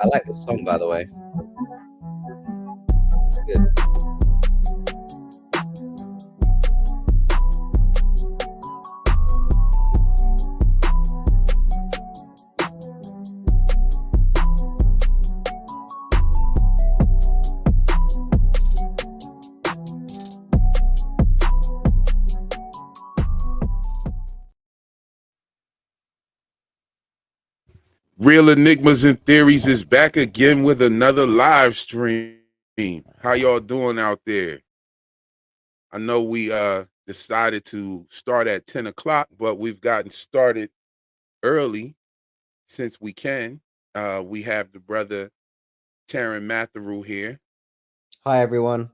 I like this song, by the way. It's good. Real Enigmas and Theories is back again with another live stream. How y'all doing out there? I know we decided to start at 10 o'clock, but we've gotten started early since we can. We have the brother Taran Matharu here. Hi, everyone.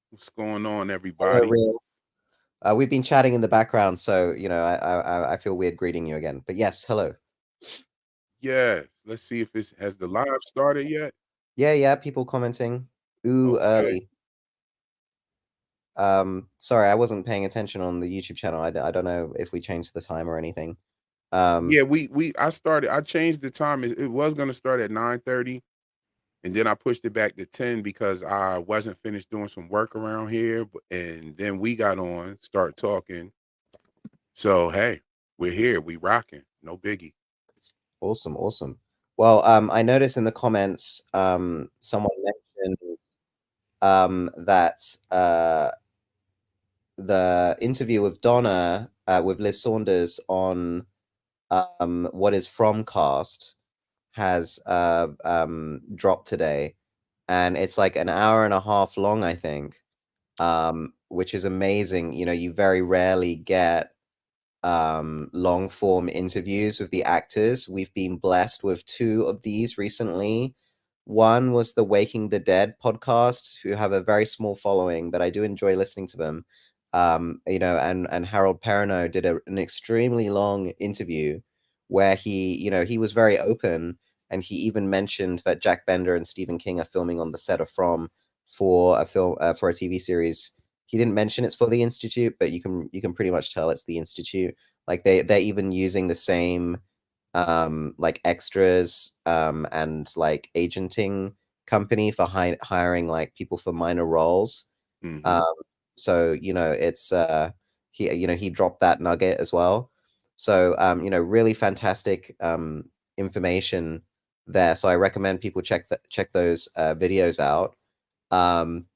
What's going on, Hello, everybody? Real. We've been chatting in the background, so I feel weird greeting you again. But yes, hello. Yeah, let's see if it has the live started yet. Yeah, people commenting. Ooh, Okay. early. Sorry, I wasn't paying attention on the YouTube channel. I don't know if we changed the time or anything. Yeah, I changed the time. It was gonna start at 9:30. And then I pushed it back to 10 because I wasn't finished doing some work around here. And then we got on, start talking. So hey, we're here. We rocking. No biggie. Awesome. Well, I noticed in the comments, someone mentioned that the interview with Donna, with Liz Saunders on What Is Fromcast has dropped today, and it's like an hour and a half long, I think, which is amazing. You know, you very rarely get long form interviews with the actors. We've been blessed with two of these recently. One was the Waking the Dead podcast, who have a very small following, but I do enjoy listening to them. And Harold Perrineau did an extremely long interview where he was very open, and he even mentioned that Jack Bender and Stephen King are filming on the set of From for a film, for a TV series. He didn't mention it's for the Institute, but you can pretty much tell it's the Institute. Like they're even using the same like extras and like agenting company for hiring like people for minor roles. Mm-hmm. Um, so it's he dropped that nugget as well. So really fantastic information there. So I recommend people check those videos out. Um,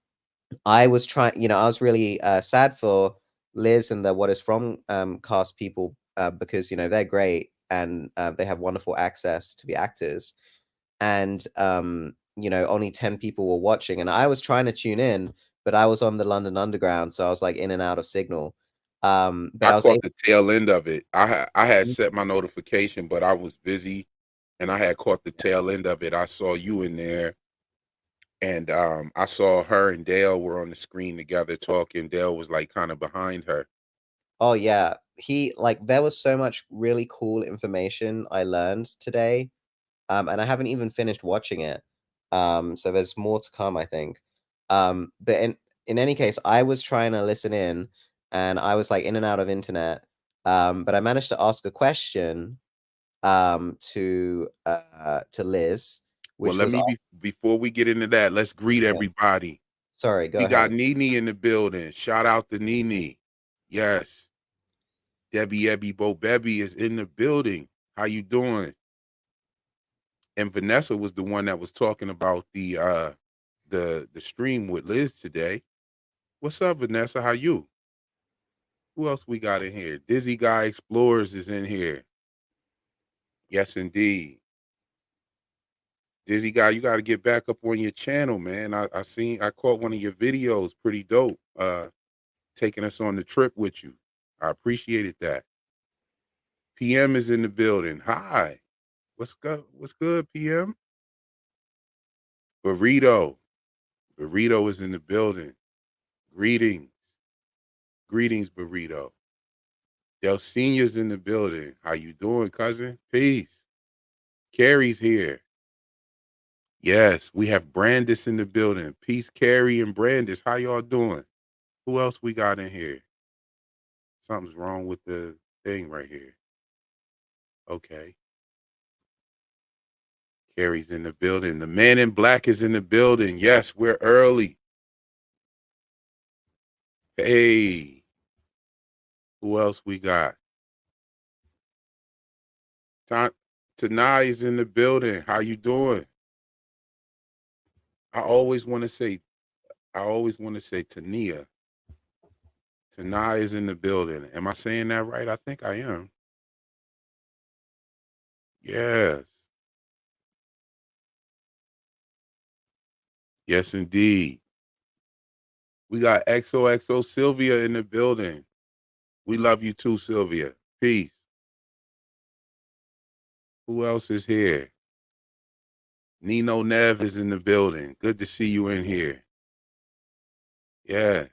I was I was really sad for Liz and the What Is From cast people, because they're great, and they have wonderful access to the actors, and only 10 people were watching, and I was trying to tune in, but I was on the London Underground, so I was like in and out of signal. But I I was caught able. the tail end of it. I had set my notification, but I was busy and I had caught the tail end of it. I saw you in there, and I saw her and Dale were on the screen together talking. Dale was like kind of behind her. Oh yeah, there was so much really cool information I learned today. And I haven't even finished watching it. So there's more to come, I think. But in any case, I was trying to listen in, and I was like in and out of internet. But I managed to ask a question to Liz, Well, which let was me before we get into that, let's greet yeah. everybody. Sorry, go We got ahead. Nene in the building. Shout out to Nene. Yes. Debbie Ebby Bo Bebby is in the building. How you doing? And Vanessa was the one that was talking about the stream with Liz today. What's up, Vanessa? How you? Who else we got in here? Dizzy Guy Explorers is in here. Yes, indeed. Dizzy Guy, you got to get back up on your channel, man. I caught one of your videos, pretty dope. Taking us on the trip with you. I appreciated that. PM is in the building. Hi. What's good? What's good, PM? Burrito. Burrito is in the building. Greetings. Greetings, Burrito. Del Senior's in the building. How you doing, cousin? Peace. Carrie's here. Yes, we have Brandis in the building. Peace, Carrie and Brandis. How y'all doing? Who else we got in here? Something's wrong with the thing right here. Okay. Carrie's in the building. The man in black is in the building. Yes, we're early. Hey, who else we got? Ta- Tanai is in the building. How you doing? I always want to say, I always want to say Tania. Tanai is in the building. Am I saying that right? I think I am. Yes. Yes, indeed. We got XOXO Sylvia in the building. We love you too, Sylvia. Peace. Who else is here? Nino Nev is in the building. Good to see you in here. Yes.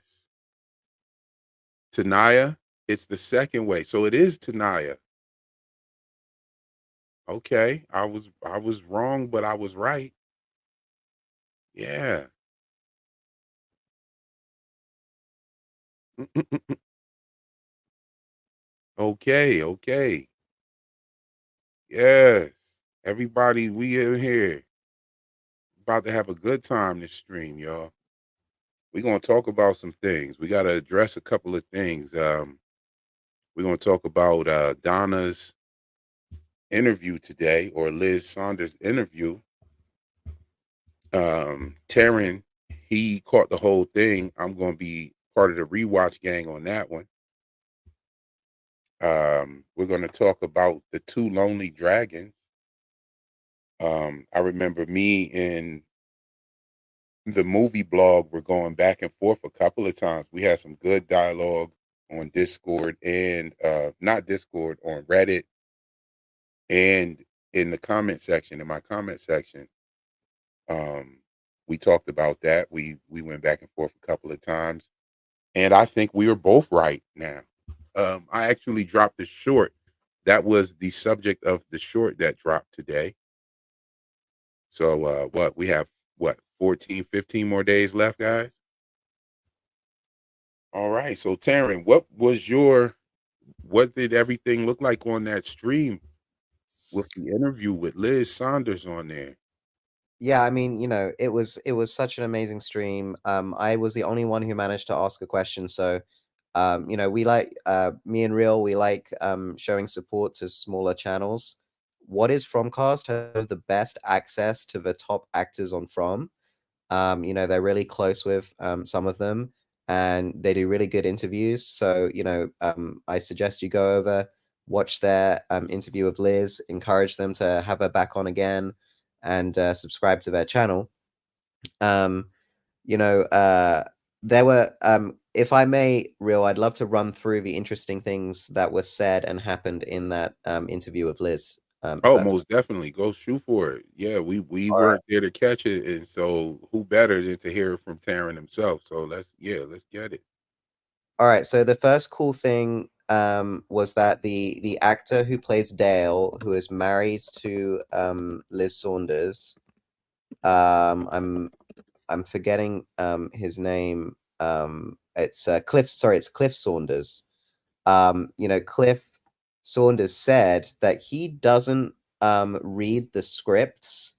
Tanaya, it's the second way. So it is Tanaya. Okay. I was wrong, but I was right. Yeah. Okay, okay. Yes. Everybody, we in here. About to have a good time this stream, y'all. We're gonna talk about some things. We gotta address a couple of things. We're gonna talk about Donna's interview today, or Liz Saunders' interview. Taran, he caught the whole thing. I'm gonna be part of the rewatch gang on that one. We're gonna talk about the two lonely dragons. I remember me and the movie blog were going back and forth a couple of times. We had some good dialogue on Discord and not Discord, on Reddit, and in the comment section, in my comment section. Um, we talked about that. We went back and forth a couple of times, and I think we were both right now. I actually dropped a short. That was the subject of the short that dropped today. So what we have, what, 14, 15 more days left, guys? All right. So Taryn, what did everything look like on that stream with the interview with Liz Saunders on there? Yeah, I mean, it was such an amazing stream. I was the only one who managed to ask a question, so we like me and Real, we like showing support to smaller channels. What is Fromcast have the best access to the top actors on From. They're really close with some of them, and they do really good interviews. So, I suggest you go over, watch their interview with Liz, encourage them to have her back on again, and subscribe to their channel. Um, you know, there were, if I may, Real, I'd love to run through the interesting things that were said and happened in that interview with Liz. If Oh, that's most definitely. Go shoot for it. Yeah, we all right. weren't there to catch it, and so who better than to hear it from Taryn himself? So let's get it. All right, so the first cool thing was that the actor who plays Dale, who is married to Liz Saunders, I'm forgetting his name. It's Cliff Saunders. Cliff Saunders said that he doesn't read the scripts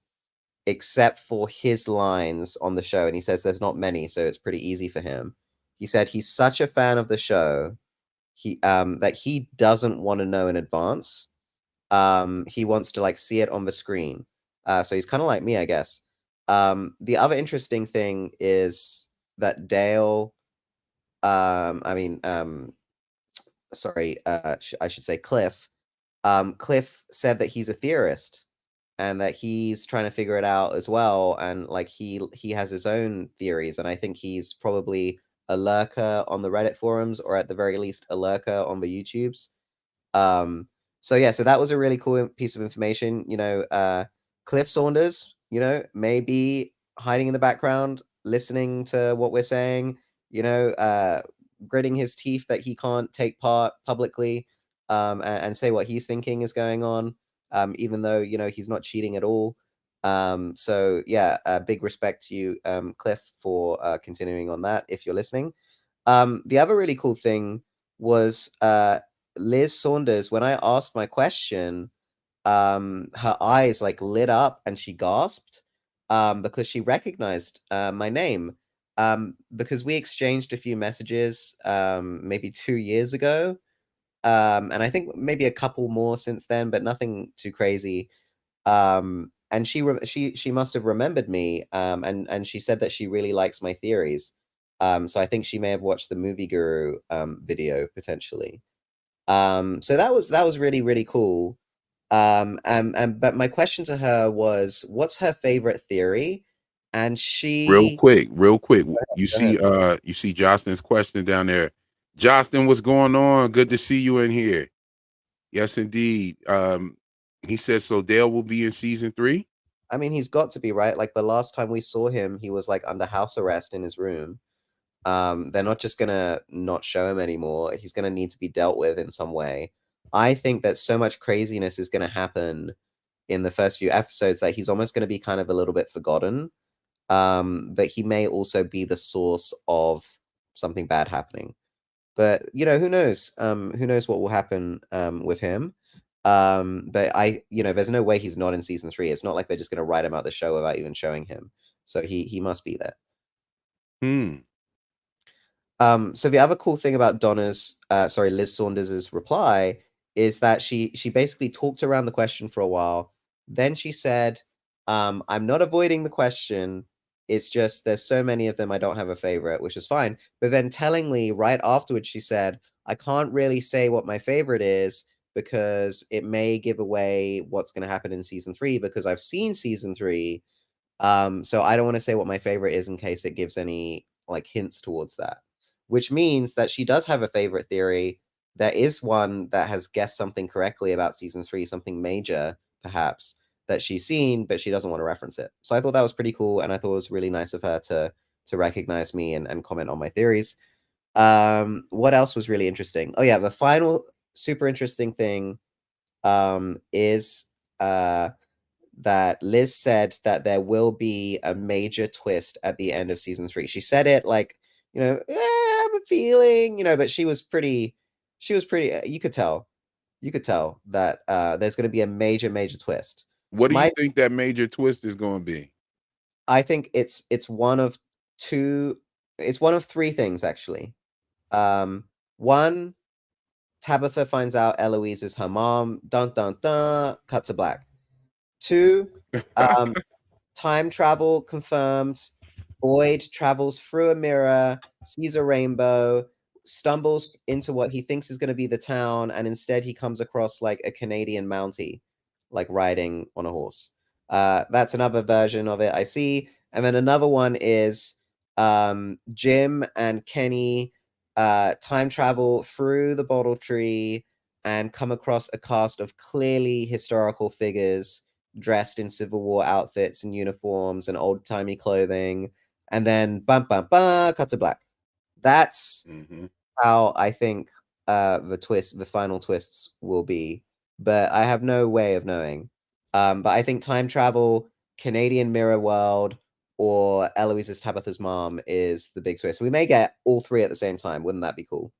except for his lines on the show, and he says there's not many, so it's pretty easy for him. He said he's such a fan of the show that he doesn't want to know in advance. He wants to like see it on the screen. So he's kind of like me, I guess. The other interesting thing is that Dale, I mean, sorry, I should say Cliff. Cliff said that he's a theorist and that he's trying to figure it out as well, and like he has his own theories, and I think he's probably a lurker on the Reddit forums, or at the very least a lurker on the YouTubes. um, so yeah, so that was a really cool piece of information. Cliff Saunders, may be hiding in the background, listening to what we're saying, gritting his teeth that he can't take part publicly, and say what he's thinking is going on, even though, he's not cheating at all. So yeah, big respect to you, Cliff, for continuing on that. If you're listening, the other really cool thing was Liz Saunders. When I asked my question, her eyes like lit up and she gasped because she recognized my name. Because we exchanged a few messages maybe 2 years ago, and I think maybe a couple more since then, but nothing too crazy. And she must have remembered me, and she said that she really likes my theories. So I think she may have watched the Movie Guru video potentially. So that was really really cool. And but my question to her was, what's her favorite theory? And Real she quick, real quick. go ahead. You see Justin's question down there. Justin, what's going on? Good to see you in here. Yes, indeed. He says so Dale will be in season 3. I mean, he's got to be right. Like the last time we saw him, he was like under house arrest in his room. They're not just gonna not show him anymore. He's gonna need to be dealt with in some way. I think that so much craziness is gonna happen in the first few episodes that he's almost gonna be kind of a little bit forgotten. But he may also be the source of something bad happening. But who knows? Who knows what will happen with him? But there's no way he's not in season 3. It's not like they're just gonna write him out the show without even showing him. So he must be there. Hmm. So the other cool thing about Liz Saunders's reply is that she basically talked around the question for a while. Then she said, "I'm not avoiding the question. It's just there's so many of them I don't have a favorite, which is fine." But then tellingly, right afterwards, she said, "I can't really say what my favorite is because it may give away what's going to happen in season 3 because I've seen season 3. So I don't want to say what my favorite is in case it gives any like hints towards that." Which means that she does have a favorite theory. There is one that has guessed something correctly about season 3, something major, perhaps, that she's seen, but she doesn't want to reference it. So I thought that was pretty cool, and I thought it was really nice of her to recognize me and comment on my theories. What else was really interesting? Oh yeah, the final super interesting thing is that Liz said that there will be a major twist at the end of season 3. She said it like, I have a feeling, but she was pretty, you could tell that there's going to be a major, major twist. What do you My, think that major twist is going to be? I think it's one of two, it's one of three things actually. One, Tabitha finds out Eloise is her mom. Dun dun dun. Cut to black. Two, um, time travel confirmed. Boyd travels through a mirror, sees a rainbow, stumbles into what he thinks is going to be the town, and instead he comes across like a Canadian Mountie, like riding on a horse. That's another version of it I see. And then another one is Jim and Kenny time travel through the bottle tree and come across a cast of clearly historical figures dressed in Civil War outfits and uniforms and old timey clothing, and then bum bum bum, cut to black. That's Hmm. how I think the final twists will be, but I have no way of knowing. But I think time travel, Canadian Mirror World, or Eloise's Tabitha's mom is the big twist. We may get all three at the same time. Wouldn't that be cool?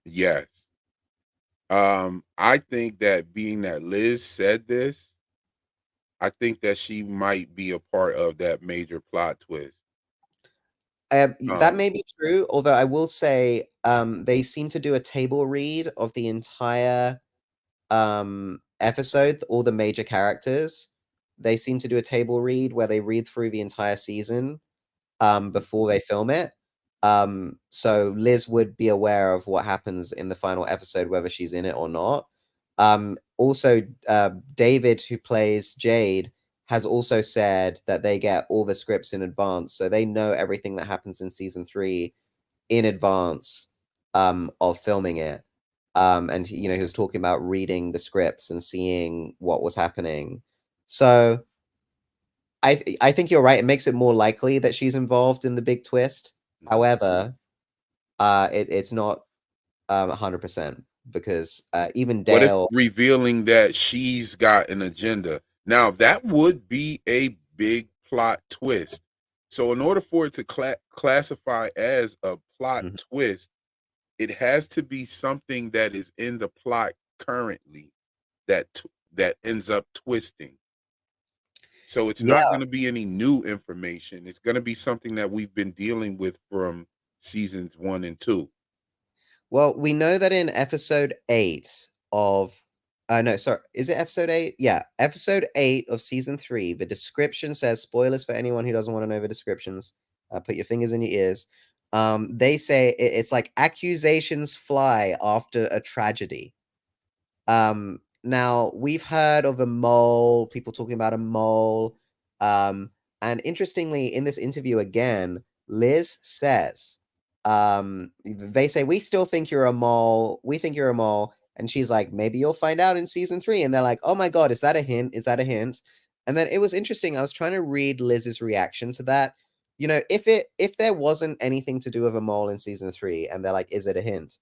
Yes. I think that being that Liz said this, I think that she might be a part of that major plot twist. That Um, may be true, although I will say they seem to do a table read of the entire episode, all the major characters. They seem to do a table read where they read through the entire season before they film it. So Liz would be aware of what happens in the final episode, whether she's in it or not. Also, David, who plays Jade, has also said that they get all the scripts in advance, so they know everything that happens in season 3 in advance of filming it. And he was talking about reading the scripts and seeing what was happening. So I think you're right. It makes it more likely that she's involved in the big twist. mhm. However, it's not 100% because even What if Dale. revealing that she's got an agenda? Now that would be a big plot twist. So in order for it to classify as a plot Mhm. twist, it has to be something that is in the plot currently that ends up twisting. So it's not Yeah. going to be any new information. It's going to be something that we've been dealing with from seasons 1 and 2. Well, we know that in episode 8 of no, sorry, is it episode 8? Yeah, episode 8 of season 3, the description says, spoilers for anyone who doesn't want to know the descriptions. Put your fingers in your ears. They say it's like accusations fly after a tragedy. Now we've heard of a mole, people talking about a mole. And interestingly, in this interview again, Liz says, they say, we still think you're a mole. We think you're a mole. And she's like, maybe you'll find out in season 3. And they're like, oh my God, is that a hint? Is that a hint? And then it was interesting. I was trying to read Liz's reaction to that. You know, if there wasn't anything to do with a mole in season 3, and they're like, is it a hint?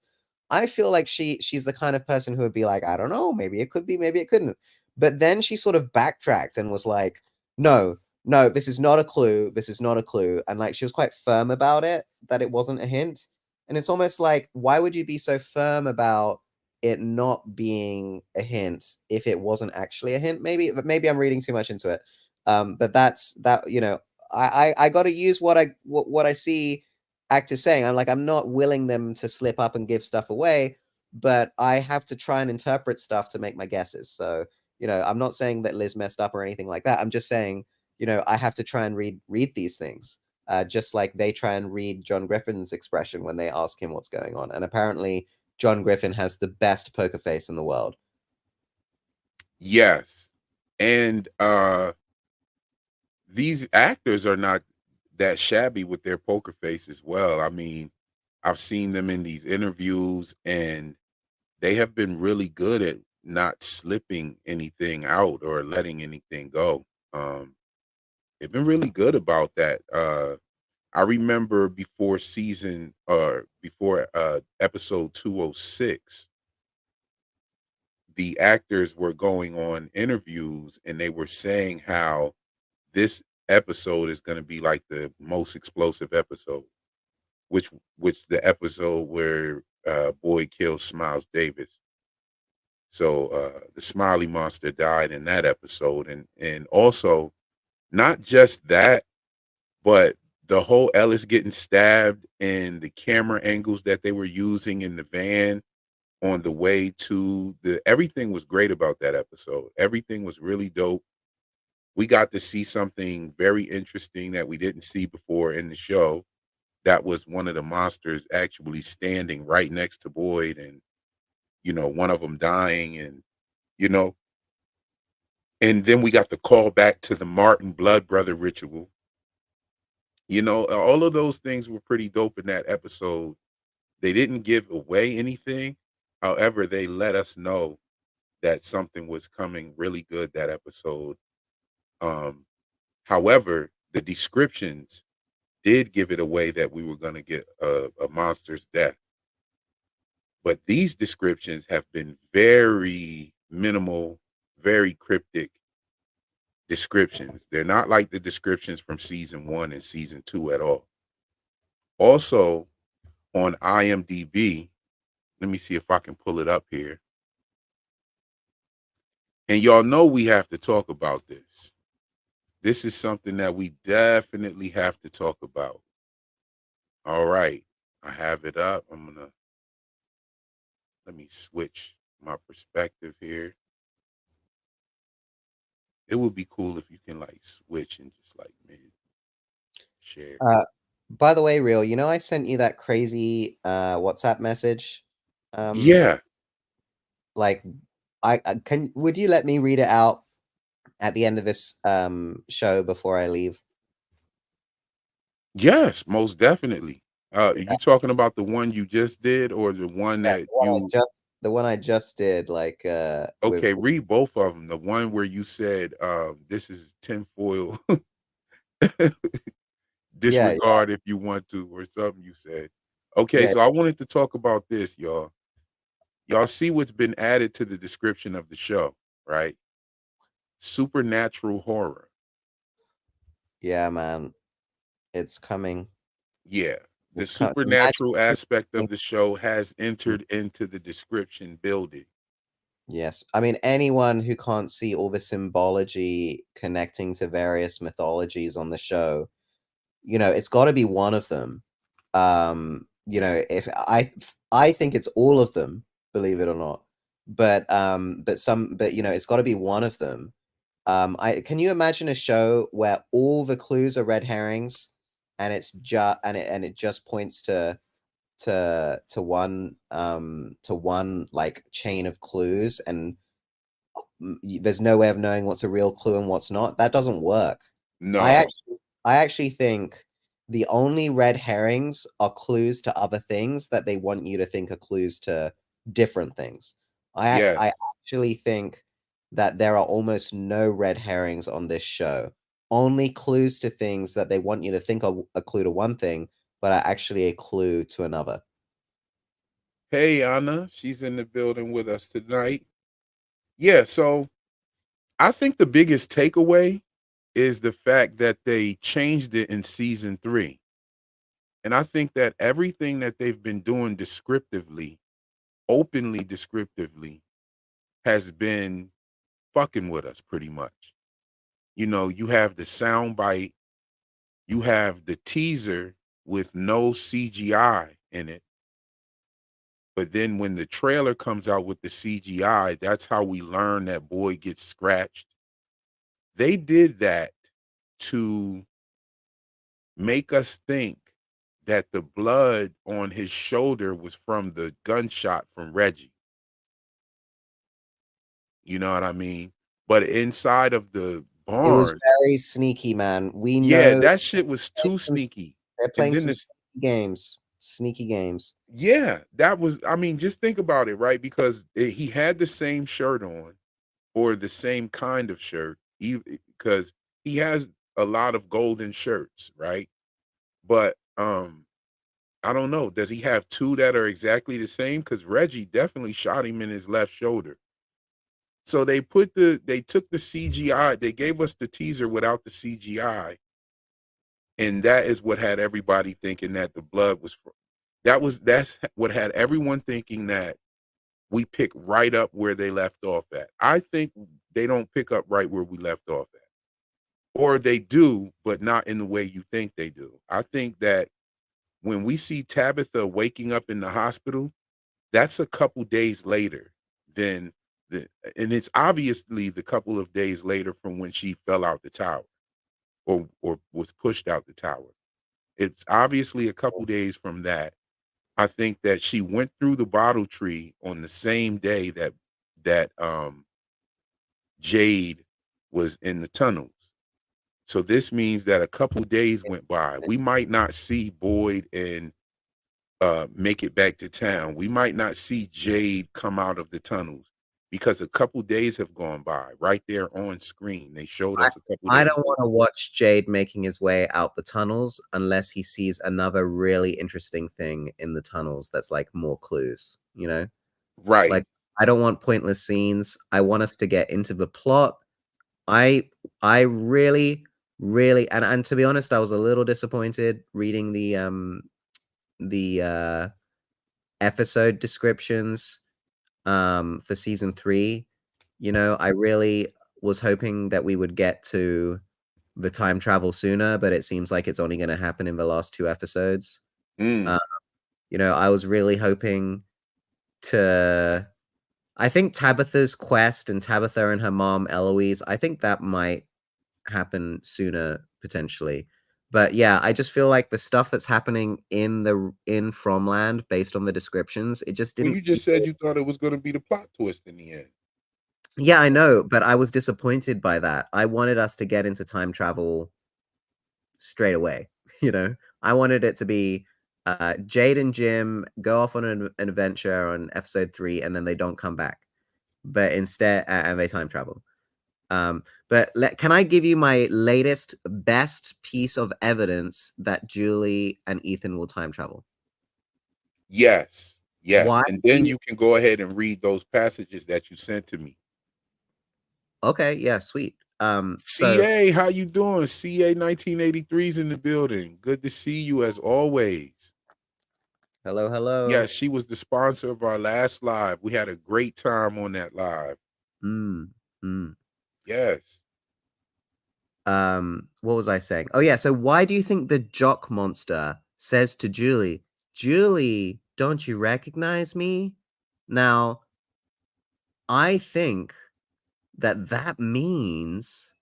I feel like she's the kind of person who would be like, I don't know, maybe it could be, maybe it couldn't. But then she sort of backtracked and was like, no, no, this is not a clue. This is not a clue. And like she was quite firm about it, that it wasn't a hint. And it's almost like, why would you be so firm about it not being a hint if it wasn't actually a hint? Maybe I'm reading too much into it. But that's that, you know, I gotta use what I see actors saying. I'm like, I'm not willing them to slip up and give stuff away, but I have to try and interpret stuff to make my guesses. So, you know, I'm not saying that Liz messed up or anything like that. I'm just saying, you know, I have to try and read these things. Just like they try and read John Griffin's expression when they ask him what's going on. And apparently John Griffin has the best poker face in the world. Yes. And these actors are not that shabby with their poker face as well. I mean, I've seen them in these interviews and they have been really good at not slipping anything out or letting anything go. They've been really good about that. I remember before season or before episode 206, the actors were going on interviews and they were saying how this episode is going to be like the most explosive episode, which the episode where Boyd kills Smiles Davis. So the Smiley Monster died in that episode, and also not just that, but the whole Ellis getting stabbed and the camera angles that they were using in the van on the way to the everything was great about that episode. Everything was really dope. We got to see something very interesting that we didn't see before in the show. That was one of the monsters actually standing right next to Boyd, and one of them dying, and you know, and then we got the call back to the Martin blood brother ritual. All of those things were pretty dope in that episode. They didn't give away anything. However, they let us know that something was coming really good that episode. Um, However, the descriptions did give it away that we were going to get a monster's death. But these descriptions have been very minimal, very cryptic descriptions. They're not like the descriptions from season 1 and season 2 at all. Also, on IMDb, let me see if I can pull it up here. And y'all know we have to talk about this. This is something that we definitely have to talk about. All right. I have it up. Let me switch my perspective here. It would be cool if you can like switch and just like mid share. Uh, by the way, Real, you know, I sent you that crazy WhatsApp message. Um, Yeah. like, I can. Would you let me read it out at the end of this show before I leave? Yes, most definitely. Are you talking about the one you just did or the one Yeah, that you the one I just did, like with okay, read both of them. The one where you said this is tinfoil yeah, yeah, disregard if you want to or something you said. Okay, yeah. so I wanted to talk about this, y'all. Y'all see what's been added to the description of the show, right? supernatural horror. Yeah, man, it's coming. Yeah. The It's imagine supernatural if aspect it of the show has came. entered into the description building. Yes. I mean, anyone who can't see all the symbology connecting to various mythologies on the show, it's got to be one of them. If I think it's all of them, believe it or not. But it's got to be one of them. I Can you imagine a show where all the clues are red herrings, and it just points to one like chain of clues, and there's no way of knowing what's a real clue and what's not. That doesn't work. I No. actually I actually think the only red herrings are clues to other things that they want you to think are clues to different things. I Yes. actually think that there are almost no red herrings on this show. Only clues to things that they want you to think are a clue to one thing, but are actually a clue to another. Hey, Anna. She's in the building with us tonight. Yeah. So I think the biggest takeaway is the fact that they changed it in season 3. And I think that everything that they've been doing descriptively, openly descriptively, has been fucking with us pretty much. You have the sound bite, you have the teaser with no CGI in it. But then when the trailer comes out with the CGI, that's how we learn that boy gets scratched. They did that to make us think that the blood on his shoulder was from the gunshot from Reggie. You know what I mean? But inside of the It was bars, very sneaky, man. We yeah, know that shit was too some sneaky. they're And playing then some this, sneaky games. Sneaky games. yeah, that was, I mean, just think about it, right? Because he had the same shirt on or the same kind of shirt, because he has a lot of golden shirts, right? But I don't know. Does he have two that are exactly the same? Because Reggie definitely shot him in his left shoulder. So they took the CGI, they gave us the teaser without the CGI, and that is what had everybody thinking that the blood was from. That's what had everyone thinking that we pick right up where they left off at. I think they don't pick up right where we left off at. Or they do, but not in the way you think they do. I think that when we see Tabitha waking up in the hospital, that's a couple days later than the and it's obviously the couple of days later from when she fell out the tower or was pushed out the tower. It's obviously a couple days from that. I think that she went through the bottle tree on the same day that Jade was in the tunnels. So this means that a couple days went by. We might not see Boyd and make it back to town. We might not see Jade come out of the tunnels because a couple days have gone by right there on screen. They showed I us a couple I days. don't want to watch Jade making his way out the tunnels unless he sees another really interesting thing in the tunnels that's like more clues, you know? Right. Like I don't want pointless scenes. I want us to get into the plot. I I really and to be honest, I was a little disappointed reading the episode descriptions for season 3. I really was hoping that we would get to the time travel sooner, but it seems like it's only going to happen in the last 2 episodes. Mm. Uh, I was really hoping to. I think Tabitha's quest and Tabitha and her mom Eloise. I think that might happen sooner potentially. But yeah, I just feel like the stuff that's happening in Fromland based on the descriptions, it just Well, didn't you feel. just said you thought it was going to be the plot twist in the end. Yeah, I know, but I was disappointed by that. I wanted us to get into time travel straight away. You know, I wanted it to be Jade and Jim go off on an adventure on episode 3, and then they don't come back, but instead, and they time travel. Can I give you my latest best piece of evidence that Julie and Ethan will time travel? Yes. Yes. Why? And then you can go ahead and read those passages that you sent to me. Okay, yeah, sweet. So CA, how you doing? CA 1983's in the building. Good to see you as always. hello, Yeah, hello. she was the sponsor of our last live. We had a great time on that live. Mm, mm. Yes. What was I saying? Oh yeah, so why do you think the jock monster says to Julie, Julie, don't you recognize me? Now, I think that that means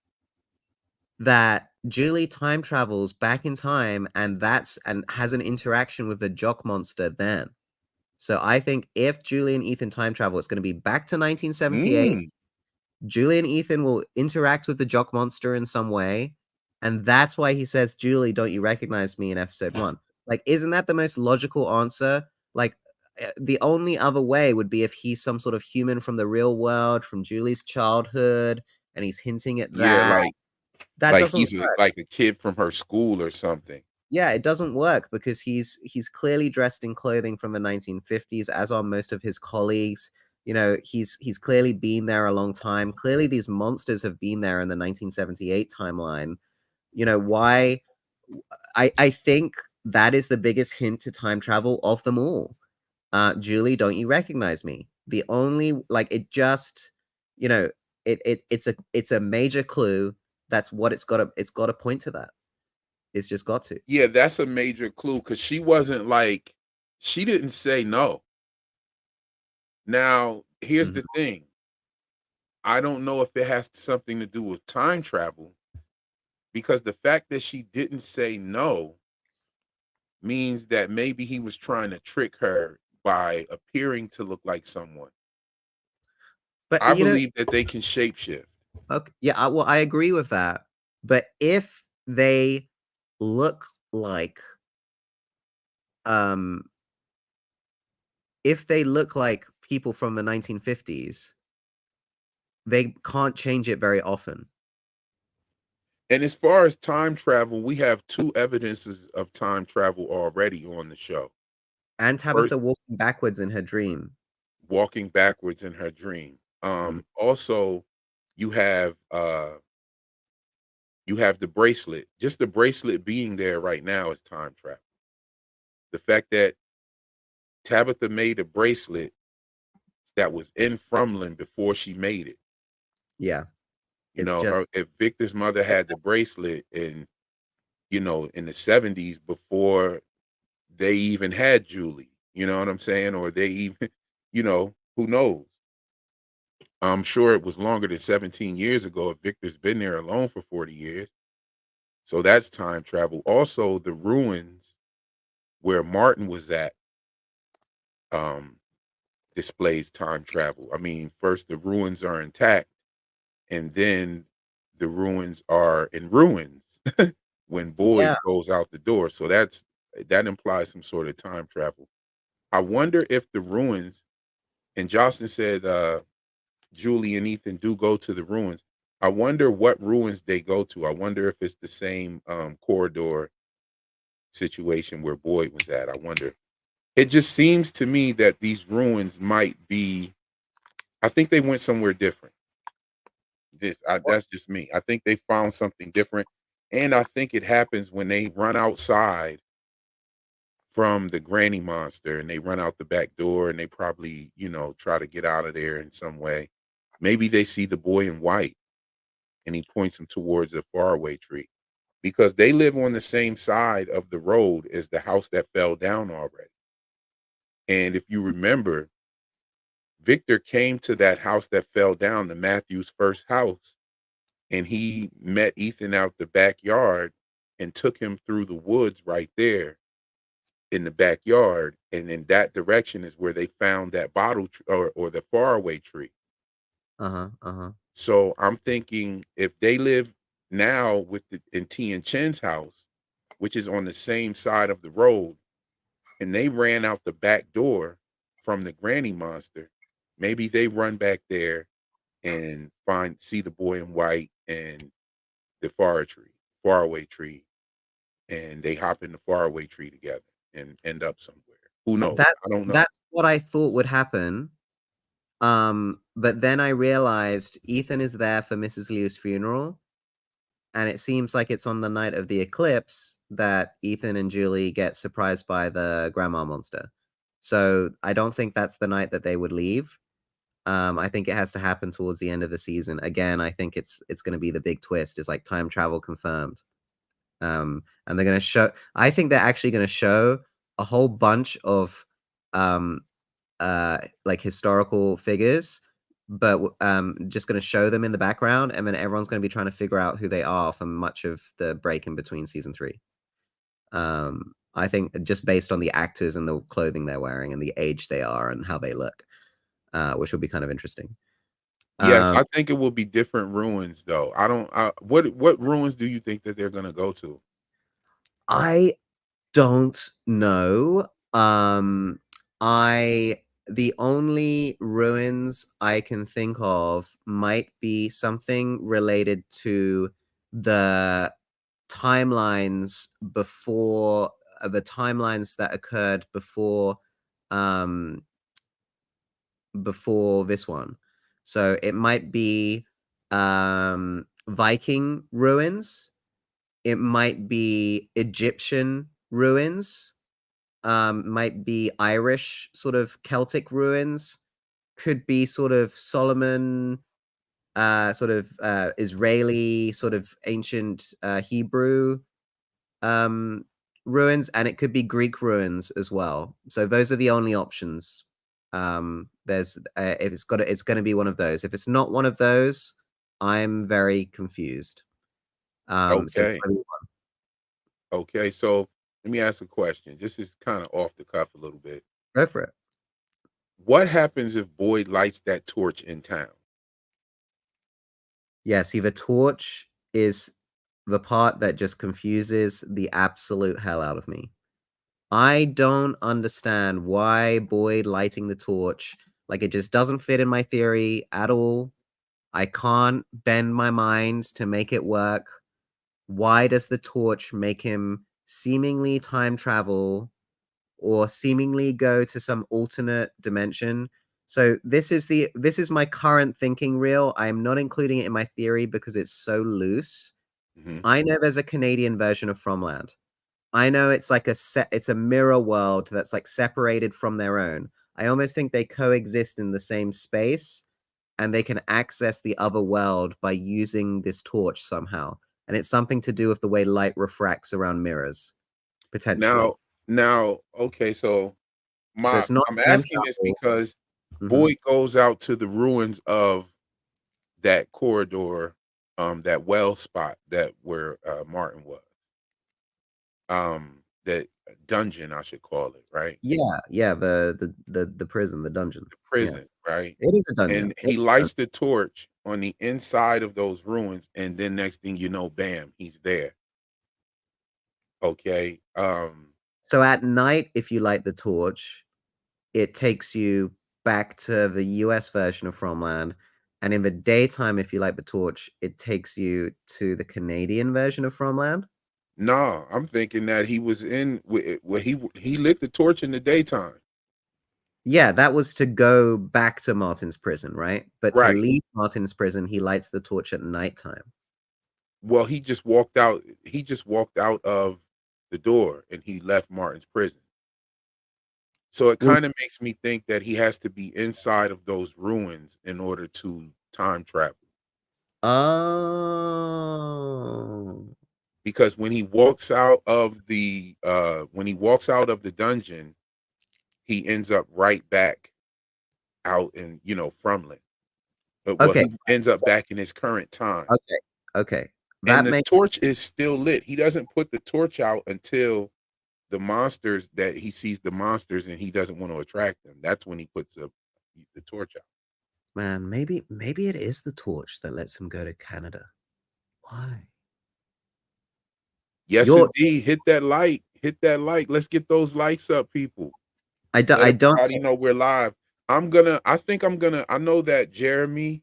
that Julie time travels back in time and has an interaction with the jock monster then. So I think if Julie and Ethan time travel, it's going to be back to 1978. Mm. Julie and Ethan will interact with the jock monster in some way, and that's why he says, "Julie, don't you recognize me?" in episode 1. Like, isn't that the most logical answer? Like, the only other way would be if he's some sort of human from the real world, from Julie's childhood, and he's hinting at Yeah, that. That like doesn't he's work. like a kid from her school or something. Yeah, it doesn't work because he's clearly dressed in clothing from the 1950s, as are most of his colleagues. You know, he's clearly been there a long time. Clearly, these monsters have been there in the 1978 timeline. You know, why? I think that is the biggest hint to time travel of them all. Julie, don't you recognize me? The only like it just, you know, it's a major clue. That's what it's got to point to that. It's just got to. Yeah, that's a major clue because she wasn't like, she didn't say no. Now, here's Mhm. the thing. I don't know if it has something to do with time travel because the fact that she didn't say no means that maybe he was trying to trick her by appearing to look like someone. But I you know, believe that they can shapeshift. okay, yeah, well, I agree with that. But if they look like, um, if they look like people from the 1950s, they can't change it very often. And as far as time travel, we have two evidences of time travel already on the show. And First, Tabitha walking backwards in her dream. walking backwards in her dream. Mhm. Also, you have you have the bracelet. Just the bracelet being there right now is time travel. The fact that Tabitha made a bracelet that was in Frumlin before she made it. Yeah, You it's know, her just if Victor's mother had the bracelet in, you know, in the 70s before they even had Julie, you know what I'm saying? Or they even, you know, who knows? I'm sure it was longer than 17 years ago if Victor's been there alone for 40 years. So that's time travel. Also, the ruins where Martin was at um displays time travel. I mean, first the ruins are intact and then the ruins are in ruins when yeah. Boyd goes out the door. So that implies some sort of time travel. I wonder if the ruins, and Jocelyn said Julie and Ethan do go to the ruins. I wonder what ruins they go to. I wonder if it's the same corridor situation where Boyd was at. I wonder. It just seems to me that these ruins might be. I think they went somewhere different. That's just me. I think they found something different, and I think it happens when they run outside from the granny monster and they run out the back door and they probably, you know, try to get out of there in some way. Maybe they see the boy in white and he points them towards the faraway tree because they live on the same side of the road as the house that fell down already. And if you remember, Victor came to that house that fell down, the Matthews' first house, and he met Ethan out the backyard and took him through the woods right there in the backyard. And in that direction is where they found that or the faraway tree. Uh-huh. Uh-huh. So I'm thinking if they live now in T and Chen's house, which is on the same side of the road, and they ran out the back door from the granny monster, maybe they run back there and see the boy in white and the faraway tree, and they hop in the faraway tree together and end up somewhere. Who knows? I don't know. That's what I thought would happen. but then I realized Ethan is there for Mrs. Liu's funeral, and it seems like it's on the night of the eclipse that Ethan and Julie get surprised by the grandma monster. So I don't think that's the night that they would leave. I think it has to happen towards the end of the season. Again, I think it's going to be the big twist. Is like time travel confirmed. And they're going to show. I think they're actually going to show a whole bunch of um, like historical figures, but just going to show them in the background, and then everyone's going to be trying to figure out who they are for much of the break in between season 3. I think just based on the actors and the clothing they're wearing and the age they are and how they look, which will be kind of interesting. Yes, Um, I think it will be different ruins though. I don't what ruins do you think that they're gonna go to? I don't know. I The only ruins I can think of might be something related to the timelines before the timelines that occurred um before this one. So it might be Viking ruins, it might be Egyptian ruins, might be Irish sort of Celtic ruins, could be sort of Solomon, Israeli, sort of ancient Hebrew um, ruins, and it could be Greek ruins as well. So those are the only options. There's if it's going to be one of those. If it's not one of those, I'm very confused. So it's Okay. gotta be Okay, so let me ask a question. This is kind of off the cuff a little bit. go for it. What happens if Boyd lights that torch in town? Yeah, see, the torch is the part that just confuses the absolute hell out of me. I don't understand why Boyd lighting the torch, like, it just doesn't fit in my theory at all. I can't bend my mind to make it work. Why does the torch make him seemingly time travel or seemingly go to some alternate dimension? So this is my current thinking reel. I am not including it in my theory because it's so loose. Mhm. I know there's a Canadian version of Fromland. I know it's like it's a mirror world that's like separated from their own. I almost think they coexist in the same space and they can access the other world by using this torch somehow. And it's something to do with the way light refracts around mirrors, potentially. Now, okay, so So my it's not I'm time asking this travel. because Mhm. Boyd goes out to the ruins of that corridor, that well spot that where Martin was. That dungeon, I should call it, right? Yeah, yeah, the prison, the dungeon. The Yeah. prison, right? It is a dungeon. And he lights the torch on the inside of those ruins, and then next thing you know, bam, he's there. Okay. So at night, if you light the torch, it takes you back to the US version of Fromland. And in the daytime, if you light the torch, it takes you to the Canadian version of Fromland. No, I'm thinking that he was in where he lit the torch in the daytime. Yeah, that was to go back to Martin's prison, right? But to Right. leave Martin's prison, he lights the torch at nighttime. Well, he just walked out. He just walked out of the door and he left Martin's prison. So it Well, kind of makes me think that he has to be inside of those ruins in order to time travel. oh, Because when he walks out of the dungeon, he ends up right back out in, Frumlin. Well, okay, he ends up back in his current time. okay, okay. And That the makes torch is still lit. He doesn't put the torch out until the monsters that he sees the monsters and he doesn't want to attract them. That's when he puts the torch out. man. Maybe it is the torch that lets him go to Canada. Why? Yes, You're indeed. Hit that like. Hit that like. Let's get those likes up, people. Let I don't. everybody know we're live. I know that Jeremy's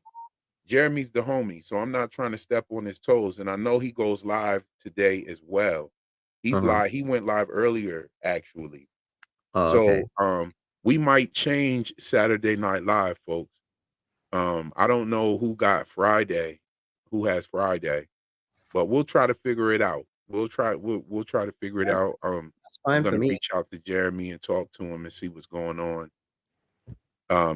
the homie, so I'm not trying to step on his toes. And I know he goes live today as well. He's Uh-huh. live, he went live earlier, actually. Oh, okay. So we might change Saturday Night Live, folks. I don't know who got Friday, who has Friday, but we'll try to figure it out. We'll try to figure it Yeah, out. that's I'm fine for gonna me. reach out to Jeremy and talk to him and see what's going on.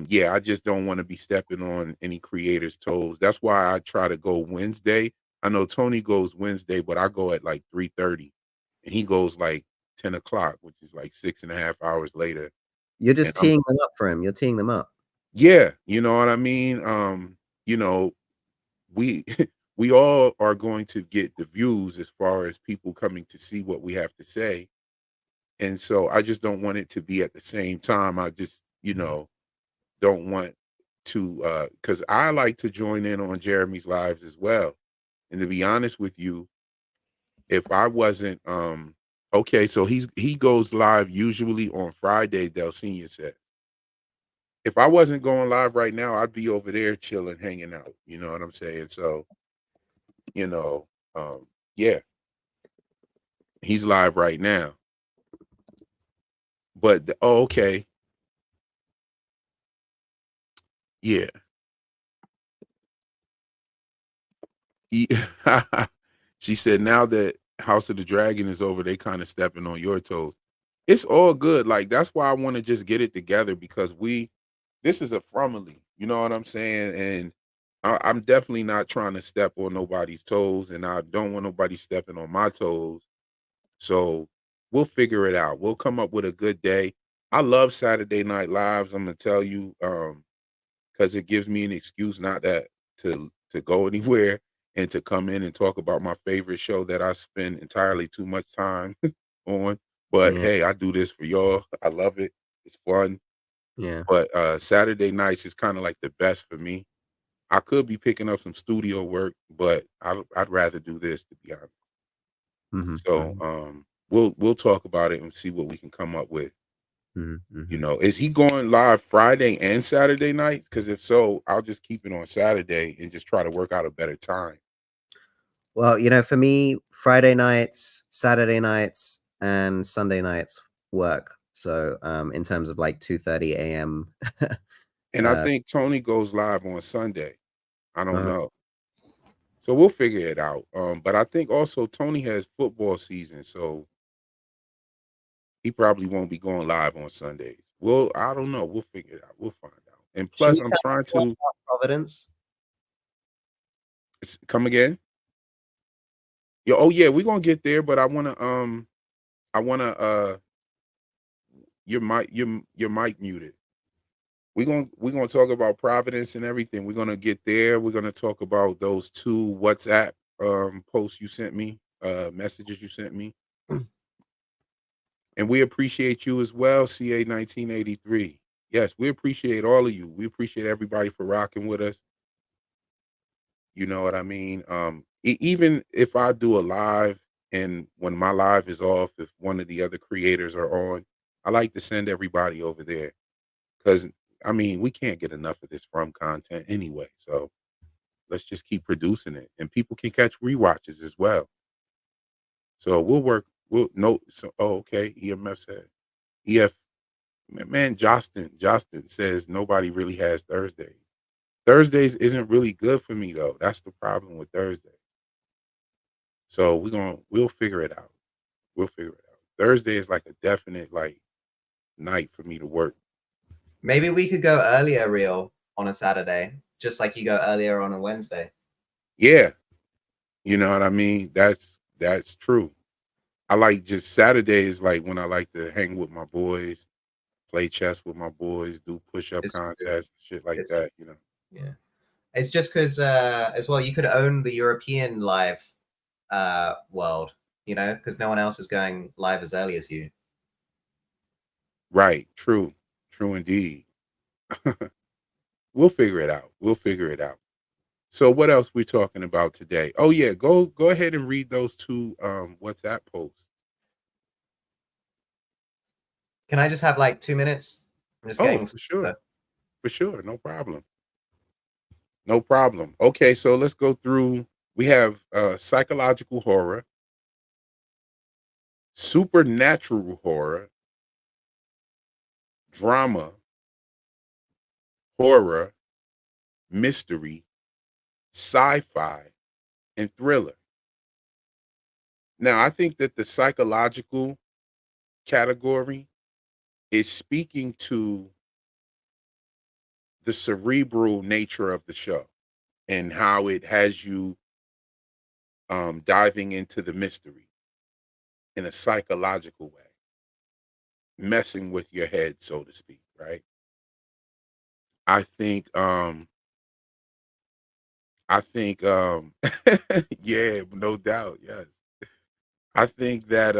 Yeah, I just don't want to be stepping on any creators' toes. That's why I try to go Wednesday. I know Tony goes Wednesday, but I go at like 3:30, and he goes like 10 o'clock, which is like 6.5 hours later. You're And just I'm teeing them up for him. You're teeing them up. yeah, you know what I mean. You know, we we all are going to get the views as far as people coming to see what we have to say, and so I just don't want it to be at the same time. I just don't want to because I like to join in on Jeremy's lives as well. And to be honest with you, if I wasn't okay, so he goes live usually on Friday, Del Senior said. If I wasn't going live right now, I'd be over there chilling, hanging out. You know what I'm saying? So, you know, yeah, he's live right now. But oh, okay. Yeah. He- she said now that House of the Dragon is over, they kind of stepping on your toes. It's all good. Like that's why I want to just get it together because this is a family. You know what I'm saying? And I'm definitely not trying to step on nobody's toes, and I don't want nobody stepping on my toes. So we'll figure it out. We'll come up with a good day. I love Saturday Night Lives. I'm gonna tell you, because it gives me an excuse not that to go anywhere and to come in and talk about my favorite show that I spend entirely too much time on. But Yeah, hey, I do this for y'all. I love it. It's fun. yeah. But Saturday nights is kind of like the best for me. I could be picking up some studio work, but I'd rather do this to be honest. Mhm, So mhm, we'll talk about it and see what we can come up with. mhm, mhm. Is he going live Friday and Saturday nights? Because if so, I'll just keep it on Saturday and just try to work out a better time. Well, for me, Friday nights, Saturday nights, and Sunday nights work. So, in terms of like 2:30 AM, And I uh, think Tony goes live on Sunday. I don't uh, know. So we'll figure it out. But I think also Tony has football season, so he probably won't be going live on Sundays. Well, I don't know. We'll figure it out. We'll find out. And should plus, we I'm tell trying everyone to about Providence? come again. Yeah. Oh yeah, we're gonna get there. But I wanna your mic muted. We're gonna talk about Providence and everything. We're gonna get there. We're gonna talk about those two WhatsApp posts you sent me, messages you sent me. And we appreciate you as well, CA 1983. Yes, we appreciate all of you. We appreciate everybody for rocking with us. You know what I mean? Even if I do a live and when my live is off, if one of the other creators are on, I like to send everybody over there because I mean we can't get enough of this from content anyway. So let's just keep producing it, and people can catch rewatches as well. So we'll work. We'll no. So okay. EMF said EF man. Justin says nobody really has Thursdays. Thursdays isn't really good for me though. That's the problem with Thursday. So we'll figure it out. We'll figure it out. Thursday is like a definite like night for me to work. Maybe we could go earlier, real, on a Saturday, just like you go earlier on a Wednesday. Yeah, you know what I mean. That's true. I like just Saturdays like when I like to hang with my boys, play chess with my boys, do push up It's true. contests, shit like It's that. You know. Yeah. It's just because, as well, you could own the European live world, because no one else is going live as early as you. Right. True. True indeed. We'll figure it out. We'll figure it out. So what else we talking about today? Oh yeah, go ahead and read those two WhatsApp posts. Can I just have like 2 minutes? I'm just Oh, getting for some sure. water. For sure. No problem. No problem. Okay, so let's go through. We have psychological horror, supernatural horror, drama, horror, mystery, sci-fi, and thriller. Now, I think that the psychological category is speaking to the cerebral nature of the show and how it has you diving into the mystery in a psychological way, messing with your head, so to speak, right? I think I think yeah, no doubt, yes. I think that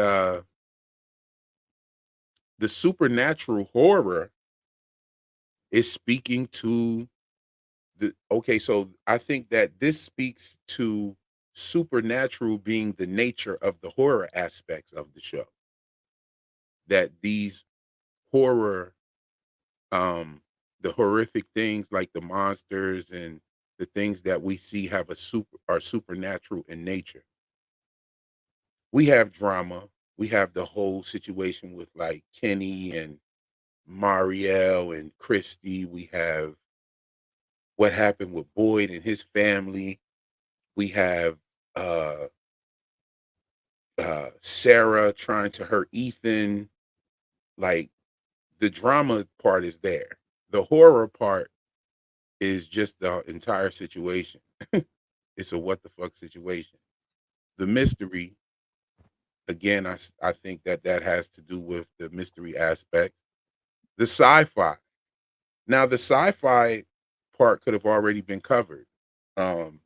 the supernatural horror is speaking to the okay, so I think that this speaks to supernatural being the nature of the horror aspects of the show. That these horror um the horrific things like the monsters and the things that we see have a super are supernatural in nature. We have drama. We have the whole situation with like Kenny and Marielle and Christy. We have what happened with Boyd and his family. We have uh Sarah trying to hurt Ethan. Like the drama part is there. The horror part is just the entire situation. It's a what the fuck situation. The mystery, again, I think that that has to do with the mystery aspect. The sci-fi. Now, the sci-fi part could have already been covered. Um,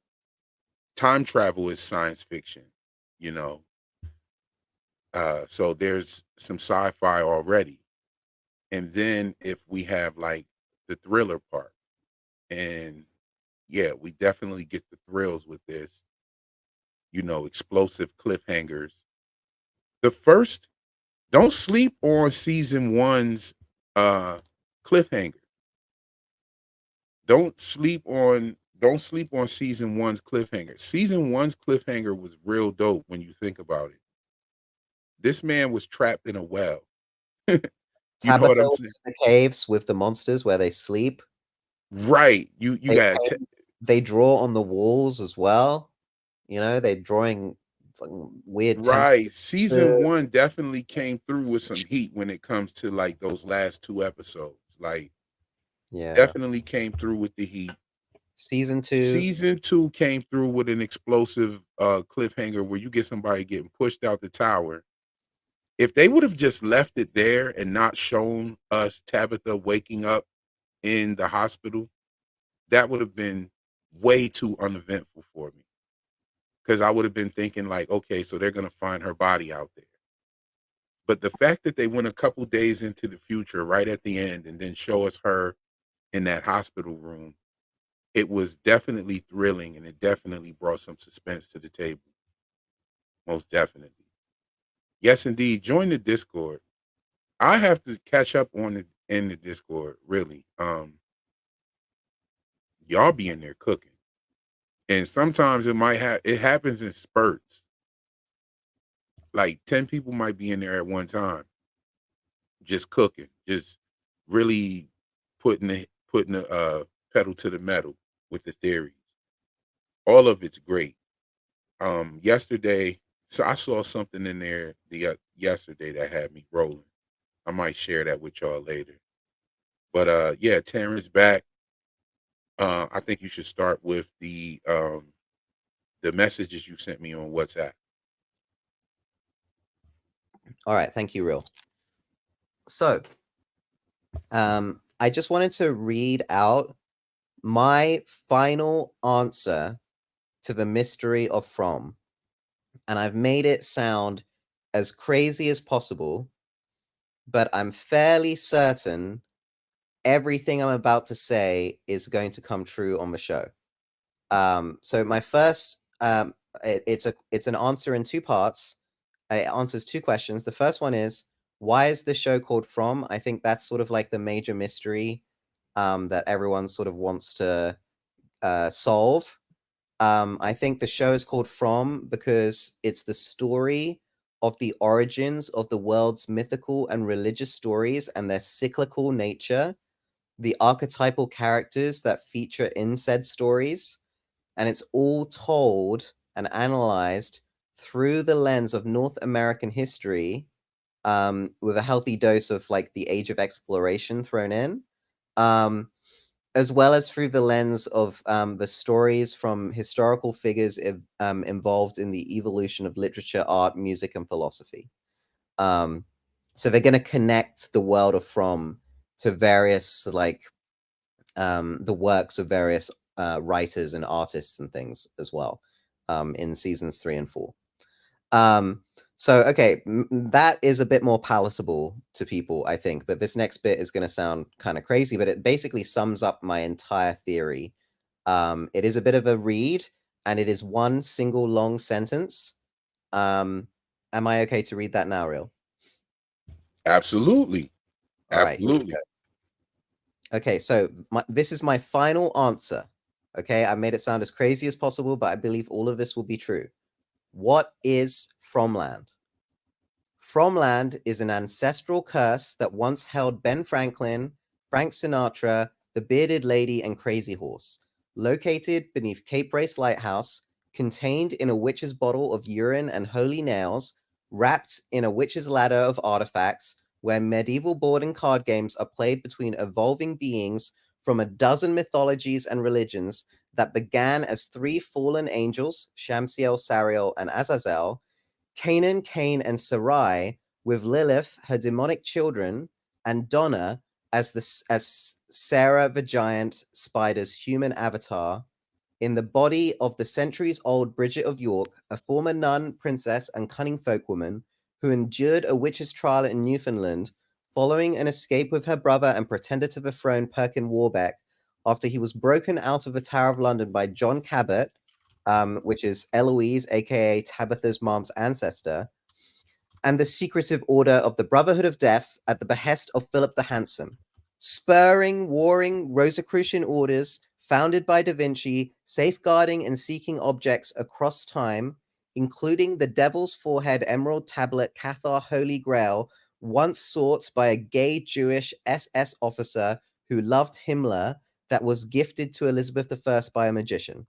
Time travel is science fiction, you know. So there's some sci-fi already. And then if we have like the thriller part, and yeah, we definitely get the thrills with this, explosive cliffhangers. The first Don't sleep on season one's cliffhanger. Don't sleep on season one's cliffhanger. Season one's cliffhanger was real dope when you think about it. This man was trapped in a well. You know what Tabitha I'm was saying? in the caves with the monsters where they sleep. Right. You They got they draw on the walls as well. You know, they're drawing fucking weird right. tentacles. Season one definitely came through with some heat when it comes to like those last two episodes. Like Yeah. definitely came through with the heat. Season 2, Season two came through with an explosive cliffhanger where you get somebody getting pushed out the tower. If they would have just left it there and not shown us Tabitha waking up in the hospital, that would have been way too uneventful for me. Because I would have been thinking, like, okay, so they're gonna find her body out there. But the fact that they went a couple days into the future, right at the end, and then show us her in that hospital room, it was definitely thrilling and it definitely brought some suspense to the table. Most definitely. Yes, indeed. Join the Discord. I have to catch up on the in the Discord, really. Y'all be in there cooking. And sometimes it happens in spurts. Like 10 people might be in there at one time, just cooking, just really putting the pedal to the metal with the theories. All of it's great. Yesterday, so I saw something in there yesterday that had me rolling. I might share that with y'all later. But yeah, Terrence back. I think you should start with the messages you sent me on WhatsApp. all right, thank you, Real. So, I just wanted to read out my final answer to the mystery of From, and I've made it sound as crazy as possible, but I'm fairly certain everything I'm about to say is going to come true on the show. So my first, it's an answer in two parts. It answers two questions. The first one is, why is the show called From? I think that's sort of like the major mystery that everyone sort of wants to solve. I think the show is called From because it's the story of the origins of the world's mythical and religious stories and their cyclical nature. the archetypal characters that feature in said stories, and it's all told and analyzed through the lens of North American history, with a healthy dose of like the age of exploration thrown in, um, as well as through the lens of the stories from historical figures involved in the evolution of literature, art, music, and philosophy. Um, so they're going to connect the world of From to various like the works of various writers and artists and things as well, in seasons 3 and 4. Um, so okay, that is a bit more palatable to people, I think. But this next bit is going to sound kind of crazy, but it basically sums up my entire theory. It is a bit of a read, and it is one single long sentence. Um, am I okay to read that now, Real? Absolutely. All right, here we Absolutely. go. Okay, so this is my final answer. Okay, I made it sound as crazy as possible, but I believe all of this will be true. What is Fromland? Fromland is an ancestral curse that once held Ben Franklin, Frank Sinatra, the Bearded Lady, and Crazy Horse. Located beneath Cape Race Lighthouse, contained in a witch's bottle of urine and holy nails, wrapped in a witch's ladder of artifacts, where medieval board and card games are played between evolving beings from a dozen mythologies and religions that began as three fallen angels, Shamsiel, Sariel, and Azazel, Canaan, Cain, and Sarai, with Lilith, her demonic children, and Donna as Sarah the giant spider's human avatar, in the body of the centuries-old Bridget of York, a former nun, princess, and cunning folkwoman who endured a witch's trial in Newfoundland, following an escape with her brother and pretender to the throne, Perkin Warbeck, after he was broken out of the Tower of London by John Cabot, which is Eloise, aka Tabitha's mom's ancestor, and the secretive order of the Brotherhood of Death at the behest of Philip the Handsome, spurring, warring Rosicrucian orders founded by Da Vinci, safeguarding and seeking objects across time, including the Devil's Forehead Emerald Tablet Cathar Holy Grail, once sought by a gay Jewish SS officer who loved Himmler, that was gifted to Elizabeth I by a magician.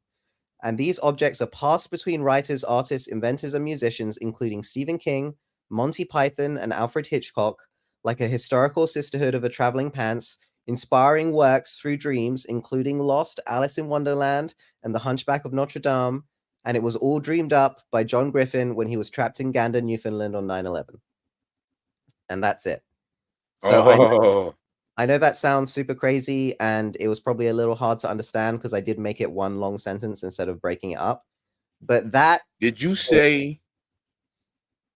And these objects are passed between writers, artists, inventors, and musicians, including Stephen King, Monty Python, and Alfred Hitchcock, like a historical sisterhood of a traveling pants, inspiring works through dreams, including Lost, Alice in Wonderland, and The Hunchback of Notre Dame. And it was all dreamed up by John Griffin when he was trapped in Gander, Newfoundland on 9/11. And that's it. So Oh, I know that sounds super crazy, and it was probably a little hard to understand because I did make it one long sentence instead of breaking it up. But that did you say?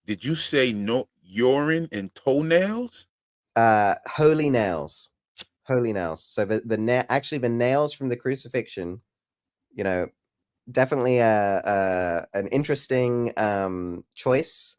Did you say no urine and toenails? holy nails, holy nails. So actually the nails from the crucifixion, you know, definitely an interesting choice.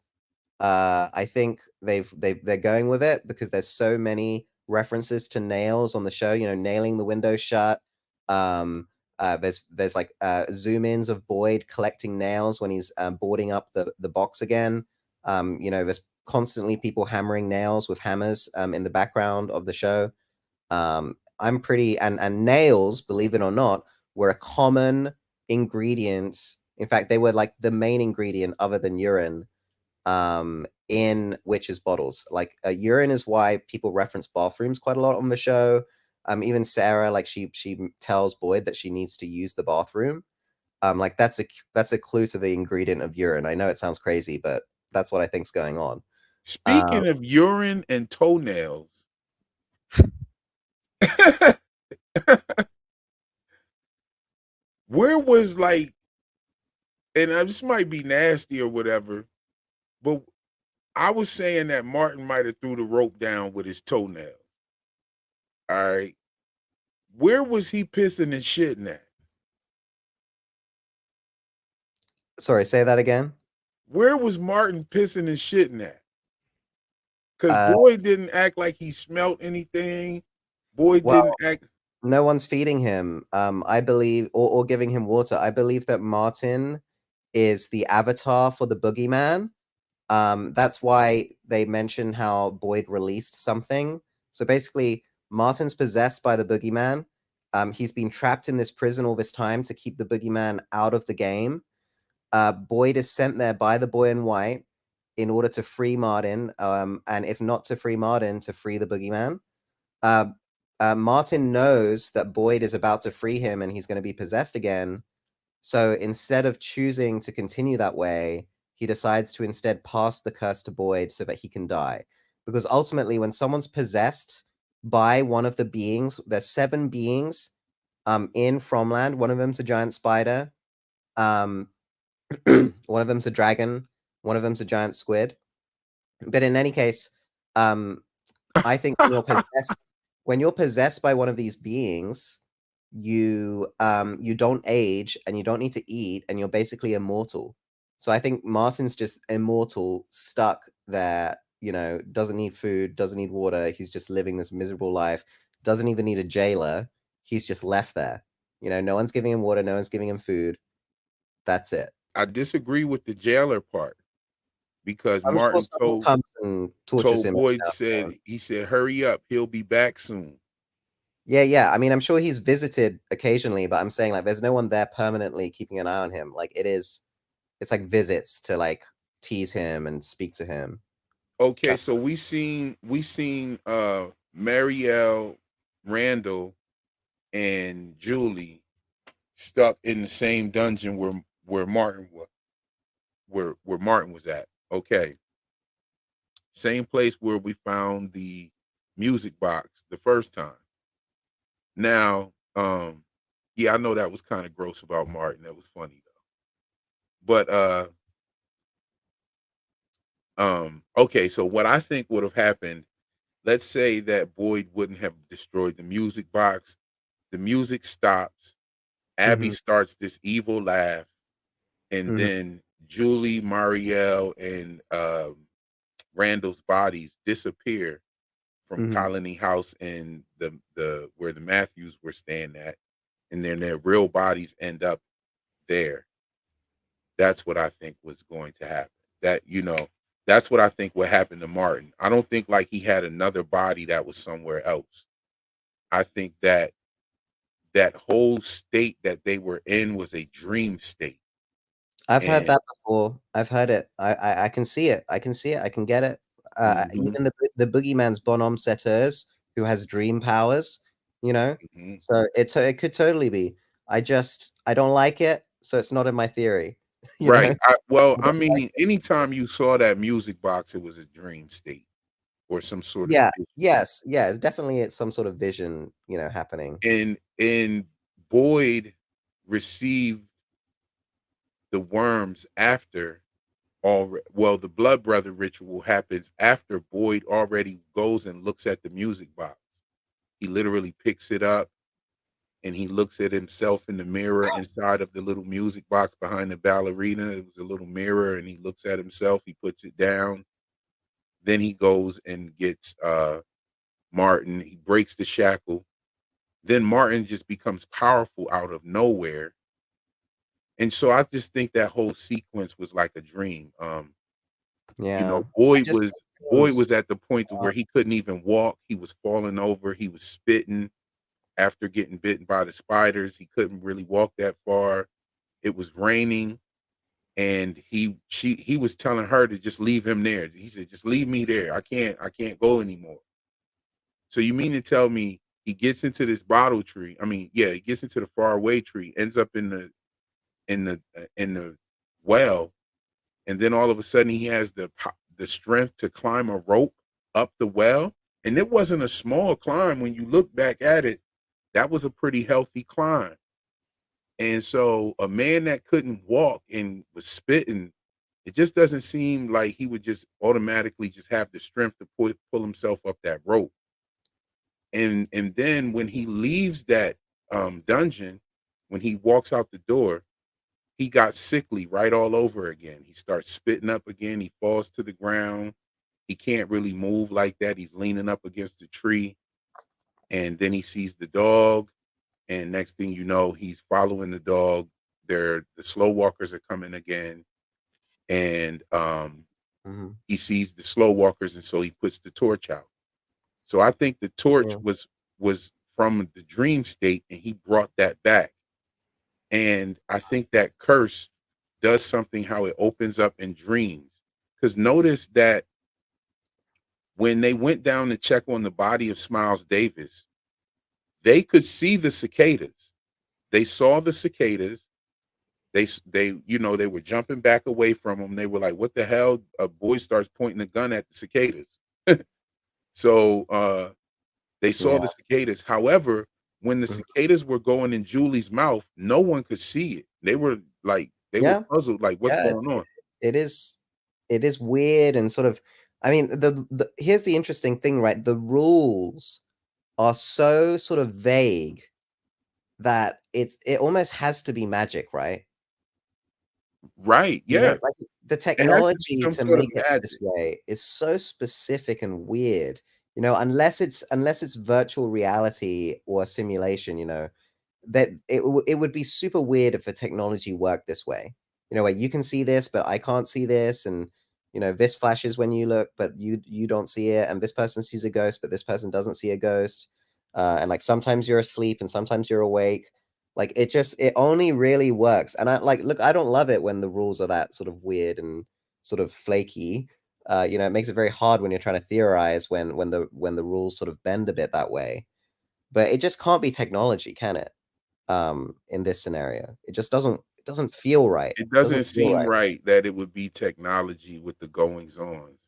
I think they're going with it because there's so many references to nails on the show. You know, nailing the window shut. There's like zoom ins of Boyd collecting nails when he's boarding up the box again. You know, there's constantly people hammering nails with hammers in the background of the show. I'm pretty and nails, believe it or not, were a common ingredient. In fact, they were like the main ingredient other than urine in witches' bottles. Like urine is why people reference bathrooms quite a lot on the show. Even Sarah, like she tells Boyd that she needs to use the bathroom. Like that's a clue to the ingredient of urine. I know it sounds crazy, but that's what I think's going on. Um, Speaking of urine and toenails, where was like, and this might be nasty or whatever, but I was saying that Martin might have threw the rope down with his toenail. All right, where was he pissing and shitting at? Sorry, say that again. Where was Martin pissing and shitting at? Because Uh, Boyd didn't act like he smelt anything. Boyd well, didn't act. no one's feeding him. I believe, or giving him water. I believe that Martin is the avatar for the boogeyman. That's why they mention how Boyd released something. So basically, Martin's possessed by the boogeyman. He's been trapped in this prison all this time to keep the boogeyman out of the game. Boyd is sent there by the boy in white in order to free Martin, and if not to free Martin, to free the boogeyman. Uh, Martin knows that Boyd is about to free him and he's going to be possessed again. So instead of choosing to continue that way, he decides to instead pass the curse to Boyd so that he can die. Because ultimately, when someone's possessed by one of the beings, there's 7 beings in Fromland. One of them's a giant spider. Um, one of them's a dragon. One of them's a giant squid. But in any case, um, I think when you're possessed by one of these beings, you don't age and you don't need to eat and you're basically immortal. So I think Martin's just immortal, stuck there, doesn't need food, doesn't need water. He's just living this miserable life, doesn't even need a jailer. He's just left there. No one's giving him water, no one's giving him food. That's it. I disagree with the jailer part because I'm sure Martin someone told comes and tortures told him. Boyd he said hurry up, he'll be back soon. Yeah. I mean, I'm sure he's visited occasionally, but I'm saying like there's no one there permanently keeping an eye on him. Like it's like visits to like tease him and speak to him. Okay, That's so we seen Marielle, Randall, and Julie stuck in the same dungeon where Martin was where Martin was at. Okay. Same place where we found the music box the first time. Now, yeah, I know that was kind of gross about Martin. That was funny though. But okay, so what I think would have happened, let's say that Boyd wouldn't have destroyed the music box. The music stops. Abby Mhm, starts this evil laugh, and mhm, then Julie, Marielle, and Randall's bodies disappear from mhm. Colony House and the where the Matthews were staying at, and then their real bodies end up there. That's what I think was going to happen. That's what I think would happen to Martin. I don't think like he had another body that was somewhere else. I think that that whole state that they were in was a dream state. I've heard And that before. I've heard it. I can see it. I can see it. I can get it. mhm, Even the boogeyman's bonhomme setters who has dream powers, you know? mhm. So it could totally be. I don't like it, so it's not in my theory, you know? Right. Well, I I don't like mean, it. anytime you saw that music box, it was a dream state or some sort of Yeah. vision. Yes. Yeah, it's some sort of vision, happening. And Boyd received the worms after all. Well, the blood brother ritual happens after Boyd already goes and looks at the music box. He literally picks it up and he looks at himself in the mirror inside of the little music box behind the ballerina. It was a little mirror, and he looks at himself. He puts it down. Then he goes and gets Martin. He breaks the shackle. Then Martin just becomes powerful out of nowhere. And so I just think that whole sequence was like a dream. Yeah. I Boyd just was get Boyd feelings. was at the point to where he couldn't even walk. He was falling over. He was spitting after getting bitten by the spiders. He couldn't really walk that far. It was raining, and he was telling her to just leave him there. He said, "Just leave me there. I can't go anymore." So you mean to tell me he gets into this bottle tree? I mean, yeah, he gets into the far away tree, ends up in the well, and then all of a sudden he has the strength to climb a rope up the well, and it wasn't a small climb. When you look back at it, that was a pretty healthy climb. And so a man that couldn't walk and was spitting, it just doesn't seem like he would just automatically just have the strength to pull himself up that rope. And then when he leaves that dungeon, when he walks out the door, he got sickly right all over again. He starts spitting up again. He falls to the ground. He can't really move like that. He's leaning up against a tree. And then he sees the dog. And next thing you know, he's following the dog. The slow walkers are coming again. And Mhm. he sees the slow walkers, and so he puts the torch out. So I think the torch Yeah. was from the dream state, and he brought that back. And I think that curse does something how it opens up in dreams. Because notice that when they went down to check on the body of Smiles Davis, they could see the cicadas. They saw the cicadas. They were jumping back away from them. They were like, "What the hell?" A boy starts pointing a gun at the cicadas. So they saw Yeah. the cicadas. However, when the Mhm. cicadas were going in Julie's mouth, no one could see it. They were Yeah. puzzled, like, what's Yeah, going on? it is it is weird and sort of, I mean, the here's the interesting thing, right? The rules are so sort of vague that it almost has to be magic, right? Right. You know, Yeah. like, the It has to be technology some to sort of make it this magic. way is so specific and weird, unless it's virtual reality or simulation, that it would be super weird if the technology worked this way. Where you can see this, but I can't see this, and this flashes when you look, but you don't see it, and this person sees a ghost, but this person doesn't see a ghost. And like sometimes you're asleep and sometimes you're awake. Like it only really works. And I like look, I don't love it when the rules are that sort of weird and sort of flaky. It makes it very hard when you're trying to theorize when the rules sort of bend a bit that way. But it just can't be technology, can it? In this scenario. It doesn't feel right. It It doesn't doesn't feel seem right. right that it would be technology with the goings ons.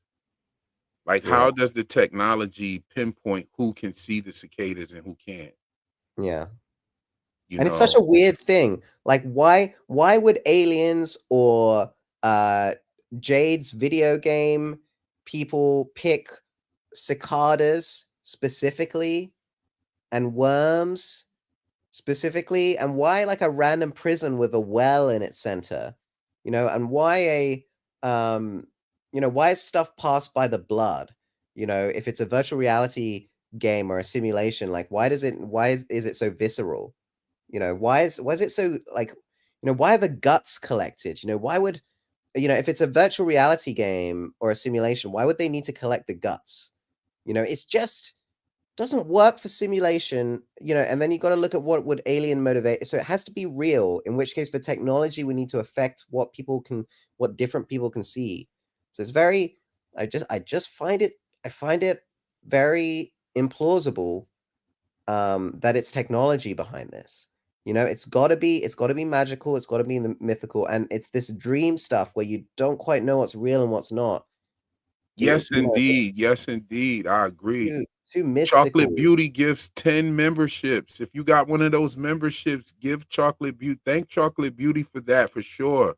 Like, Yeah, how does the technology pinpoint who can see the cicadas and who can't? yeah. You And it's such a know, weird thing. Like, why would aliens or uh Jade's video game people pick cicadas specifically and worms specifically, and why like a random prison with a well in its center? And um why is stuff passed by the blood? If it's a virtual reality game or a simulation, like why is it so visceral? Why is it so like, why are the guts collected? Why would, if it's a virtual reality game or a simulation, why would they need to collect the guts? It's just doesn't work for simulation, and then you got to look at what would alien motivate. So it has to be real, in which case the technology we need to affect what different people can see. So it's very, I just find it very implausible, that it's technology behind this. It's got to be magical, it's got to be mythical, and it's this dream stuff where you don't quite know what's real and what's not. yes, It's indeed. Yes, indeed. I agree. too Chocolate mystical. Beauty gives 10 memberships. If you got one of those memberships, give Chocolate Beauty. Thank Chocolate Beauty for that for sure.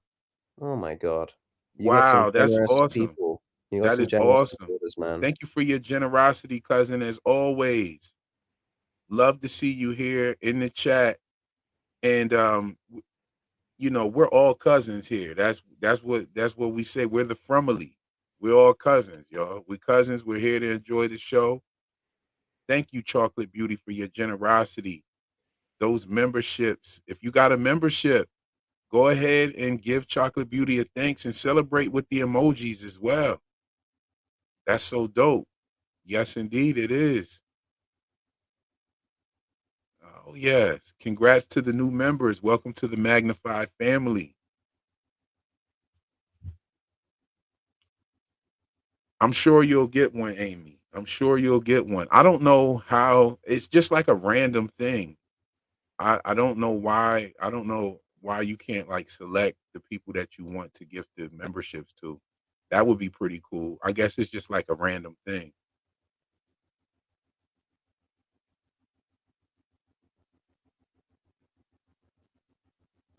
Oh my god. You got some Wow, that's generous awesome. people. You got That some is generous awesome. supporters, man. Thank you for your generosity, cousin, as always. Love to see you here in the chat. And we're all cousins here. That's what we say. We're the family. We're all cousins, y'all. We're cousins. We're here to enjoy the show. Thank you, Chocolate Beauty, for your generosity. Those memberships. If you got a membership, go ahead and give Chocolate Beauty a thanks and celebrate with the emojis as well. That's so dope. Yes, indeed, it is. Oh, yes. Congrats to the new members. Welcome to the Magnified family. I'm sure you'll get one, Amy. I'm sure you'll get one. I don't know how. It's just like a random thing. I don't know why. I don't know why you can't like select the people that you want to gift the memberships to. That would be pretty cool. I guess it's just like a random thing.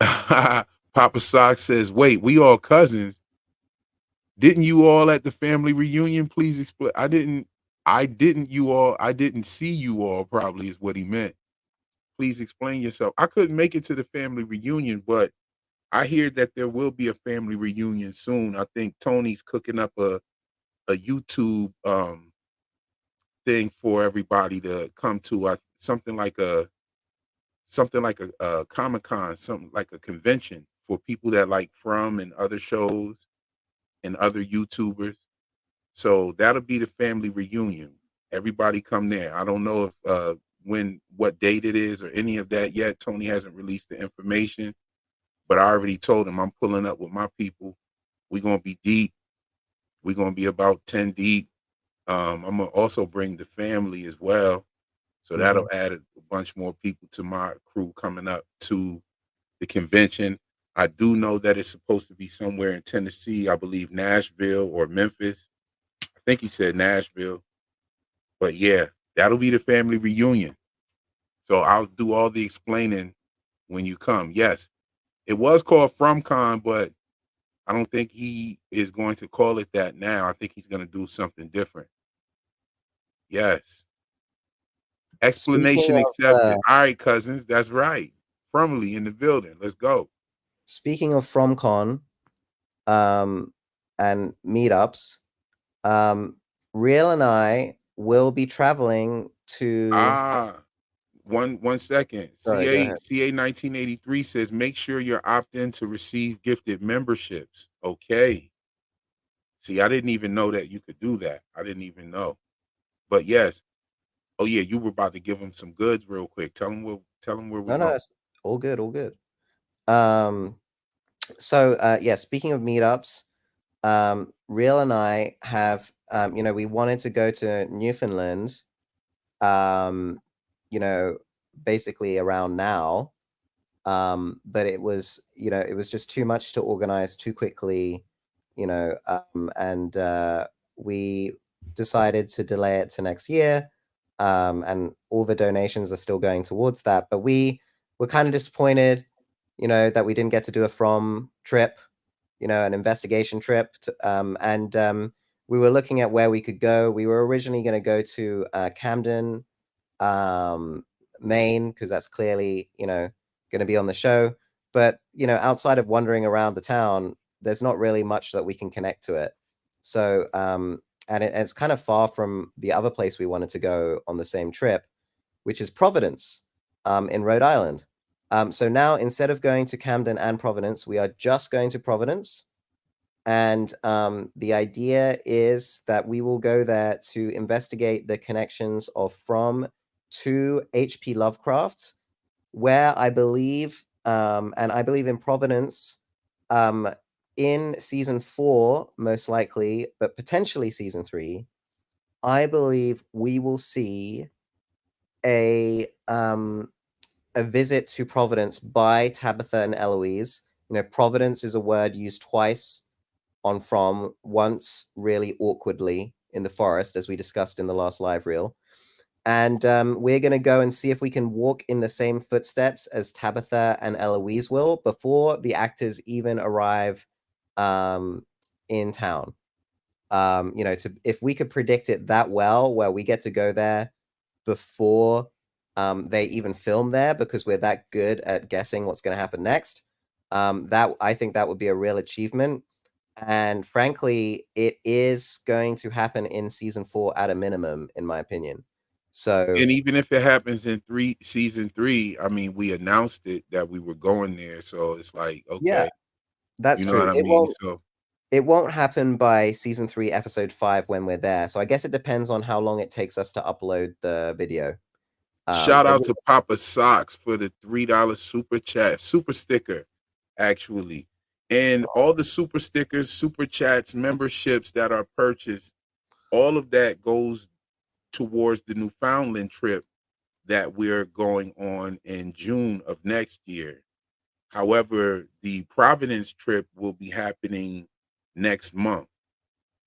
Papa Sock says, "Wait, we all cousins? Didn't you all at the family reunion? Please explain." I didn't. I didn't. You all. I didn't see you all. Probably is what he meant. Please explain yourself. I couldn't make it to the family reunion, but I hear that there will be a family reunion soon. I think Tony's cooking up a YouTube thing for everybody to come to. Something like a Comic Con, something like a convention for people that like From and other shows and other YouTubers. So that'll be the family reunion. Everybody come there. I don't know if what date it is or any of that yet. Tony hasn't released the information, but I already told him I'm pulling up with my people. We're gonna be deep. We're gonna be about 10 deep. I'm gonna also bring the family as well. So Mhm. that'll add a bunch more people to my crew coming up to the convention. I do know that it's supposed to be somewhere in Tennessee, I believe Nashville or Memphis. I think he said Nashville. But yeah, that'll be the family reunion. So I'll do all the explaining when you come. Yes, it was called FromCon, but I don't think he is going to call it that now. I think he's going to do something different. Yes. Speaking Explanation of accepted. All right, cousins. That's right. Frumly in the building. Let's go. speaking of FromCon, um, and meetups, um, Real and I will be traveling to. Ah, one second. Sorry, go CA ahead. CA 1983 says make sure you're opt in to receive gifted memberships. Okay. See, I didn't even know that you could do that. I didn't even know. But yes. Oh yeah, you were about to give them some goods real quick. Tell them where we're No, no, going. it's all good, all good. Um, so yeah, speaking of meetups, Real and I have, we wanted to go to Newfoundland, um, you know, basically around now. But it was just too much to organize too quickly, and we decided to delay it to next year. And all the donations are still going towards that. But we were kind of disappointed, that we didn't get to do a from trip, an investigation trip. And we were looking at where we could go. We were originally going to go to Camden, um, Maine, because that's clearly, going to be on the show. But, outside of wandering around the town, there's not really much that we can connect to it. So, and it's kind of far from the other place we wanted to go on the same trip, which is Providence, in Rhode Island. So now instead of going to Camden and Providence, we are just going to Providence. And the idea is that we will go there to investigate the connections of From to H.P. Lovecraft, where I believe, and I believe in Providence, um, in season 4, most likely, but potentially season 3, I believe we will see a um, a visit to Providence by Tabitha and Eloise. Providence is a word used twice on From, once really awkwardly in the forest, as we discussed in the last live reel. And we're going to go and see if we can walk in the same footsteps as Tabitha and Eloise will before the actors even arrive um, in town. If we could predict it that well, where we get to go there before they even film there, because we're that good at guessing what's going to happen next. That I think that would be a real achievement. And frankly, it is going to happen in season 4 at a minimum, in my opinion. So And even if it happens in season 3, I mean, we announced it that we were going there, so it's like, yeah, okay, that's you know true. what I It mean? won't So it won't happen by season 3, episode 5 when we're there. So I guess it depends on how long it takes us to upload the video. shout But out to Papa Socks for the $3 super sticker, actually. And all the super stickers, super chats, memberships that are purchased, all of that goes towards the Newfoundland trip that we're going on in June of next year. However, the Providence trip will be happening next month.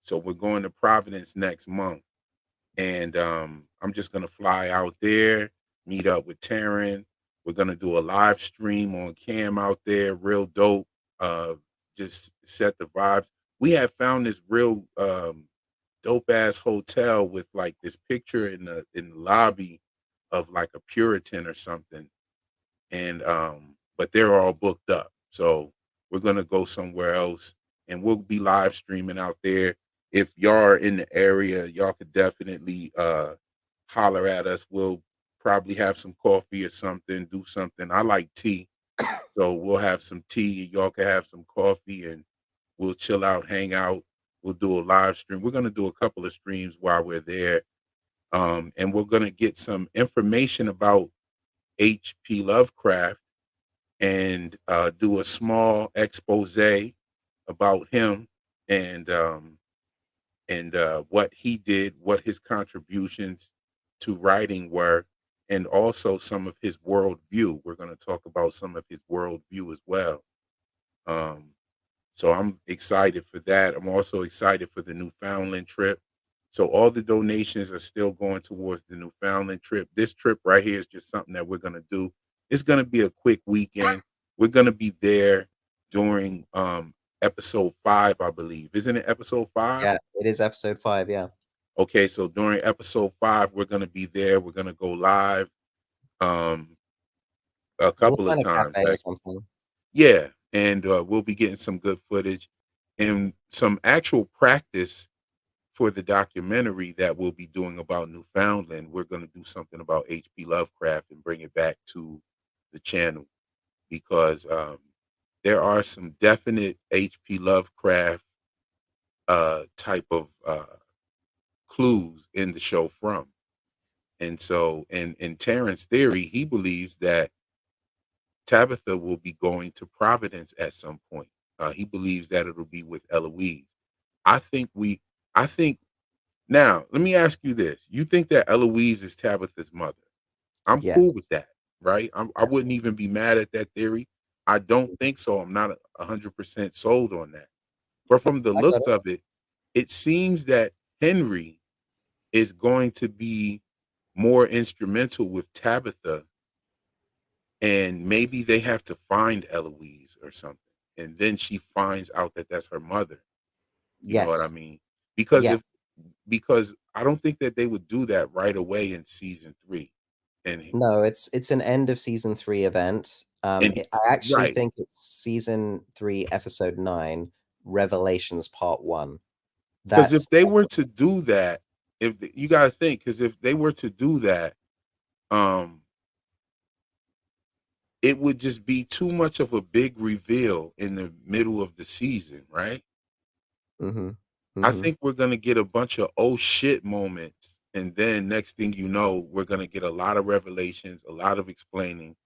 So we're going to Providence next month. And I'm just gonna fly out there, meet up with Taran. We're gonna do a live stream on cam out there, real dope. Just set the vibes. We have found this real dope ass hotel with like this picture in the lobby of like a Puritan or something. And but they're all booked up. So we're gonna go somewhere else and we'll be live streaming out there. If y'all are in the area, y'all could definitely holler at us. We'll probably have some coffee or something, do something. I like tea. So we'll have some tea. Y'all can have some coffee and we'll chill out, hang out. We'll do a live stream. We're gonna do a couple of streams while we're there. And we're going to get some information about H.P. Lovecraft and do a small expose about him and what he did, what his contributions to writing were, and also some of his worldview. We're going to talk about some of his worldview as well. Um, so I'm excited for that. I'm also excited for the Newfoundland trip. So all the donations are still going towards the Newfoundland trip. This trip right here is just something that we're going to do. It's going to be a quick weekend. We're going to be there during episode 5, I believe. Isn't it episode 5? Yeah, it is episode 5, yeah. Okay, so during episode 5, we're going to be there. We're going to go live um a We'll couple of find a times cafe or actually. something. Yeah, and we'll be getting some good footage and some actual practice for the documentary that we'll be doing about Newfoundland. We're going to do something about H.P. Lovecraft and bring it back to the channel because there are some definite H.P. Lovecraft type of clues in the show from. And so, in Taran's theory, he believes that Tabitha will be going to Providence at some point. He believes that it'll be with Eloise. I think we, I think now, let me ask you this. You think that Eloise is Tabitha's mother? I'm cool with Yes, that, right? I yes. wouldn't even be mad at that theory. I don't think so. I'm not 100% sold on that. But from the I got looks it. of it, it seems that Henry is going to be more instrumental with Tabitha, and maybe they have to find Eloise or something. And then she finds out that that's her mother. You know what I Yes, mean? Because yes. if because I don't think that they would do that right away in season 3. And No, it's an end of season 3 event. and I actually right. think it's season 3, episode 9, Revelations Part 1. Because if That's they were to do that, you got to think, because if they were to do that, um, it would just be too much of a big reveal in the middle of the season, right? mhm, I mhm, think we're gonna get a bunch of oh shit moments, and then next thing you know, we're gonna get a lot of revelations, a lot of explaining,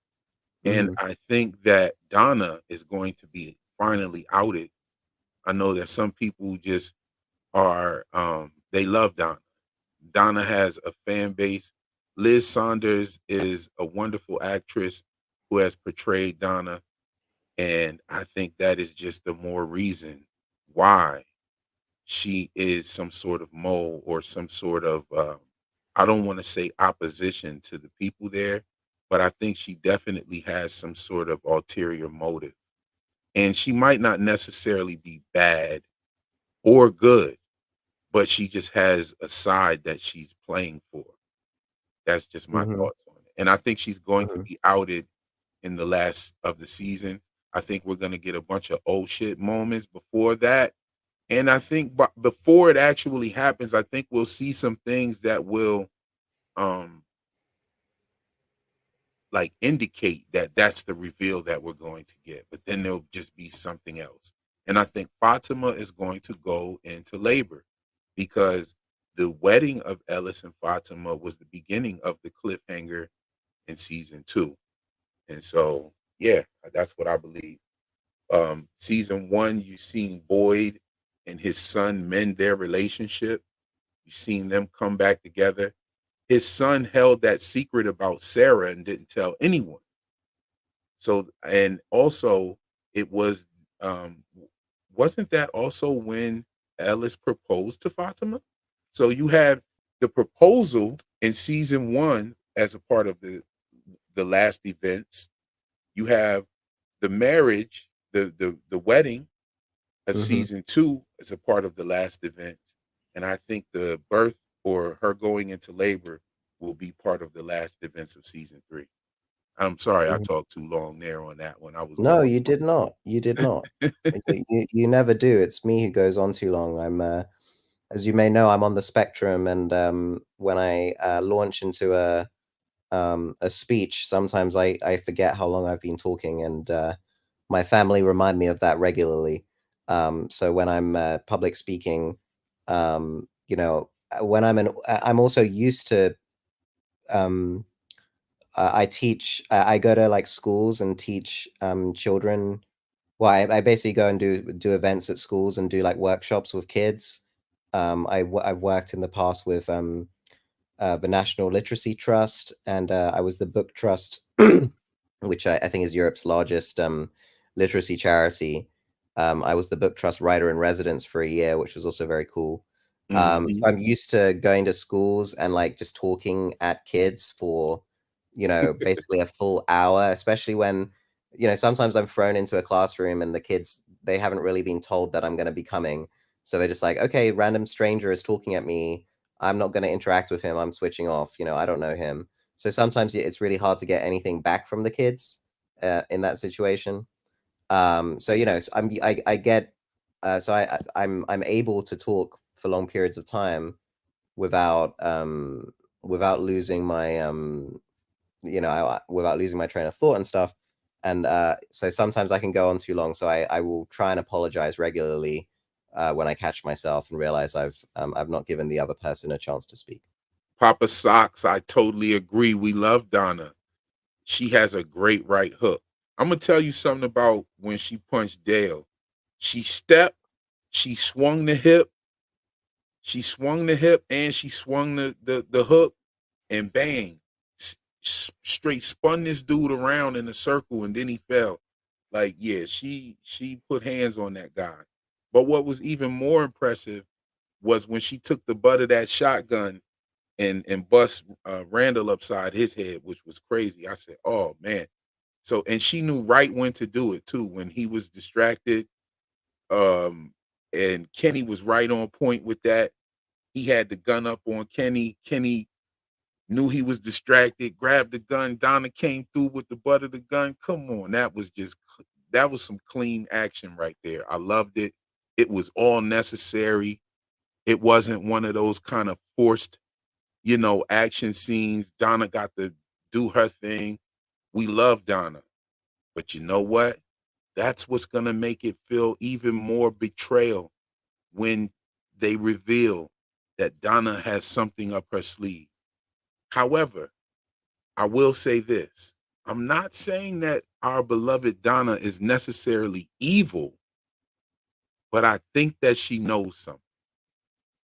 and mhm, I think that Donna is going to be finally outed. I know that some people just are they love Donna. Donna has a fan base. Liz Saunders is a wonderful actress who has portrayed Donna, and I think that is just the more reason why she is some sort of mole or some sort of I don't want to say opposition to the people there, but I think she definitely has some sort of ulterior motive. And she might not necessarily be bad or good, but she just has a side that she's playing for. That's just my mhm, thoughts on it. And I think she's going to mhm, be outed in the last of the season. I think we're going to get a bunch of oh shit moments before that. And I think before it actually happens, I think we'll see some things that will um like indicate that that's the reveal that we're going to get, but then there'll just be something else. And I think Fatima is going to go into labor because the wedding of Ellis and Fatima was the beginning of the cliffhanger in season 2. And so, yeah, that's what I believe. Season 1, you've seen Boyd and his son mend their relationship. You've seen them come back together. His son held that secret about Sarah and didn't tell anyone. So, and also, it was, wasn't that also when Ellis proposed to Fatima? So you have the proposal in season 1 as a part of the last events. You have the marriage, the wedding of mhm, season 2 as a part of the last events. And I think the birth or her going into labor will be part of the last events of season 3. I'm sorry I mhm. talked too long there on that one. I was No, going you did not. You did not. You never do. It's me who goes on too long. As you may know, I'm on the spectrum, and when I launch into a speech, sometimes I forget how long I've been talking, and my family remind me of that regularly. So when I'm public speaking, you know, when I'm also used to um I teach I go to like schools and teach children. Well, I basically go and do events at schools and do like workshops with kids. I've worked in the past with the National Literacy Trust, and I was the book trust, which I think is Europe's largest literacy charity. I was the book trust writer in residence for a year, which was also very cool. So Mhm. I'm used to going to schools and like just talking at kids for, basically a full hour, especially when, sometimes I'm thrown into a classroom and the kids, they haven't really been told that I'm going to be coming. So they're just like, okay, random stranger is talking at me. I'm not going to interact with him. I'm switching off. I don't know him. So sometimes it's really hard to get anything back from the kids in that situation. So I get I'm able to talk for long periods of time without without losing my without losing my train of thought and stuff. And so sometimes I can go on too long. So I will try and apologize regularly when I catch myself and realize I've not given the other person a chance to speak. Papa Socks, I totally agree. We love Donna. She has a great right hook. I'm gonna tell you something about when she punched Dale. She stepped, she swung the hip, and she swung the hook, and bang, straight spun this dude around in a circle, and then he fell. Like, yeah, she put hands on that guy. But what was even more impressive was when she took the butt of that shotgun and bust Randall upside his head, which was crazy. I said, "Oh man!" So, and she knew right when to do it too. When he was distracted, and Kenny was right on point with that. He had the gun up on Kenny. Kenny knew he was distracted, grabbed the gun. Donna came through with the butt of the gun. Come on, that was some clean action right there. I loved it. It was all necessary. It wasn't one of those kind of forced, action scenes. Donna got to do her thing. We love Donna. But you know what? That's what's going to make it feel even more betrayal when they reveal that Donna has something up her sleeve. However, I will say this. I'm not saying that our beloved Donna is necessarily evil, but I think that she knows something.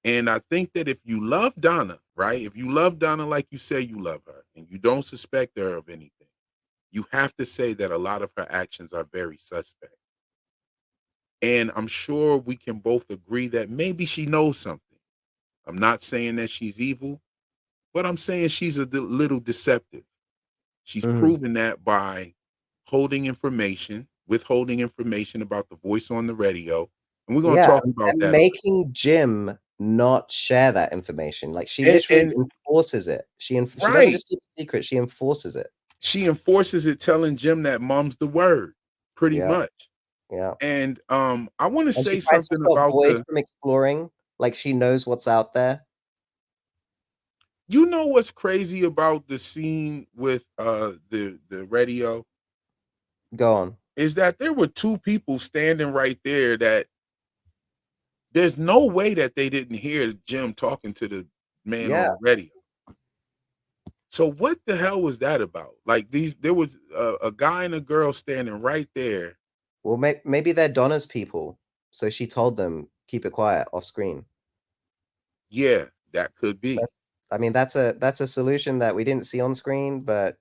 And I think that if you love Donna, right? If you love Donna like you say you love her and you don't suspect her of anything, you have to say that a lot of her actions are very suspect. And I'm sure we can both agree that maybe she knows something. I'm not saying that she's evil, but I'm saying she's a little deceptive. She's Mhm. proven that by withholding information about the voice on the radio. And we're going to Yeah, talk about and that a little. making Jim not share that information, like, she literally And enforces it. She doesn't right, just keep a secret, she enforces it. she enforces it, telling Jim that mom's the word, pretty Yeah, much. yeah, And I want to and she say tries to something stop about Boyd from exploring, like, she knows what's out there. what's crazy about the scene with the radio Go on. is that there were two people standing right there that there's no way that they didn't hear Jim talking to the man on Yeah, the radio. So what the hell was that about? Like, there was a guy and a girl standing right there. well, maybe they're Donna's people, so she told them, "Keep it quiet, off screen." Yeah, that could be. That's I mean, that's a solution that we didn't see on screen, but,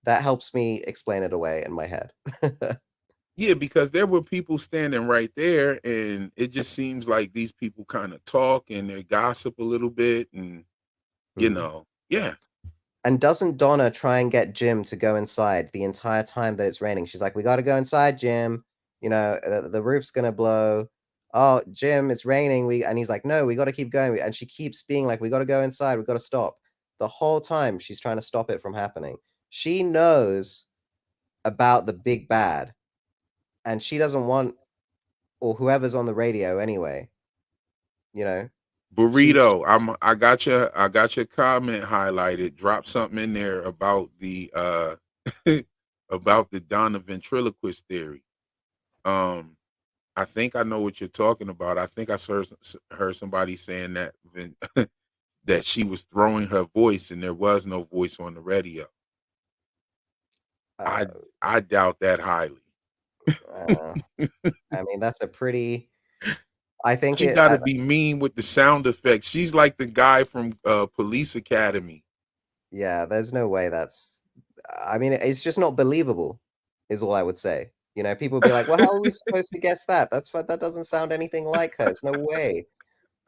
that helps me explain it away in my head. Yeah, because there were people standing right there, and it just seems like these people kind of talk and they gossip a little bit, and Mm. yeah, And doesn't Donna try and get Jim to go inside the entire time that it's raining? She's like, "We gotta go inside, Jim. The roof's gonna blow. Oh, Jim, it's raining. And he's like, no, we gotta keep going. And she keeps being like, we gotta go inside. We gotta stop. The whole time she's trying to stop it from happening. She knows about the big bad, and she doesn't want, or whoever's on the radio anyway. You know, she burrito. I got your comment highlighted. Drop something in there about the about the Donna ventriloquist theory. Um, I think I know what you're talking about. I think I heard somebody saying that that she was throwing her voice and there was no voice on the radio. I Uh, I doubt that highly. uh, I mean, that's a pretty. I think She it. got to be mean with the sound effects. She's like the guy from Police Academy. Yeah, there's no way that's. I mean, it's just not believable, is all I would say. You know, people would be like, "Well, how are we supposed to guess that? That's what that doesn't sound anything like her. It's no way."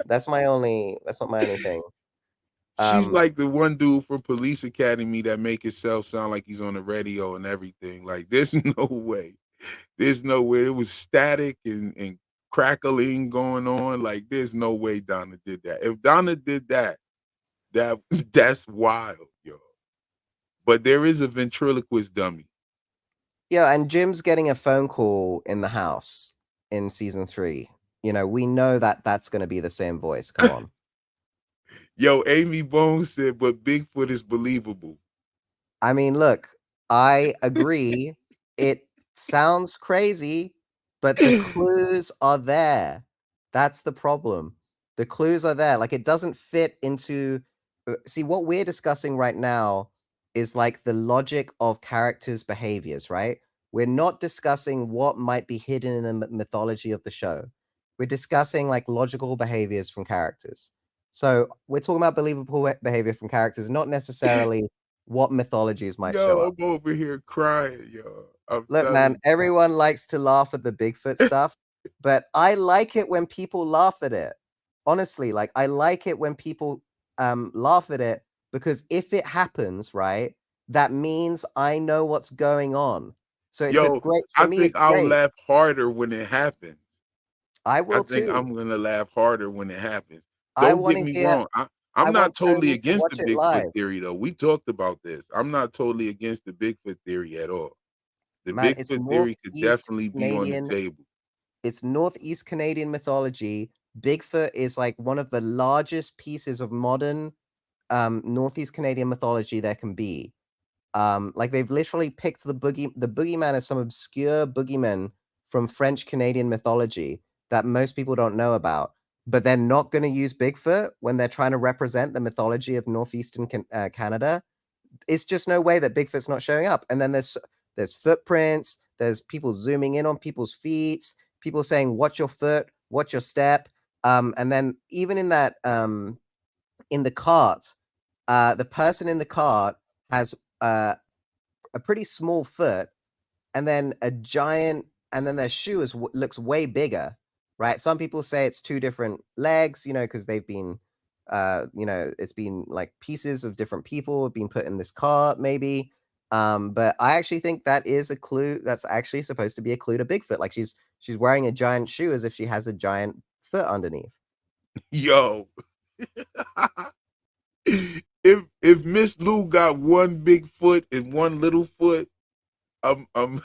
That's my only. That's not my only thing. She's Um, like the one dude from Police Academy that make himself sound like he's on the radio and everything. Like, there's no way. There's no way. It was static and crackling going on. Like, there's no way Donna did that. If Donna did that, that that's wild, yo. But there is a ventriloquist dummy. yeah, and Jim's getting a phone call in the house in season 3. You know, we know that that's going to be the same voice. Come on. Yo, Amy Bones said, but Bigfoot is believable. I mean, look, I agree. It sounds crazy, but the clues are there. That's the problem. The clues are there. Like, it doesn't fit into. See, what we're discussing right now is like the logic of characters' behaviors, right? We're not discussing what might be hidden in the mythology of the show. We're discussing like logical behaviors from characters. So we're talking about believable behavior from characters, not necessarily what mythologies might show Yo, up. I'm over here crying, yo. I'm Look, telling man, you. everyone likes to laugh at the Bigfoot stuff, but I like it when people laugh at it. Honestly, like I like it when people laugh at it because if it happens, right, that means I know what's going on. So it's a Yo, great for I me, think it's I'll great. laugh harder when it happens. I I will think too. I'm gonna laugh harder when it happens. I Don't want get to me hear wrong. I I'm not want totally Tony to against the watch it Bigfoot live. theory though. We talked about this. I'm not totally against the Bigfoot theory at all. The Man, it's Bigfoot theory could Northeast definitely be on the Canadian table. It's Northeast Canadian mythology. Bigfoot is like one of the largest pieces of modern Northeast Canadian mythology there can be. Like they've literally picked the boogeyman as some obscure boogeyman from French Canadian mythology that most people don't know about. But they're not going to use Bigfoot when they're trying to represent the mythology of northeastern Canada. It's just no way that Bigfoot's not showing up. And then there's footprints, there's people zooming in on people's feet, people saying, "Watch your foot, watch your step." And then even in that in the cart, the person in the cart has a pretty small foot, and then a giant, and then their shoe looks way bigger, right? Some people say it's two different legs, you know, because they've been, you know, it's been like pieces of different people have been put in this cart, maybe. But I actually think that is a clue. That's actually supposed to be a clue to Bigfoot. Like she's wearing a giant shoe as if she has a giant foot underneath. Yo. If Miss Lou got one big foot and one little foot, I'm I'm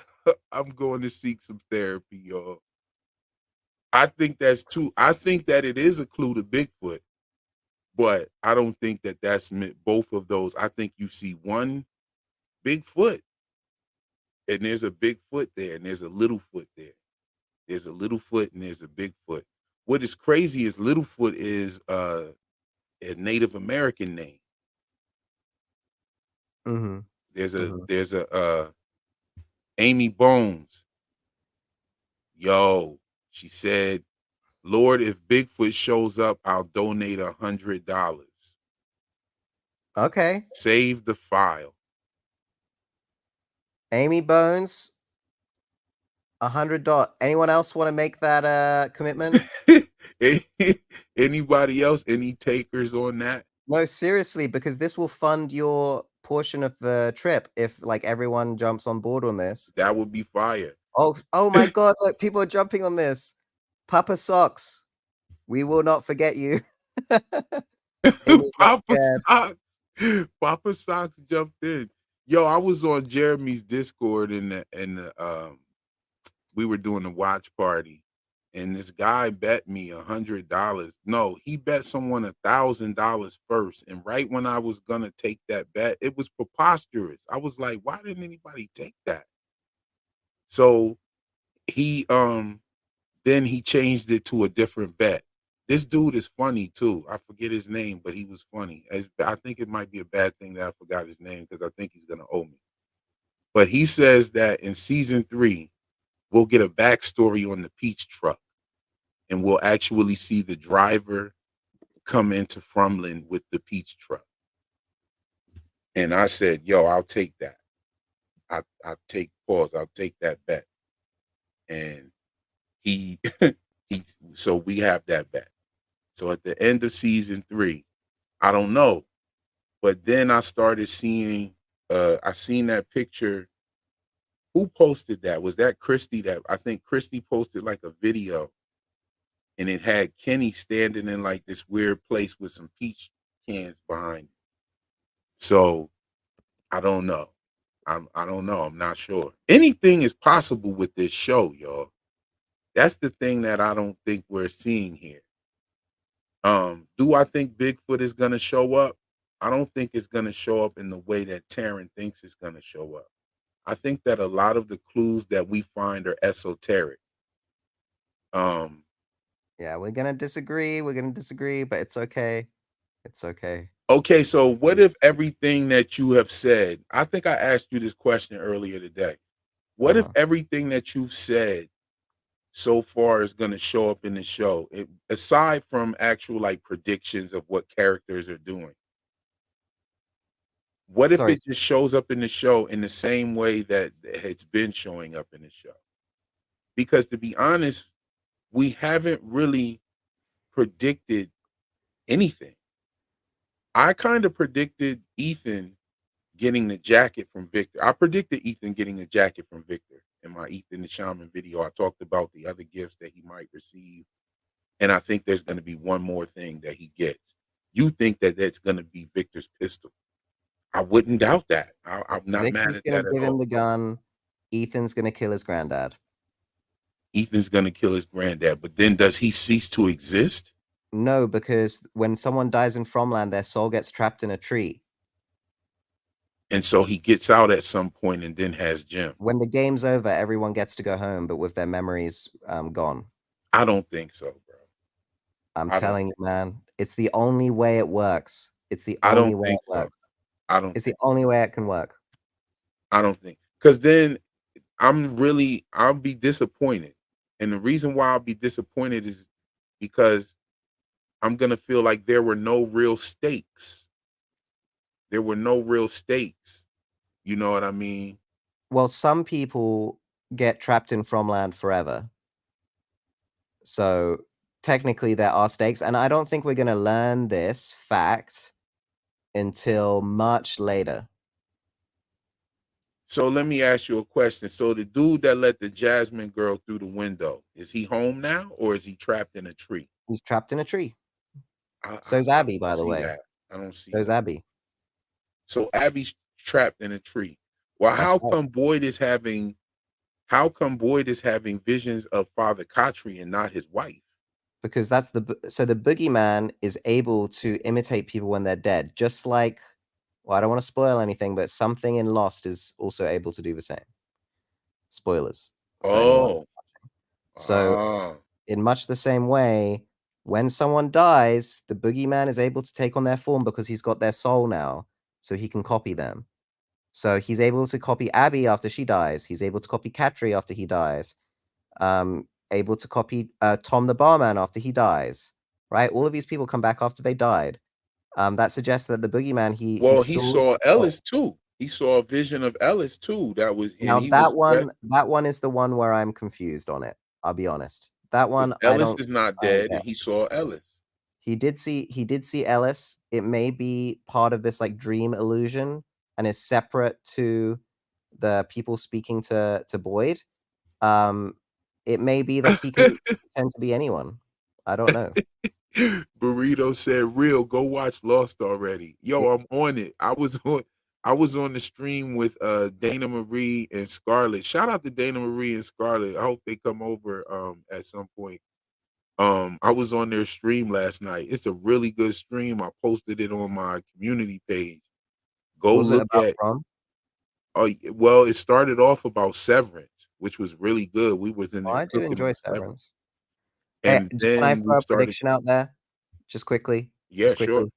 going to seek some therapy, y'all. I think that's too. I think that it is a clue to Bigfoot, but I don't think that that's both of those. I think you see one big foot, and there's a big foot there, and there's a little foot there. There's a little foot, and there's a big foot. What is crazy is Littlefoot is a Native American name. Mhm, mhm. There's a Amy Bones. Yo, she said, "Lord, if Bigfoot shows up, I'll donate $100. Okay. Save the file." Amy Bones, $100. Anyone else want to make that commitment? Anybody else? Any takers on that? No, seriously, because this will fund your portion of the trip if like everyone jumps on board on this. That would be fire. Oh my god, look, people are jumping on this. Papa Socks, we will not forget you. Amy's not Papa scared. Socks. Papa Socks jumped in. Yo, I was on Jeremy's Discord in the we were doing a watch party, and this guy bet me $100. No, he bet someone $1,000 first, and right when I was gonna take that bet, it was preposterous. I was like, why didn't anybody take that? So he Then he changed it to a different bet. This dude is funny too. I forget his name, but he was funny. I think it might be a bad thing that I forgot his name because I think he's gonna owe me. But he says that in season 3, we'll get a backstory on the Peach truck, and we'll actually see the driver come into Frumland with the Peach truck. And I said, "Yo, I'll take that. I'll take pause. I'll take that bet." And he he so we have that bet. So at the end of season 3, I don't know, but then I started seeing I seen that picture. Who posted that? Was that Christy? That I think Christy posted like a video, and it had Kenny standing in like this weird place with some peach cans behind him. So I don't know. I don't know. I'm not sure. Anything is possible with this show, y'all. That's the thing that I don't think we're seeing here. Do I think Bigfoot is gonna show up? I don't think it's gonna show up in the way that Taran thinks it's gonna show up. I think that a lot of the clues that we find are esoteric. Um, Yeah, we're gonna disagree. We're gonna disagree, but it's okay. It's okay. okay, so what if It's, everything that you have said, I think I asked you this question earlier today. What if uh-huh. everything that you've said so far is going to show up in the show, aside from actual like predictions of what characters are doing? What if Sorry. it just shows up in the show in the same way that it's been showing up in the show? Because to be honest, we haven't really predicted anything. I kind of predicted Ethan getting the jacket from Victor. I predicted Ethan getting the jacket from Victor in my Ethan the Shaman video. I talked about the other gifts that he might receive, and I think there's going to be one more thing that he gets. You think that that's going to be Victor's pistol? I wouldn't doubt that. I'm not mad Victor's at gonna that at give him all. the gun. Ethan's gonna kill his granddad. Ethan's going to kill his granddad, but then does he cease to exist? No, because when someone dies in Fromland, their soul gets trapped in a tree. And so he gets out at some point and then has Jim. When the game's over, everyone gets to go home, but with their memories gone. I don't think so, bro. I'm I don't. telling you, man, it's the only way it works. It's the I only don't way think it so. works. I don't It's the think. only way it can work. I don't think because then I'll be disappointed. And the reason why I'll be disappointed is because I'm gonna feel like there were no real stakes. There were no real stakes. You know what I mean? Well, some people get trapped in Fromland forever. So technically there are stakes, and I don't think we're gonna learn this fact until much later. So let me ask you a question. So the dude that let the Jasmine girl through the window, is he home now or is he trapped in a tree? He's trapped in a tree. So's I Abby, don't by the see way. that. I don't see So's that. Abby. So Abby's trapped in a tree. Well, That's right. how come Boyd is having visions of Father Khatri and not his wife? Because that's so the boogeyman is able to imitate people when they're dead, just like, well, I don't want to spoil anything, but something in Lost is also able to do the same. Spoilers for anyone. Oh, So ah. in much the same way, when someone dies, the boogeyman is able to take on their form because he's got their soul now, so he can copy them. So he's able to copy Abby after she dies. He's able to copy Katri after he dies. Able to copy Tom the barman after he dies. Right? All of these people come back after they died. That suggests that the boogeyman he Well, he stores saw the soul. Ellis too. He saw a vision of Ellis too. That was, and Now he was that one is the one where I'm confused on it. I'll be honest. That because one Ellis is not I don't dead, get. and he saw Ellis. He did see Ellis. It may be part of this like dream illusion and is separate to the people speaking to Boyd. Um, it may be that he can pretend to be anyone. I don't know. Burrito said, "Real, go watch Lost already." Yo, It I'm on it. I was on the stream with Dana Marie and Scarlett. Shout out to Dana Marie and Scarlett. I hope they come over at some point. I was on their stream last night. It's a really good stream. I posted it on my community page. Go what was it look about at. from? Oh well, it started off about Severance, which was really good. We was in Oh, there I do cooking enjoy on Severance. Severance. Hey, And can I then we throw a started. prediction out there? Just quickly, Yeah, just sure. quickly.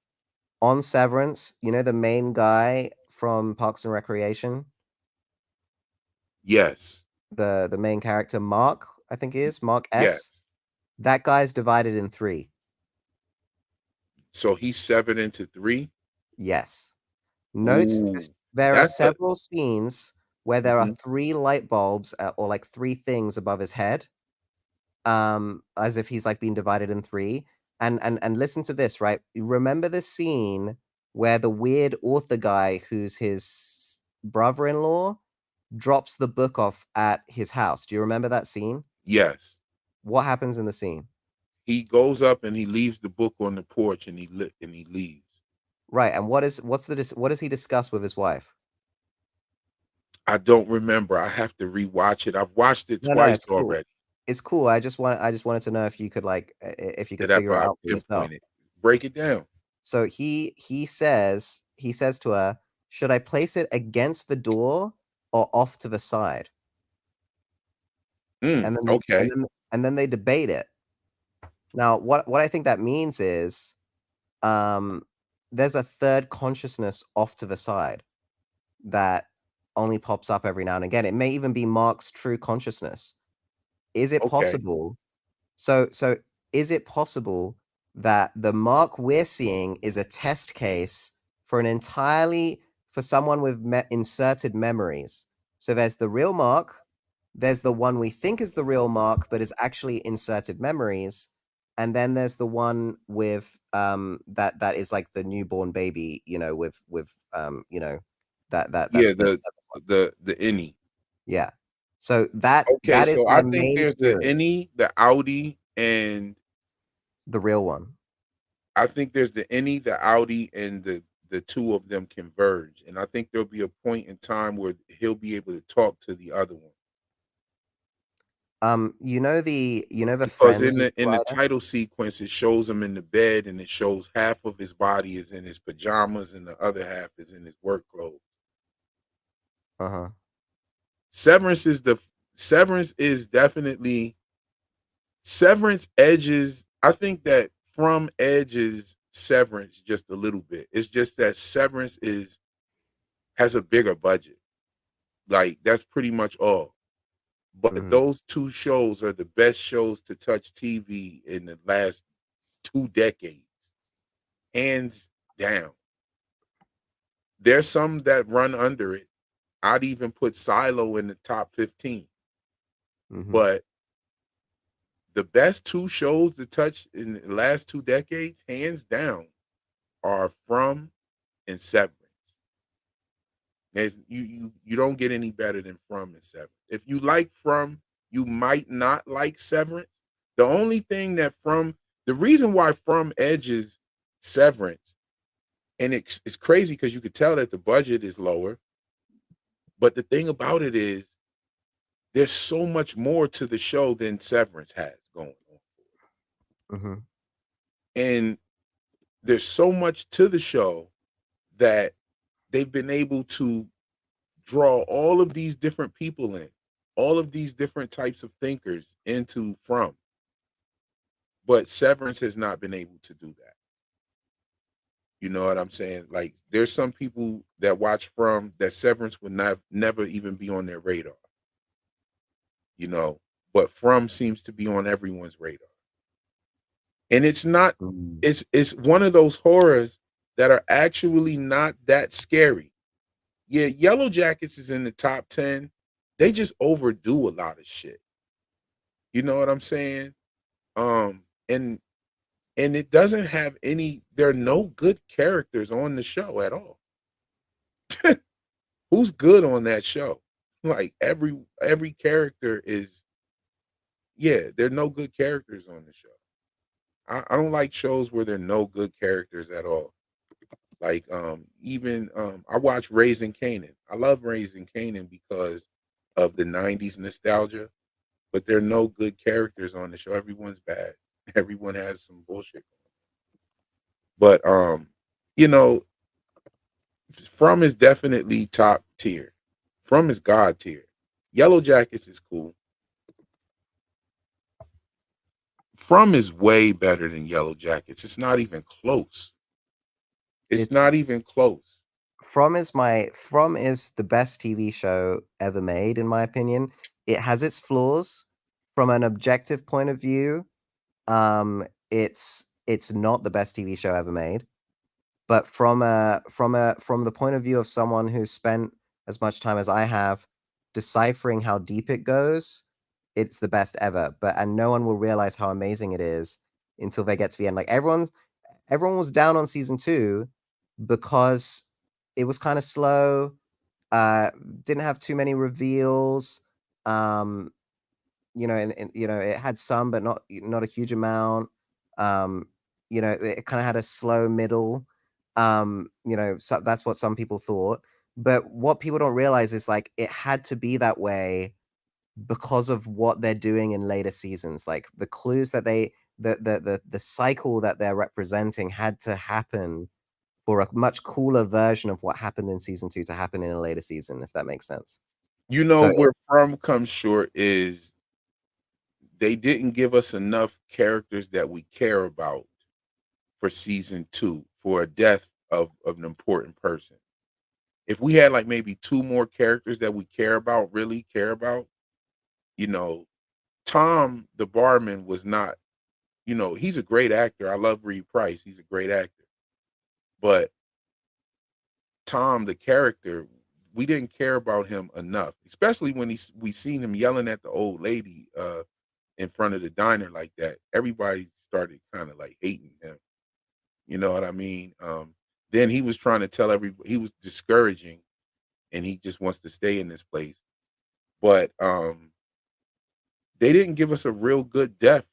On Severance, you know the main guy from Parks and Recreation, Yes. the main character, Mark, I think he is Mark Yes. S. That guy's divided in three. So he's severed into three. Yes. Note Ooh, this, there are that's a. several scenes where there are Mhm. three light bulbs or like three things above his head, as if he's like being divided in three. And listen to this, right? You remember the scene where the weird author guy, who's his brother-in-law, drops the book off at his house? Do you remember that scene? Yes. What happens in the scene? He goes up and he leaves the book on the porch and he leaves. Right, and what does he discuss with his wife? I don't remember. I have to rewatch it. I've watched it No, no, twice it's cool. already. It's cool. I just wanted to know if you could like if you could That figure it I out for yourself. pinpoint it. Break it down. So he says to her, "Should I place it against the door or off to the side?" And then they Okay. and then they debate it. Now, what I think that means is um there's a third consciousness off to the side that only pops up every now and again. It may even be Mark's true consciousness. Is it Okay. possible so is it possible that the Mark we're seeing is a test case for an entirely for someone with inserted memories? So there's the real Mark, there's the one we think is the real Mark, but is actually inserted memories, and then there's the one with that is like the newborn baby, with that Yeah, the seventh one. the innie. Yeah. So that Okay, that is so my I think main there's the theory, innie, the Audi, and the real one. I think there's the innie, the Audi, and the two of them converge. And I think there'll be a point in time where he'll be able to talk to the other one. You know the Because Friends in the writer? title sequence, it shows him in the bed, and it shows half of his body is in his pajamas, and the other half is in his work clothes. Uh-huh. Severance is the Severance is definitely Severance edges. I think that From edges Severance just a little bit. It's just that Severance is has a bigger budget. Like that's pretty much all. But Mhm. those two shows are the best shows to touch TV in the last 2 decades, hands down. There's some that run under it. I'd even put Silo in the top 15. Mhm. But the best two shows to touch in the last 2 decades, hands down, are From and Severance. You don't get any better than From and Severance. If you like From, you might not like Severance. The only thing that From, the reason why From edges Severance, and it's crazy because you could tell that the budget is lower. But the thing about it is, there's so much more to the show than Severance has going on, Mhm. and there's so much to the show that they've been able to draw all of these different people in, all of these different types of thinkers into From. But Severance has not been able to do that. You know what I'm saying? Like there's some people that watch From that Severance would not never even be on their radar, you know. But From seems to be on everyone's radar. And it's not Mm. it's one of those horrors that are actually not that scary. Yeah, Yellow Jackets is in the top 10. They just overdo a lot of shit. You know what I'm saying? Um, and and it doesn't have any. There are no good characters on the show at all. Who's good on that show? Like every character is, yeah. There are no good characters on the show. I don't like shows where there are no good characters at all. Like even I watch Raising Canaan. I love Raising Canaan because of the '90s nostalgia. But there are no good characters on the show. Everyone's bad. Everyone has some bullshit. But you know, From is definitely top tier. From is god tier. Yellow Jackets is cool. From is way better than Yellow Jackets. It's not even close. It's not It's even close. From is the best TV show ever made, in my opinion. It has its flaws. From an objective point of view, it's not the best TV show ever made. But from the point of view of someone who spent as much time as I have deciphering how deep it goes, it's the best ever. And no one will realize how amazing it is until they get to the end. Like everyone was down on season 2 because it was kind of slow, uh didn't have too many reveals. Um and it had some, but not a huge amount. Um, it kind of had a slow middle. So that's what some people thought. But what people don't realize is like it had to be that way because of what they're doing in later seasons. Like the clues that the cycle that they're representing had to happen for a much cooler version of what happened in season 2 to happen in a later season, if that makes sense. You know So where From comes short is they didn't give us enough characters that we care about for season 2 for a death of an important person. If we had like maybe 2 more characters that we care about, really care about, you know, Tom the barman was not, he's a great actor. I love Reed Price. He's a great actor. But Tom the character, we didn't care about him enough, especially when we seen him yelling at the old lady in front of the diner like that. Everybody started kind of like hating him. You know what I mean? Then he was trying to tell everybody he was discouraging and he just wants to stay in this place. But they didn't give us a real good death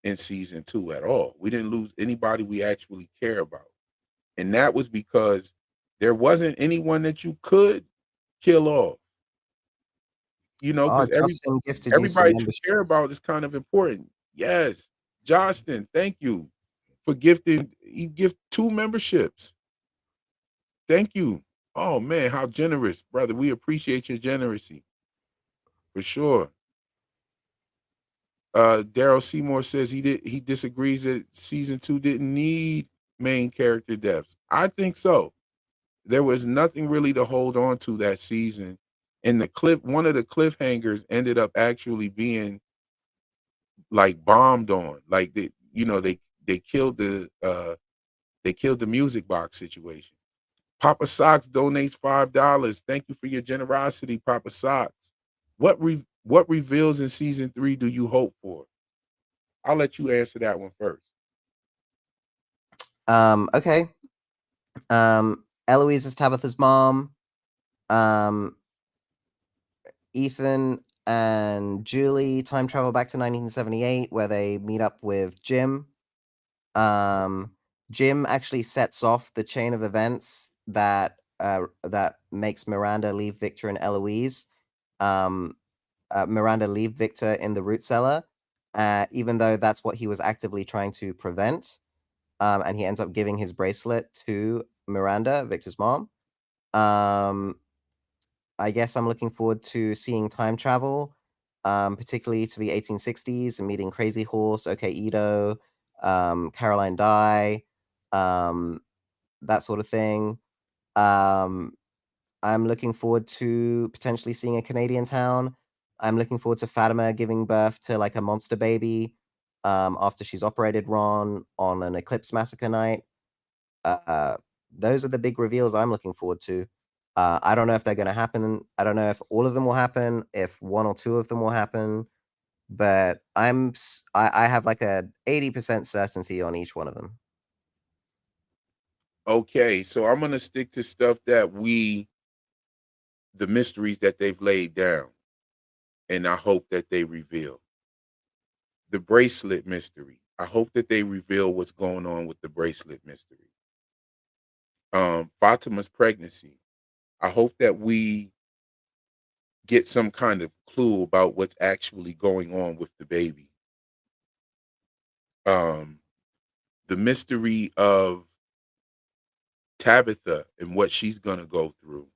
in season 2 at all. We didn't lose anybody we actually care about. And that was because there wasn't anyone that you could kill off. oh, Because Justin gifted you some everybody that you care memberships. about is kind of important. Yes. Justin, thank you for gifting. He gift 2 memberships. Thank you. Oh man, how generous, brother. We appreciate your generosity for sure. Daryl Seymour says he disagrees that season 2 didn't need main character deaths. I think so. There was nothing really to hold on to that season. And one of the cliffhangers ended up actually being like bombed on. Like they killed the music box situation. Papa Socks donates $5. Thank you for your generosity, Papa Socks. What reveals in season 3 do you hope for? I'll let you answer that one first. Okay. Eloise is Tabitha's mom. Um, Ethan and Julie time travel back to 1978 where they meet up with Jim. Um, Jim actually sets off the chain of events that makes Miranda leave Victor and Eloise. Um, Miranda leave Victor in the root cellar, even though that's what he was actively trying to prevent. And he ends up giving his bracelet to Miranda, Victor's mom. Um, I guess I'm looking forward to seeing time travel, particularly to the 1860s and meeting Crazy Horse, OK Ito, Caroline Dye, um, that sort of thing. Um, I'm looking forward to potentially seeing a Canadian town. I'm looking forward to Fatima giving birth to like a monster baby after she's operated Ron on an Eclipse Massacre night. Uh, those are the big reveals I'm looking forward to. I don't know if they're going to happen. I don't know if all of them will happen, if one or two of them will happen, but I have like a 80% certainty on each one of them. Okay, so I'm gonna stick to stuff that the mysteries that they've laid down, and I hope that they reveal the bracelet mystery. I hope that they reveal what's going on with the bracelet mystery. Fatima's pregnancy. I hope that we get some kind of clue about what's actually going on with the baby. Um, the mystery of Tabitha and what she's gonna go through.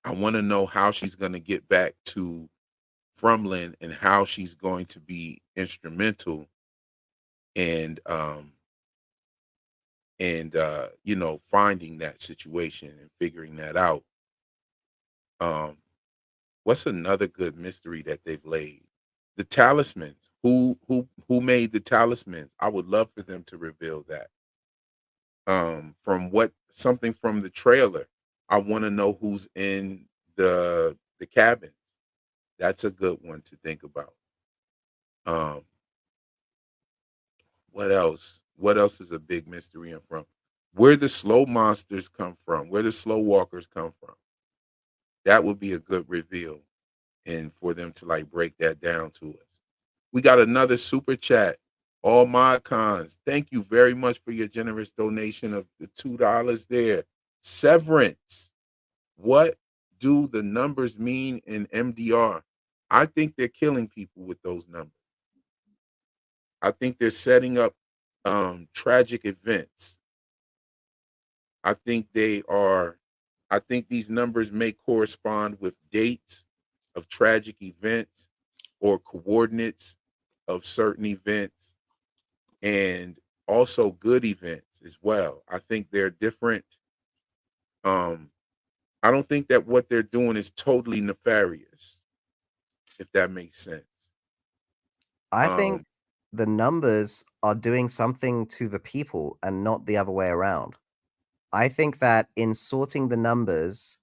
I want to know how she's gonna get back to Frumlin and how she's going to be instrumental and you know, finding that situation and figuring that out. Um, what's another good mystery that they've laid? The talismans. Who made the talismans? I would love for them to reveal that. From what something from the trailer. I want to know who's in the cabins. That's a good one to think about. Um, what else? What else is a big mystery and from? Where the slow monsters come from? Where the slow walkers come from? That would be a good reveal, and for them to like break that down to us. We got another super chat. All my cons. Thank you very much for your generous donation of the $2 there. Severance. What do the numbers mean in MDR? I think they're killing people with those numbers. I think they're setting up tragic events. I think they are, I think these numbers may correspond with dates of tragic events or coordinates of certain events and also good events as well. I think they're different. Um, I don't think that what they're doing is totally nefarious, if that makes sense. I think Um, the numbers are doing something to the people and not the other way around. I think that in sorting the numbers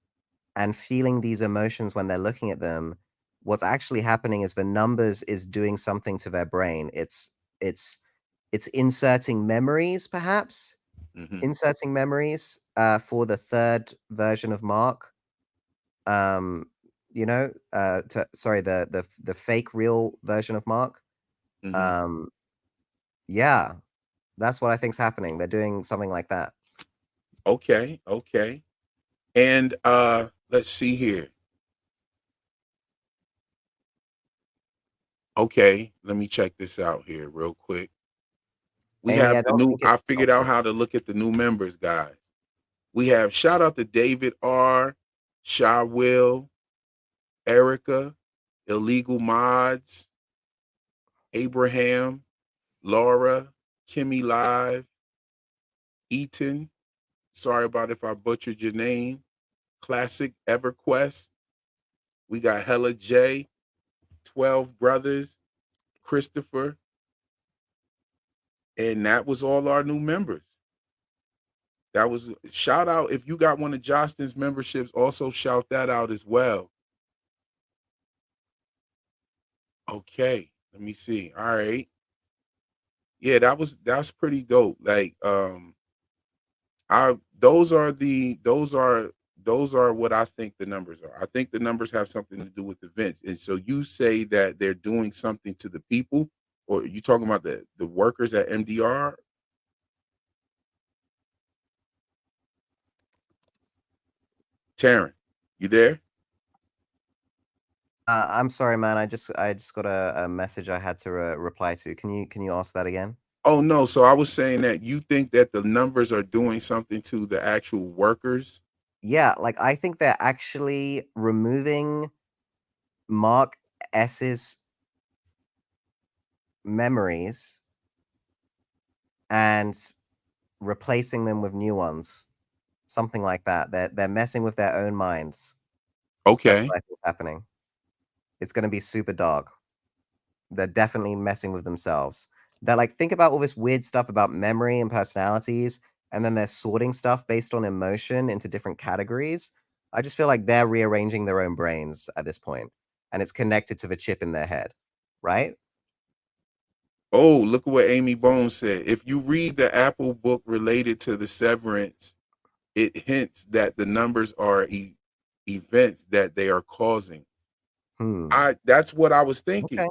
and feeling these emotions when they're looking at them, what's actually happening is the numbers is doing something to their brain. It's it's inserting memories, perhaps mhm. inserting memories for the third version of Mark. Um, sorry, the fake real version of Mark. Mhm. Um, yeah, that's what I think's happening. They're doing something like that. Okay, okay. And let's see here. Okay, let me check this out here real quick. We Amy, have I the don't new think I it's oh, figured out sorry. how to look at the new members, guys. We have shout out to David R, Shy Will, Erica, Illegal Mods, Abraham, Laura, Kimmy Live, Eaton. Sorry about if I butchered your name. Classic EverQuest. We got Hella J, 12 Brothers, Christopher, and that was all our new members. That was shout out. If you got one of Justin's memberships, also shout that out as well. Okay, let me see. All right. Yeah, that's pretty dope. Like I those are what I think the numbers are. I think the numbers have something to do with events. And so you say that they're doing something to the people, or you talking about the workers at MDR? Taran, you there? I'm sorry, man. I just got a message I had to reply to. Can you ask that again? Oh no, so I was saying that you think that the numbers are doing something to the actual workers? Yeah, like I think they're actually removing Mark S's memories and replacing them with new ones. Something like that. They're messing with their own minds. That's Okay. what I think's happening. It's gonna be super dark. They're definitely messing with themselves. They're like, think about all this weird stuff about memory and personalities, and then they're sorting stuff based on emotion into different categories. I just feel like they're rearranging their own brains at this point, and it's connected to the chip in their head, right? Oh, look at what Amy Bones said. If you read the Apple book related to the severance, it hints that the numbers are events that they are causing. Hmm. I That's what I was thinking. Okay.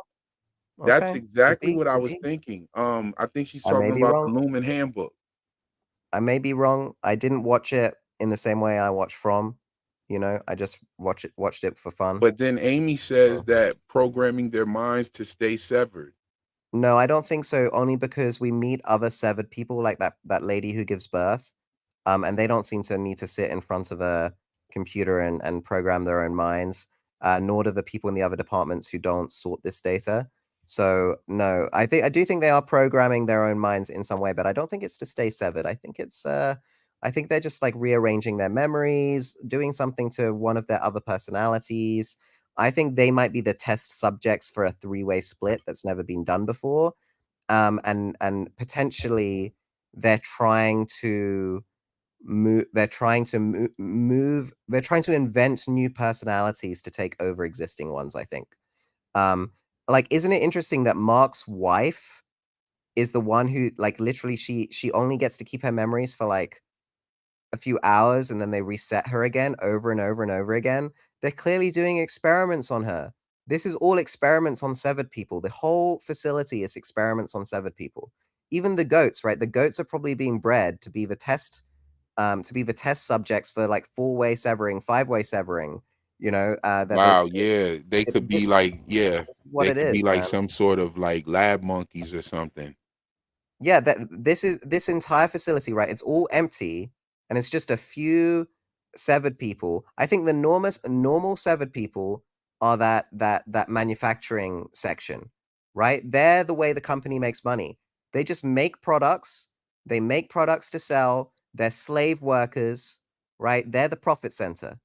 That's Okay. Could exactly be. what I Could was be. thinking. I think she's I may talking be about the wrong. Lumen Handbook. I may be wrong. I didn't watch it in the same way I watch From. I just watched it for fun. But then Amy says that programming their minds to stay severed. No, I don't think so, only because we meet other severed people like that lady who gives birth, and they don't seem to need to sit in front of a computer and program their own minds, nor do the people in the other departments who don't sort this data. So no, I do think they are programming their own minds in some way, but I don't think it's to stay severed. I think they're just like rearranging their memories, doing something to one of their other personalities. I think they might be the test subjects for a three-way split that's never been done before. And potentially they're trying to they're trying to invent new personalities to take over existing ones, I think. Um, like, isn't it interesting that Mark's wife is the one who, like, literally she only gets to keep her memories for, like, a few hours, and then they reset her again over and over and over again? They're clearly doing experiments on her. This is all experiments on severed people. The whole facility is experiments on severed people. Even the goats, right? The goats are probably being bred to be the test subjects for, like, four-way severing, five-way severing, that Wow, yeah, they could be this like, yeah, this is what they it could be is, like man. some sort of like lab monkeys or something. Yeah, this entire facility, right? It's all empty, and it's just a few severed people. I think the normal severed people are that manufacturing section, right? They're the way the company makes money. They just make products. They make products to sell. They're slave workers, right? They're the profit center.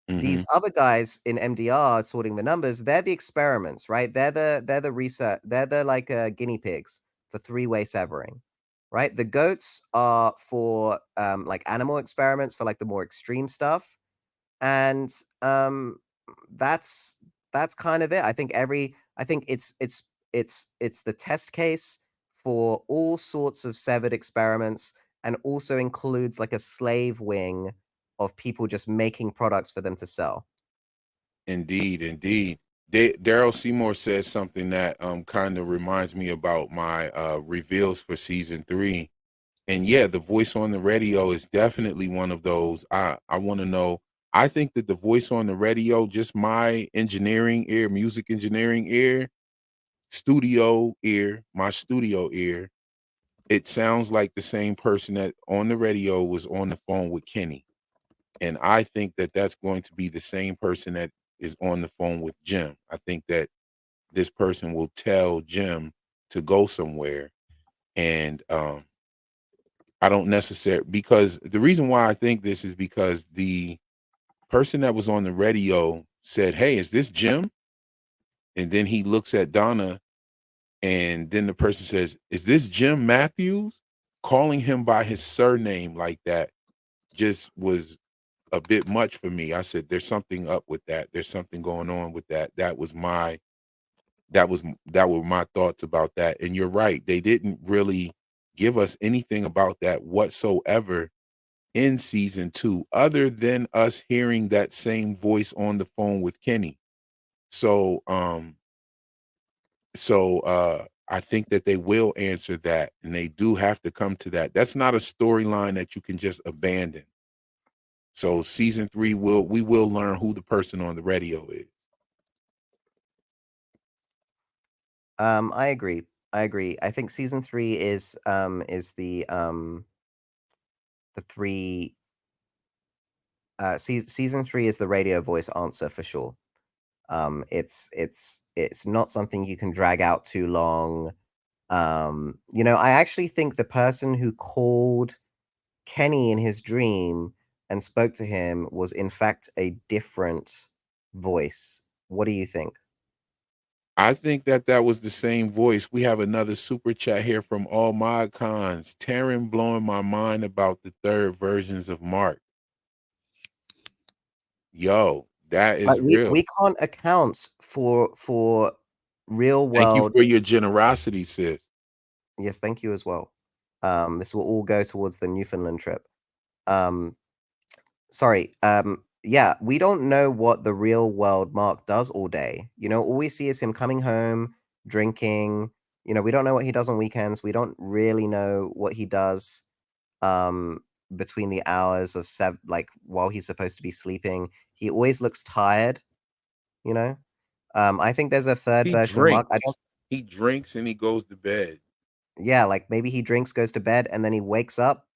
Hmm. These other guys in MDR sorting the numbers, they're the experiments, right? They're the research, they're the like guinea pigs for three-way severing, right? The goats are for like animal experiments for like the more extreme stuff, and that's that's kind of it. I think it's the test case for all sorts of severed experiments, and also includes like a slave wing of people just making products for them to sell. Indeed, indeed. Daryl Seymour says something that kind of reminds me about my reveals for season 3. And yeah, the voice on the radio is definitely one of those. I want to know. I think that the voice on the radio, just my engineering ear, music engineering ear, studio ear, my studio ear, it sounds like the same person that on the radio was on the phone with Kenny. And I think that that's going to be the same person that is on the phone with Jim. I think that this person will tell Jim to go somewhere. And I don't necessarily, because the reason why I think this is because the person that was on the radio said, "Hey, is this Jim?" And then he looks at Donna, and then the person says, "Is this Jim Matthews?" Calling him by his surname like that just was a bit much for me. I said, "There's something up with that. There's something going on with that." That were my thoughts about that. And you're right. They didn't really give us anything about that whatsoever in season 2, other than us hearing that same voice on the phone with Kenny. So, I think that they will answer that, and they do have to come to that. That's not a storyline that you can just abandon. So season 3 we will learn who the person on the radio is. I agree. I agree. I think season 3 is the three season 3 is the radio voice answer for sure. It's not something you can drag out too long. I actually think the person who called Kenny in his dream and spoke to him was in fact a different voice. What do you think? I think that that was the same voice. We have another super chat here from All My Cons. Taran blowing my mind about the third versions of Mark. Yo, that Like is we real. we can't account for real Thank you world. for your generosity, sis. Yes, thank you as well. This will all go towards the Newfoundland trip. Um, sorry. Yeah, we don't know what the real world Mark does all day. All we see is him coming home, drinking. We don't know what he does on weekends. We don't really know what he does um between the hours of like while he's supposed to be sleeping. He always looks tired, you know? I think there's a third He version of Mark. I drinks. don't He drinks and he goes to bed. Yeah, like maybe he drinks, goes to bed, and then he wakes up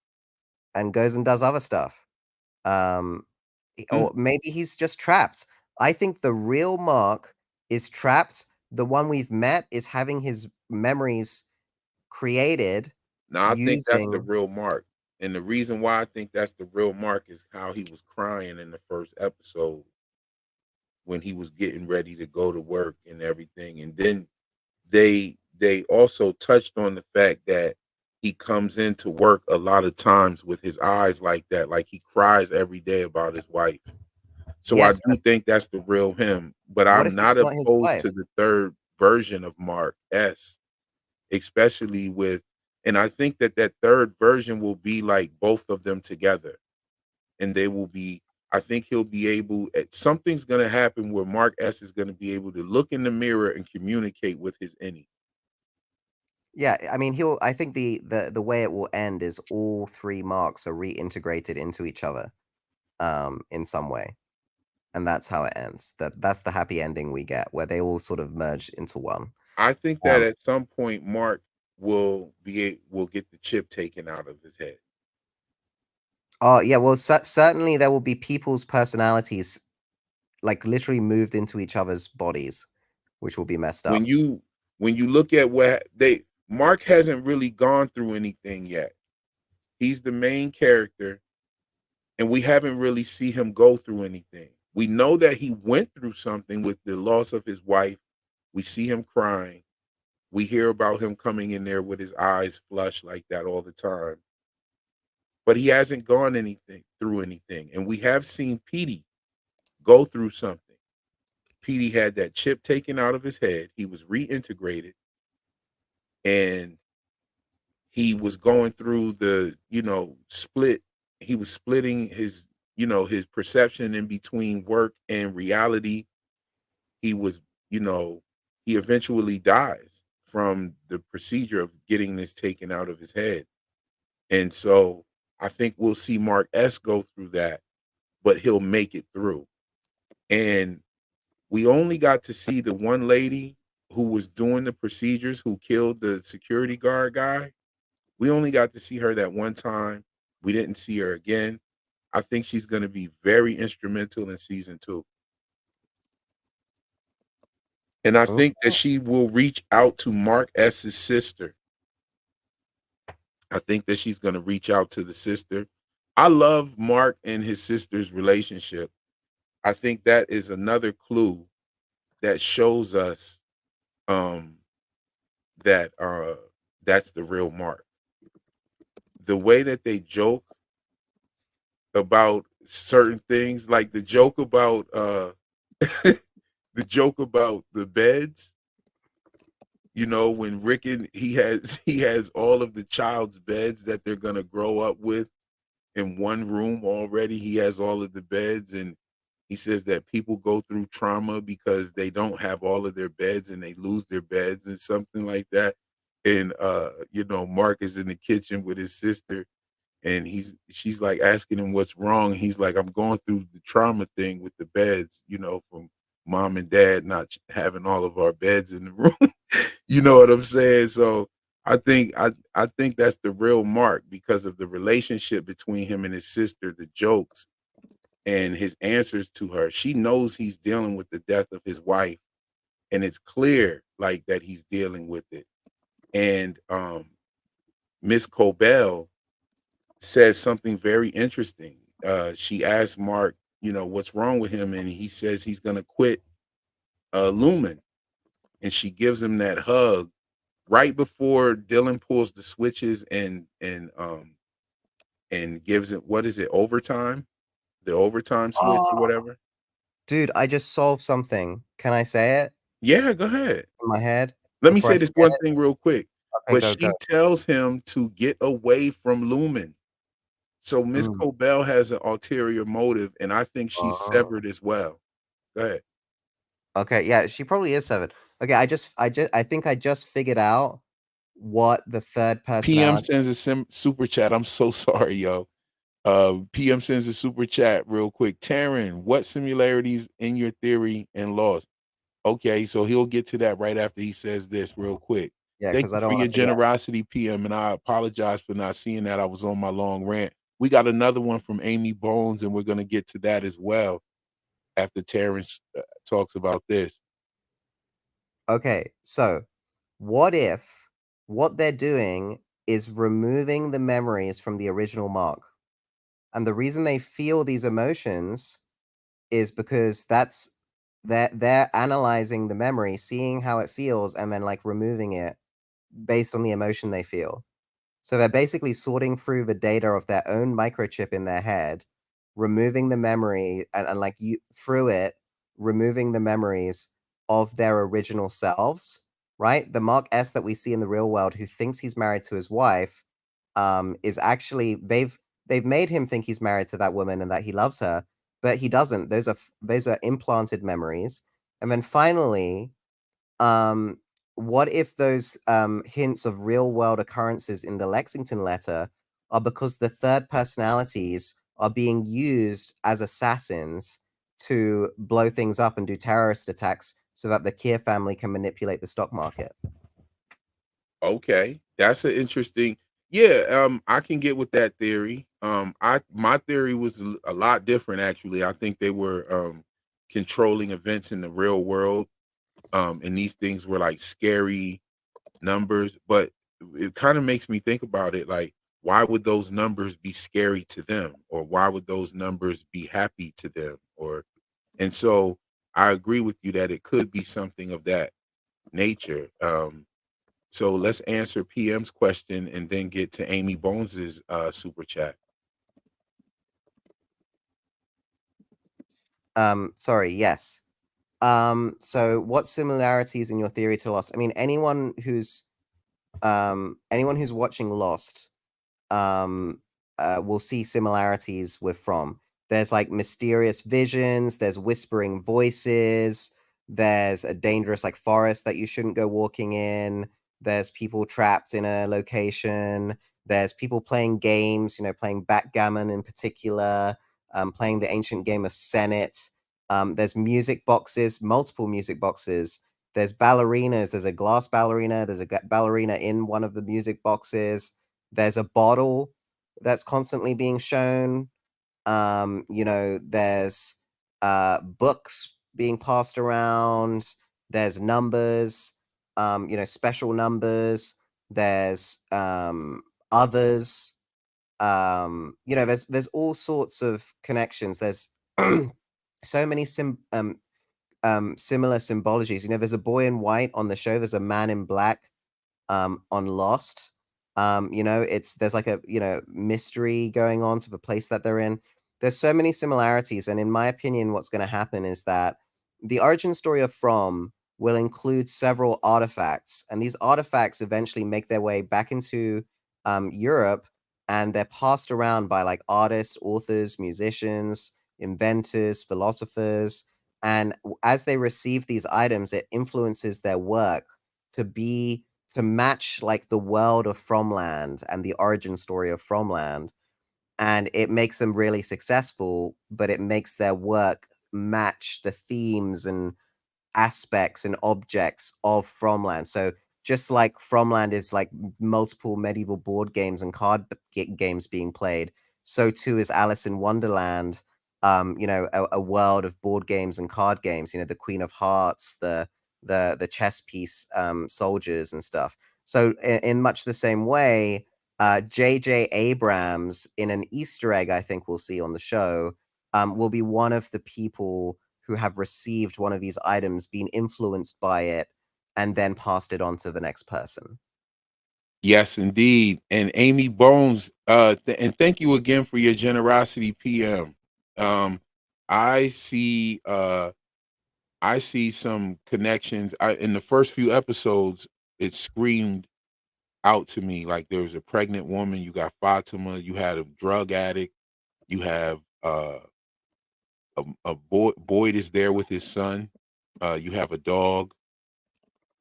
and goes and does other stuff. Um, Hmm. or maybe he's just trapped. I think the real Mark is trapped The one we've met is having his memories created Now I think that's the using. real Mark. And the reason why I think that's the real Mark is how he was crying in the first episode when he was getting ready to go to work and everything. And then they also touched on the fact that he comes into work a lot of times with his eyes like that, like he cries every day about his wife. So I Yes, do but think that's the real him, but what I'm if it's not not his opposed wife? to the third version of Mark S, especially with, and I think that that third version will be like both of them together, and they will be. I think he'll be able. Something's going to happen where Mark S is going to be able to look in the mirror and communicate with his innie. Yeah, I mean, he'll. I think the way it will end is all three marks are reintegrated into each other, in some way, and that's how it ends. That's the happy ending we get, where they all sort of merge into one. I think that Um, at some point Mark will get the chip taken out of his head. oh yeah, well, certainly there will be people's personalities like literally moved into each other's bodies, which will be messed When up. you when you look at what they Mark hasn't really gone through anything yet. He's the main character, and we haven't really see him go through anything. We know that he went through something with the loss of his wife. We see him crying. We hear about him coming in there with his eyes flushed like that all the time. But he hasn't gone anything through anything. And we have seen Petey go through something. Petey had that chip taken out of his head. He was reintegrated, and he was going through the, split. He was splitting his, his perception in between work and reality. He was, you know, he eventually dies from the procedure of getting this taken out of his head. And so I think we'll see Mark S go through that, but he'll make it through. And we only got to see the one lady who was doing the procedures who killed the security guard guy. We only got to see her that one time. We didn't see her again. I think she's going to be very instrumental in season 2. And I Oh, think that she will reach out to Mark S's sister. I think that she's going to reach out to the sister. I love Mark and his sister's relationship. I think that is another clue that shows us um that that's the real Mark. The way that they joke about certain things, like the joke about the joke about the beds, when Rickon he has all of the child's beds that they're gonna grow up with in one room already. He has all of the beds, and he says that people go through trauma because they don't have all of their beds and they lose their beds and something like that. And Mark is in the kitchen with his sister, and she's like asking him what's wrong. He's like, I'm going through the trauma thing with the beds, from mom and dad not having all of our beds in the room. You know what I'm saying? So I think that's the real Mark because of the relationship between him and his sister, the jokes and his answers to her. She knows he's dealing with the death of his wife, and it's clear like that he's dealing with it. And Miss Cobell says something very interesting. She asked Mark, what's wrong with him, and he says he's gonna quit Lumen, and she gives him that hug right before Dylan pulls the switches and gives it, what is it, overtime, the overtime switch or oh, whatever. dude, I just solved something. Can I say it Yeah, go ahead. in my head Let me before I say this forget one it? thing real quick. Okay, But go, go. she tells him to get away from Lumen. So Miss Mm. Cobell has an ulterior motive, and I think she's Oh. severed as well. Go ahead. Okay, yeah, she probably is 7. Okay, I think I just figured out what the third PM personality sends a is. super chat. I'm so sorry, yo. PM sends a super chat real quick. Taran, what similarities in your theory and laws? Okay, so he'll get to that right after he says this real quick. Yeah, Thank because you I don't for wanna your forget. generosity, PM, and I apologize for not seeing that. I was on my long rant. We got another one from Amy Bones, and we're going to get to that as well after Terrence talks about this. Okay, so what if what they're doing is removing the memories from the original mark? And the reason they feel these emotions is because they're analyzing the memory, seeing how it feels, and then like removing it based on the emotion they feel. So they're basically sorting through the data of their own microchip in their head, removing the memory and like you through it, removing the memories of their original selves, right? The Mark S that we see in the real world who thinks he's married to his wife, is actually they've made him think he's married to that woman and that he loves her, but he doesn't. Those are implanted memories. And then finally, um, what if those hints of real world occurrences in the Lexington letter are because the third personalities are being used as assassins to blow things up and do terrorist attacks so that the Keir family can manipulate the stock market? Okay, that's an interesting. Yeah, I can get with that theory. I my theory was a lot different actually. I think they were controlling events in the real world, and these things were like scary numbers. But it kind of makes me think about it like, why would those numbers be scary to them, or why would those numbers be happy to them, or and so I agree with you that it could be something of that nature. So let's answer PM's question and then get to Amy Bones's super chat. Sorry, yes. So what similarities in your theory to Lost? I mean, anyone who's watching Lost um, we'll see similarities with From. There's like mysterious visions, there's whispering voices, there's a dangerous like forest that you shouldn't go walking in, there's people trapped in a location, there's people playing games, playing backgammon in particular, playing the ancient game of Senet. There's music boxes, multiple music boxes. There's ballerinas. There's a glass ballerina. There's a ballerina in one of the music boxes. There's a bottle that's constantly being shown. There's books being passed around. There's numbers, special numbers. There's others. There's all sorts of connections. There's so many similar symbologies. There's a boy in white on the show. There's a man in black on Lost. There's like a mystery going on to the place that they're in. There's so many similarities, and in my opinion, what's going to happen is that the origin story of From will include several artifacts, and these artifacts eventually make their way back into Europe, and they're passed around by like artists, authors, musicians, inventors, philosophers, and as they receive these items, it influences their work to be to match like the world of Fromland and the origin story of Fromland, and it makes them really successful, but it makes their work match the themes and aspects and objects of Fromland. So just like Fromland is like multiple medieval board games and card games being played, so too is Alice in Wonderland. A world of board games and card games. The Queen of Hearts, the chess piece soldiers and stuff. So in much the same way, J.J. Abrams in an Easter egg I think we'll see on the show will be one of the people who have received one of these items, been influenced by it, and then passed it on to the next person. Yes, indeed. And Amy Bones, and thank you again for your generosity, PM. Um, I see I see some connections. In the first few episodes, it screamed out to me like there was a pregnant woman, you got Fatima, you had a drug addict, you have a boy. Boyd is there with his son. You have a dog.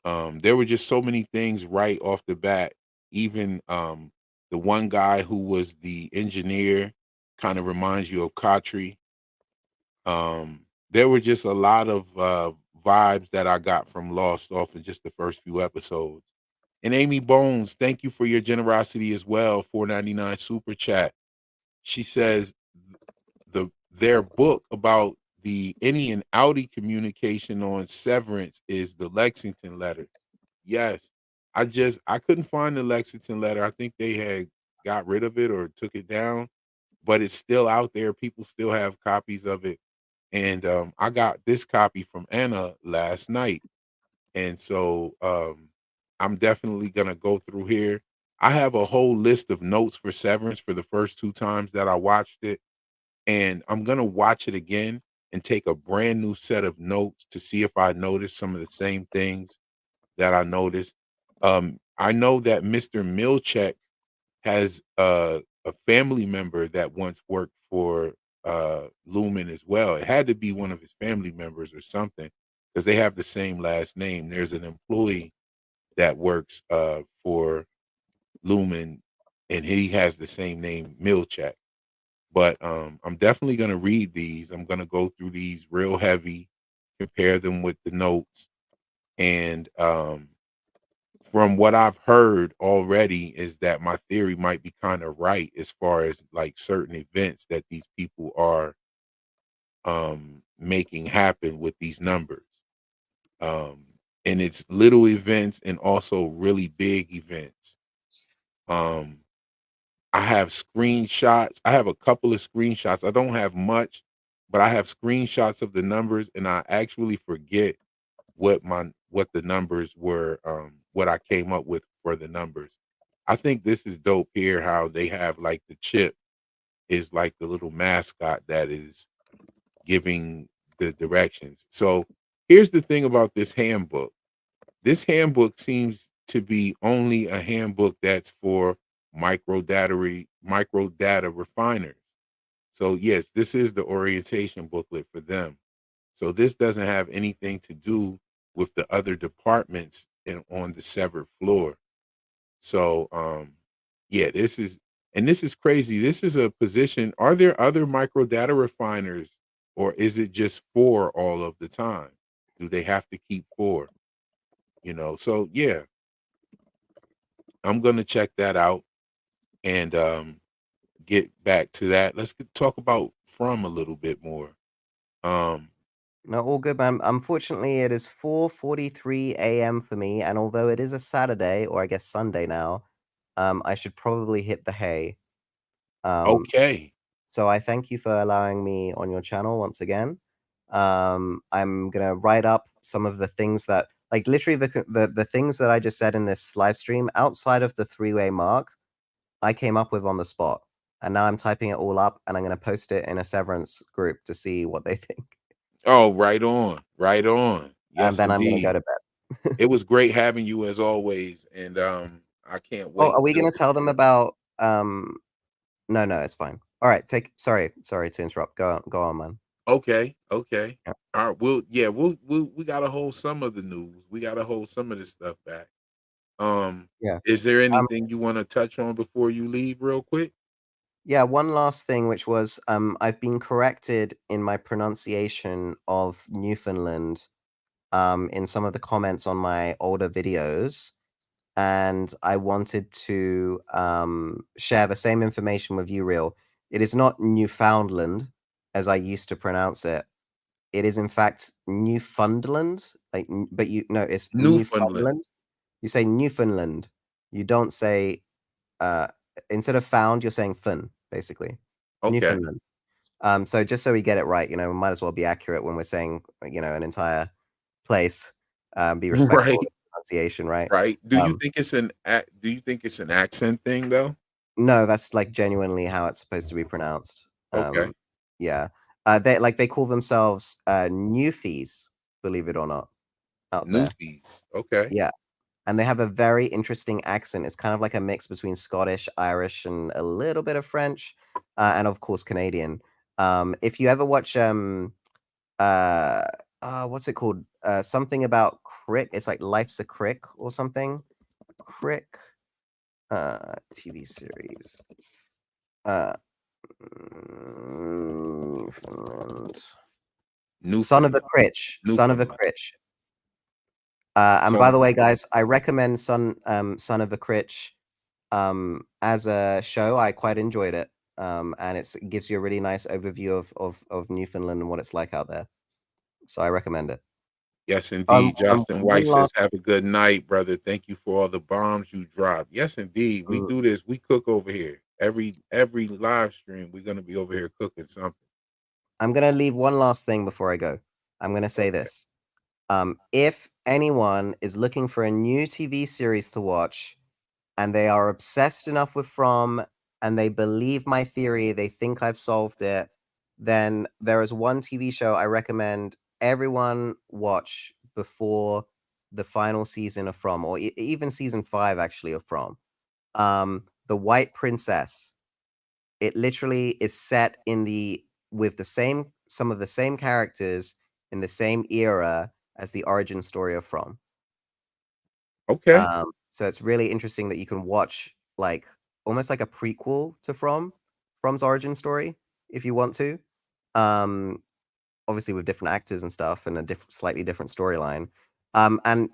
There were just so many things right off the bat. Even the one guy who was the engineer kind of reminds you of Khatri. There were just a lot of vibes that I got from Lost off of just the first few episodes. And Amy Bones, thank you for your generosity as well. 4.99 super chat. She says their book about the any and outie communication on severance is the Lexington letter. Yes. I couldn't find the Lexington letter. I think they had got rid of it or took it down, but it's still out there. People still have copies of it. And I got this copy from Anna last night. And so I'm definitely gonna go through here. I have a whole list of notes for Severance for the first two times that I watched it, and I'm gonna watch it again and take a brand new set of notes to see if I noticed some of the same things that I noticed. I know that Mr. Milchek has a family member that once worked for Lumen as well. It had to be one of his family members or something because they have the same last name. There's an employee that works for Lumen, and he has the same name, Milchek. But I'm definitely gonna read these. I'm gonna go through these real heavy, compare them with the notes, and from what I've heard already is that my theory might be kind of right as far as like certain events that these people are making happen with these numbers. Um and it's little events and also really big events. Um I have screenshots. I have a couple of screenshots. I don't have much, but I have screenshots of the numbers and I actually forget what the numbers were, what I came up with for the numbers. I think this is dope here how they have like the chip is like the little mascot that is giving the directions. So here's the thing about this handbook. This handbook seems to be only a handbook that's for micro data refiners. So yes, this is the orientation booklet for them. So this doesn't have anything to do with the other departments on the severed floor. So yeah, this is crazy. This is a position. Are there other micro data refiners or is it just four all of the time? Do they have to keep four? You know, so yeah, I'm gonna check that out and get back to that. Talk about From a little bit more. Um No, all good, man. Unfortunately, it is 4:43 a.m. for me, and although it is a Saturday, or I guess Sunday now, I should probably hit the hay. Um, okay. so I thank you for allowing me on your channel once again. I'm gonna write up some of the things that, like, literally the things that I just said in this live stream outside of the three-way mark, I came up with on the spot, and now I'm typing it all up, and I'm gonna post it in a Severance group to see what they think, Oh, right on. Right on. and Yes, then I'm gonna go indeed. to bed. It was great having you as always, and I can't Oh, wait are we to gonna tell them about, no, no, it's fine. Alright, sorry to interrupt. Go on, man. Okay, okay. Yeah. All right, we gotta hold some of the news. We gotta hold some of this stuff back. Yeah. Is there Um, anything you want to touch on before you leave real quick? yeah, one last thing, which was, I've been corrected in my pronunciation of Newfoundland, in some of the comments on my older videos, and I wanted to, share the same information with you, Real. It is not Newfoundland, as I used to pronounce it. It is in fact Newfoundland, like, but it's Newfoundland. Newfoundland. You say Newfoundland. You don't say, uh, instead of found, you're saying fun, basically. Okay. Newfoundland. So just so we get it right, we might as well be accurate when we're saying, an entire place. Be respectful of Right, the pronunciation, right? right. Um, Do you think it's an accent thing though? no, that's like genuinely how it's supposed to be pronounced. Okay. Yeah. They call themselves Newfies, believe it or not, out there. Newfies. Okay. Yeah. And they have a very interesting accent. It's kind of like a mix between Scottish, Irish, and a little bit of French, and of course Canadian. If you ever watch uh, what's it called? Something about Crick. It's like Life's a Crick or something. Crick, TV series. Uh, Newfoundland. Son of a Newfoundland. Critch. Son of a Newfoundland. Critch. And Son by of the a way, guys, I recommend Son of a Critch as a show. I quite enjoyed it. and it gives you a really nice overview of Newfoundland and what it's like out there. So I recommend it. Yes, indeed. Justin One White says, last. "Have a good night, brother. Thank you for all the bombs you dropped." Yes, indeed. We Mm, do this. We cook over here. Every live stream, we're gonna be over here cooking something. I'm gonna leave one last thing before I go. I'm gonna say Okay. this. If anyone is looking for a new TV series to watch and they are obsessed enough with From and they believe my theory, they think I've solved it, then there is one TV show I recommend everyone watch before the final season of From, or even season 5 actually of From. The White Princess. It literally is set in the with the same some of the same characters in the same era as the origin story of From. Okay. So it's really interesting that you can watch like almost like a prequel to From's origin story if you want to. Um, Obviously with different actors and stuff and a slightly different storyline. And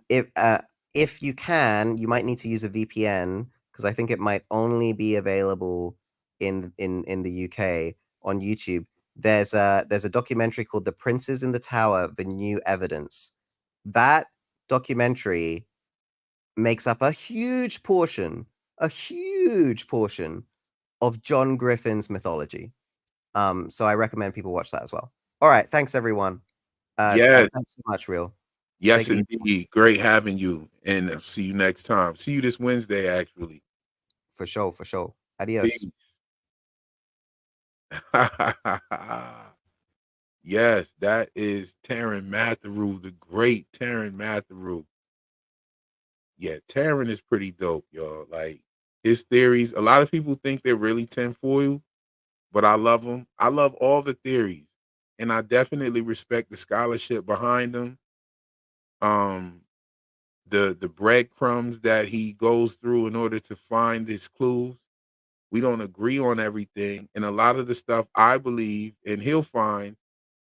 if you can, you might need to use a VPN because I think it might only be available in the UK on YouTube. There's a documentary called "The Princes in the Tower: The New Evidence." That documentary makes up a huge portion of John Griffin's mythology. So I recommend people watch that as well. All right, thanks everyone. Yes. Thanks so much, Real. Take Yes, it easy. indeed. Great having you, and see you next time. See you this Wednesday, actually. For sure, for sure. Adios. Peace. Yes, that is Taran Matharu, the great Taran Matharu. Yeah, Taran is pretty dope, y'all. Like his theories, a lot of people think they're really tinfoil, but I love them. I love all the theories, and I definitely respect the scholarship behind them. Um, the breadcrumbs that he goes through in order to find his clues. We don't agree on everything, and a lot of the stuff I believe, and he'll find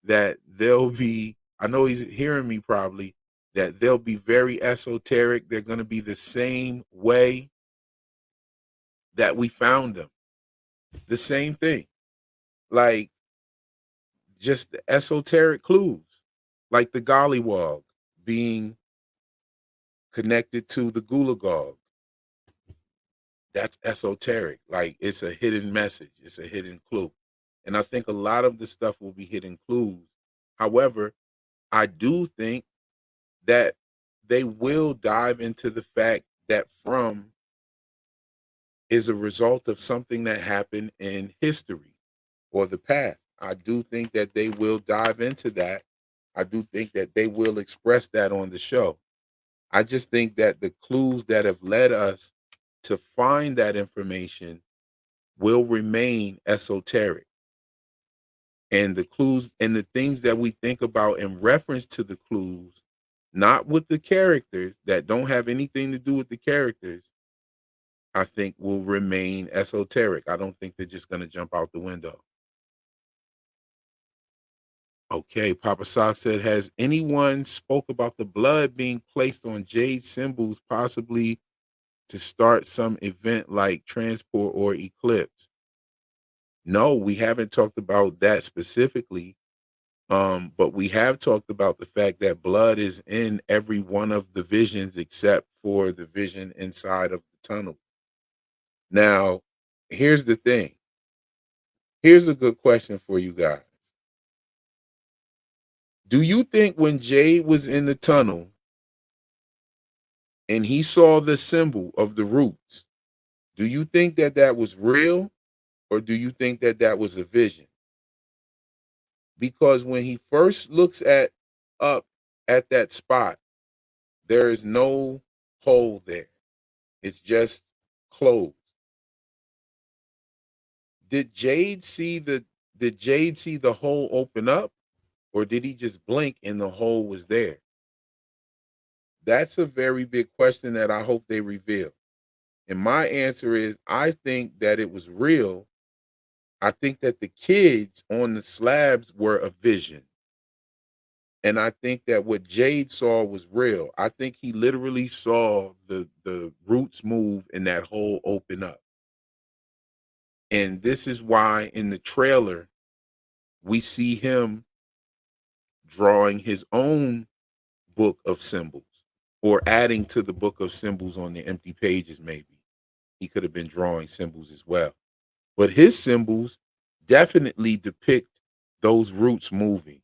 that they'll be. I know he's hearing me probably. That they'll be very esoteric. They're going to be the same way that we found them. The same thing. Like just the esoteric clues, like the gollywog being connected to the gulagog. That's esoteric. Like it's a hidden message, it's a hidden clue. And I think a lot of the stuff will be hidden clues. However, I do think that they will dive into the fact that From is a result of something that happened in history or the past. I do think that they will dive into that. I do think that they will express that on the show. I just think that the clues that have led us to find that information will remain esoteric. And the clues and the things that we think about in reference to the clues, not with the characters that don't have anything to do with the characters, I think will remain esoteric. I don't think they're just going to jump out the window. Okay, Papa Sock said, has anyone spoke about the blood being placed on jade symbols, possibly to start some event like transport or eclipse? No, we haven't talked about that specifically. But we have talked about the fact that blood is in every one of the visions except for the vision inside of the tunnel. Now, here's the thing. Here's a good question for you guys. Do you think when Jade was in the tunnel and he saw the symbol of the roots, do you think that that was real or do you think that that was a vision? Because when he first looks at up at that spot, there is no hole there. It's just closed. Did Jade see the did Jade see the hole open up or did he just blink and the hole was there? That's a very big question that I hope they reveal. And my answer is I think that it was real. I think that the kids on the slabs were a vision. And I think that what Jade saw was real. I think he literally saw the roots move and that hole open up. And this is why in the trailer we see him drawing his own book of symbols or adding to the book of symbols on the empty pages, maybe. He could have been drawing symbols as well. But his symbols definitely depict those roots moving.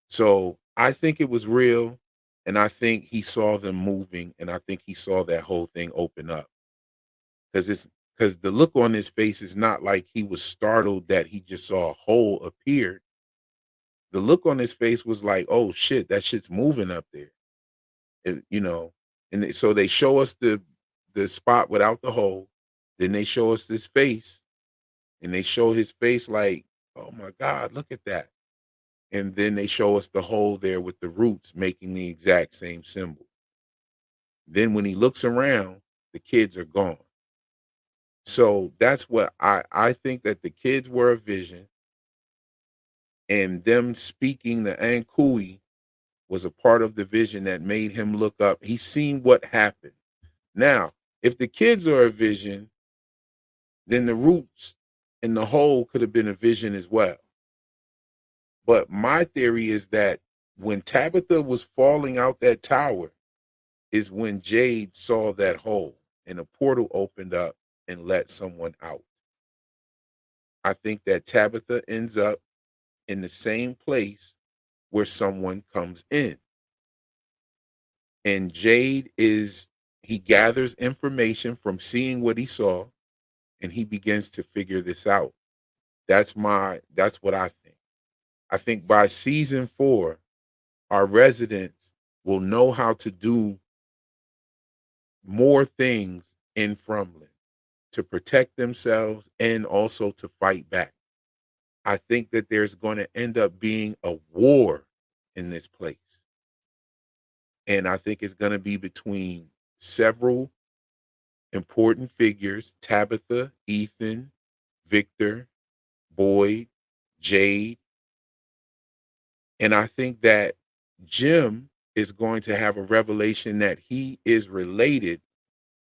So I think it was real. And I think he saw them moving. And I think he saw that whole thing open up. Because the look on his face is not like he was startled that he just saw a hole appear. The look on his face was like, oh shit, that shit's moving up there. And so they show us the spot without the hole. Then they show us his face, and they show his face like, oh my God, look at that. And then they show us the hole there with the roots making the exact same symbol. Then when he looks around, the kids are gone. So that's what I think, that the kids were a vision, and them speaking the Ankui was a part of the vision that made him look up. He seen what happened. Now, if the kids are a vision, then the roots and the hole could have been a vision as well. But my theory is that when Tabitha was falling out that tower is when Jade saw that hole and a portal opened up and let someone out. I think that Tabitha ends up in the same place where someone comes in. And he gathers information from seeing what he saw, and he begins to figure this out. That's what I think. I think by season 4, our residents will know how to do more things in Frumland to protect themselves and also to fight back. I think that there's going to end up being a war in this place. And I think it's going to be between several important figures: Tabitha, Ethan, Victor, Boyd, Jade. And I think that Jim is going to have a revelation that he is related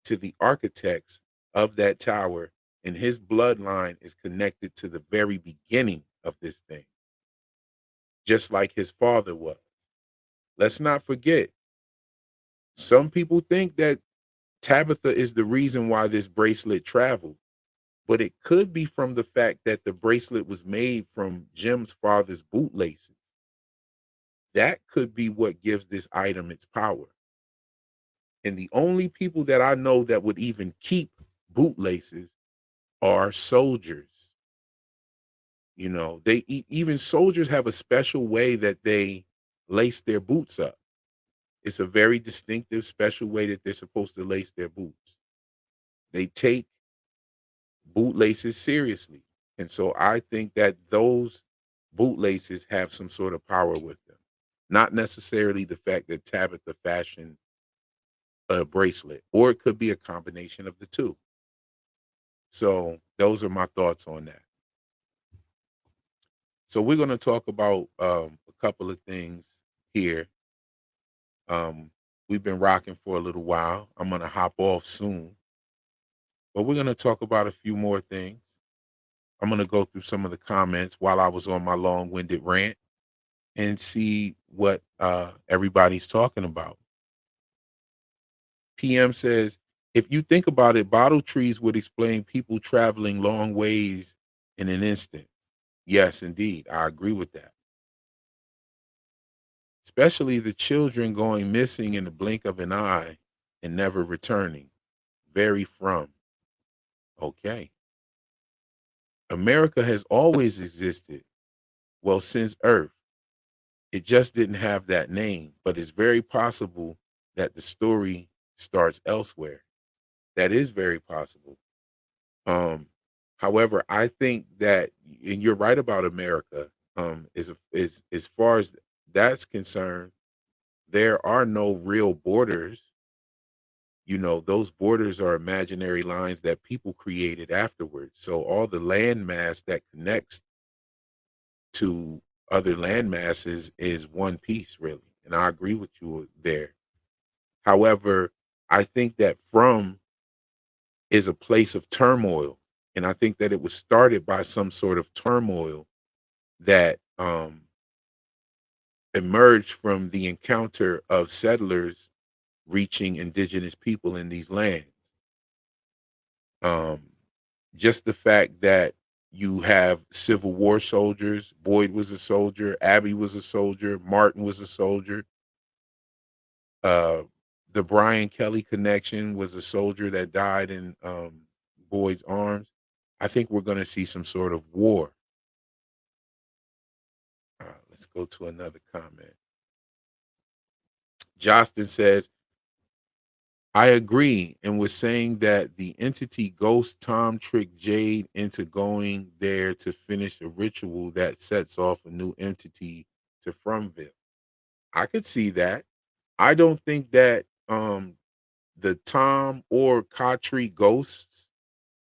to the architects of that tower, and his bloodline is connected to the very beginning of this thing, just like his father was. Let's not forget, some people think that Tabitha is the reason why this bracelet traveled, but it could be from the fact that the bracelet was made from Jim's father's bootlaces. That could be what gives this item its power. And the only people that I know that would even keep bootlaces are soldiers. Even soldiers have a special way that they lace their boots up. It's a very distinctive, special way that they're supposed to lace their boots. They take bootlaces seriously. And so I think that those bootlaces have some sort of power with them. Not necessarily the fact that Tabitha fashioned a bracelet, or it could be a combination of the two. So those are my thoughts on that. So we're going to talk about a couple of things here. We've been rocking for a little while. I'm going to hop off soon, but we're going to talk about a few more things. I'm going to go through some of the comments while I was on my long-winded rant and see what everybody's talking about. PM says, if you think about it, bottle trees would explain people traveling long ways in an instant. Yes, indeed. I agree with that. Especially the children going missing in the blink of an eye and never returning. Very from. Okay. America has always existed. Well, since Earth. It just didn't have that name, but it's very possible that the story starts elsewhere. That is very possible. Um, However, I think that, and you're right about America. Is as far as that's concerned, there are no real borders. Those borders are imaginary lines that people created afterwards. So all the landmass that connects to other land masses is one piece, really. And I agree with you there. However, I think that From is a place of turmoil. And I think that it was started by some sort of turmoil that emerged from the encounter of settlers reaching indigenous people in these lands. Um, just the fact that you have Civil War soldiers, Boyd was a soldier, Abby was a soldier, Martin was a soldier. Uh, the Brian Kelly connection was a soldier that died in Boyd's arms. I think we're going to see some sort of war. Let's go to another comment. Jostin says, I agree and was saying that the entity Ghost Tom tricked Jade into going there to finish a ritual that sets off a new entity to Fromville. I could see that. I don't think that the Tom or Katri ghosts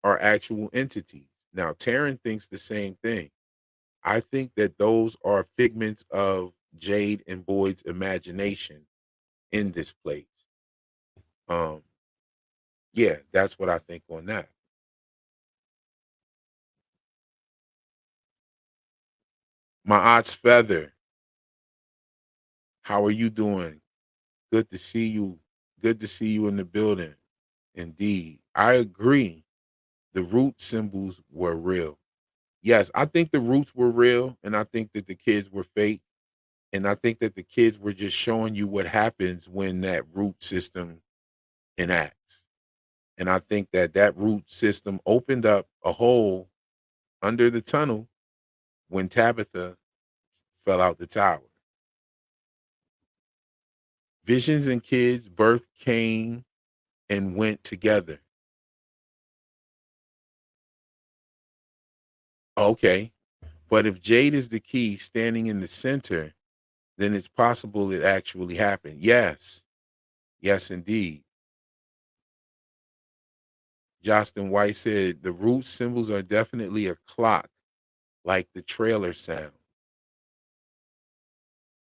are actual entities. Now, Taran thinks the same thing. I think that those are figments of Jade and Boyd's imagination in this place. Um, yeah, that's what I think on that. My aunt's feather. How are you doing? Good to see you. Good to see you in the building. Indeed. I agree. The root symbols were real. Yes, I think the roots were real, and I think that the kids were fake. And I think that the kids were just showing you what happens when that root system enacts. And I think that that root system opened up a hole under the tunnel when Tabitha fell out the tower. Visions and kids' birth came and went together. Okay. But if Jade is the key standing in the center, then it's possible it actually happened. Yes. Yes, indeed. Justin White said the root symbols are definitely a clock, like the trailer sound.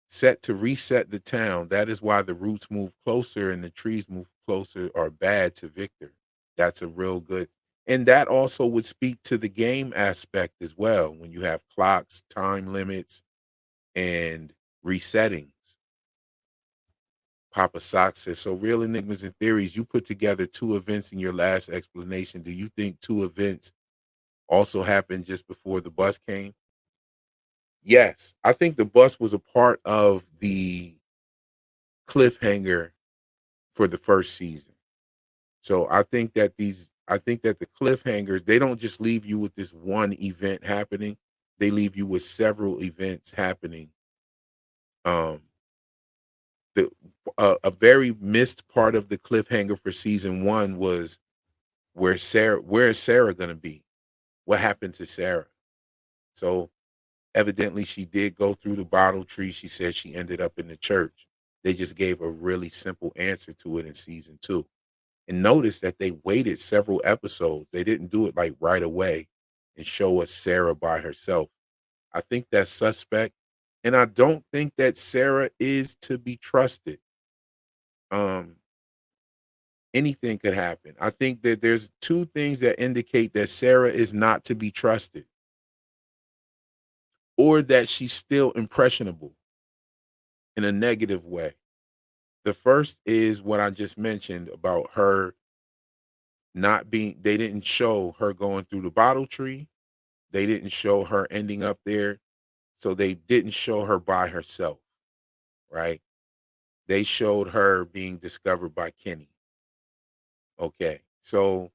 Set to reset the town. That is why the roots move closer and the trees move closer or bad to Victor. That's a real good. And that also would speak to the game aspect as well when you have clocks, time limits, and resettings. Papa Sock says, so real enigmas and theories, you put together two events in your last explanation. Do you think two events also happened just before the bus came? Yes. I think the bus was a part of the cliffhanger for the first season. So I think that the cliffhangers, they don't just leave you with this one event happening. They leave you with several events happening. Um the a very missed part of the cliffhanger for season 1 was where is Sarah going to be? What happened to Sarah? So evidently she did go through the bottle tree. She said she ended up in the church. They just gave a really simple answer to it in season 2. And notice that they waited several episodes. They didn't do it like right away and show us Sarah by herself. I think that's suspect. And I don't think that Sarah is to be trusted. Um, anything could happen. I think that there's two things that indicate that Sarah is not to be trusted or that she's still impressionable in a negative way. The first is what I just mentioned about her not being, they didn't show her going through the bottle tree. They didn't show her ending up there. So they didn't show her by herself, right? They showed her being discovered by Kenny. Okay. So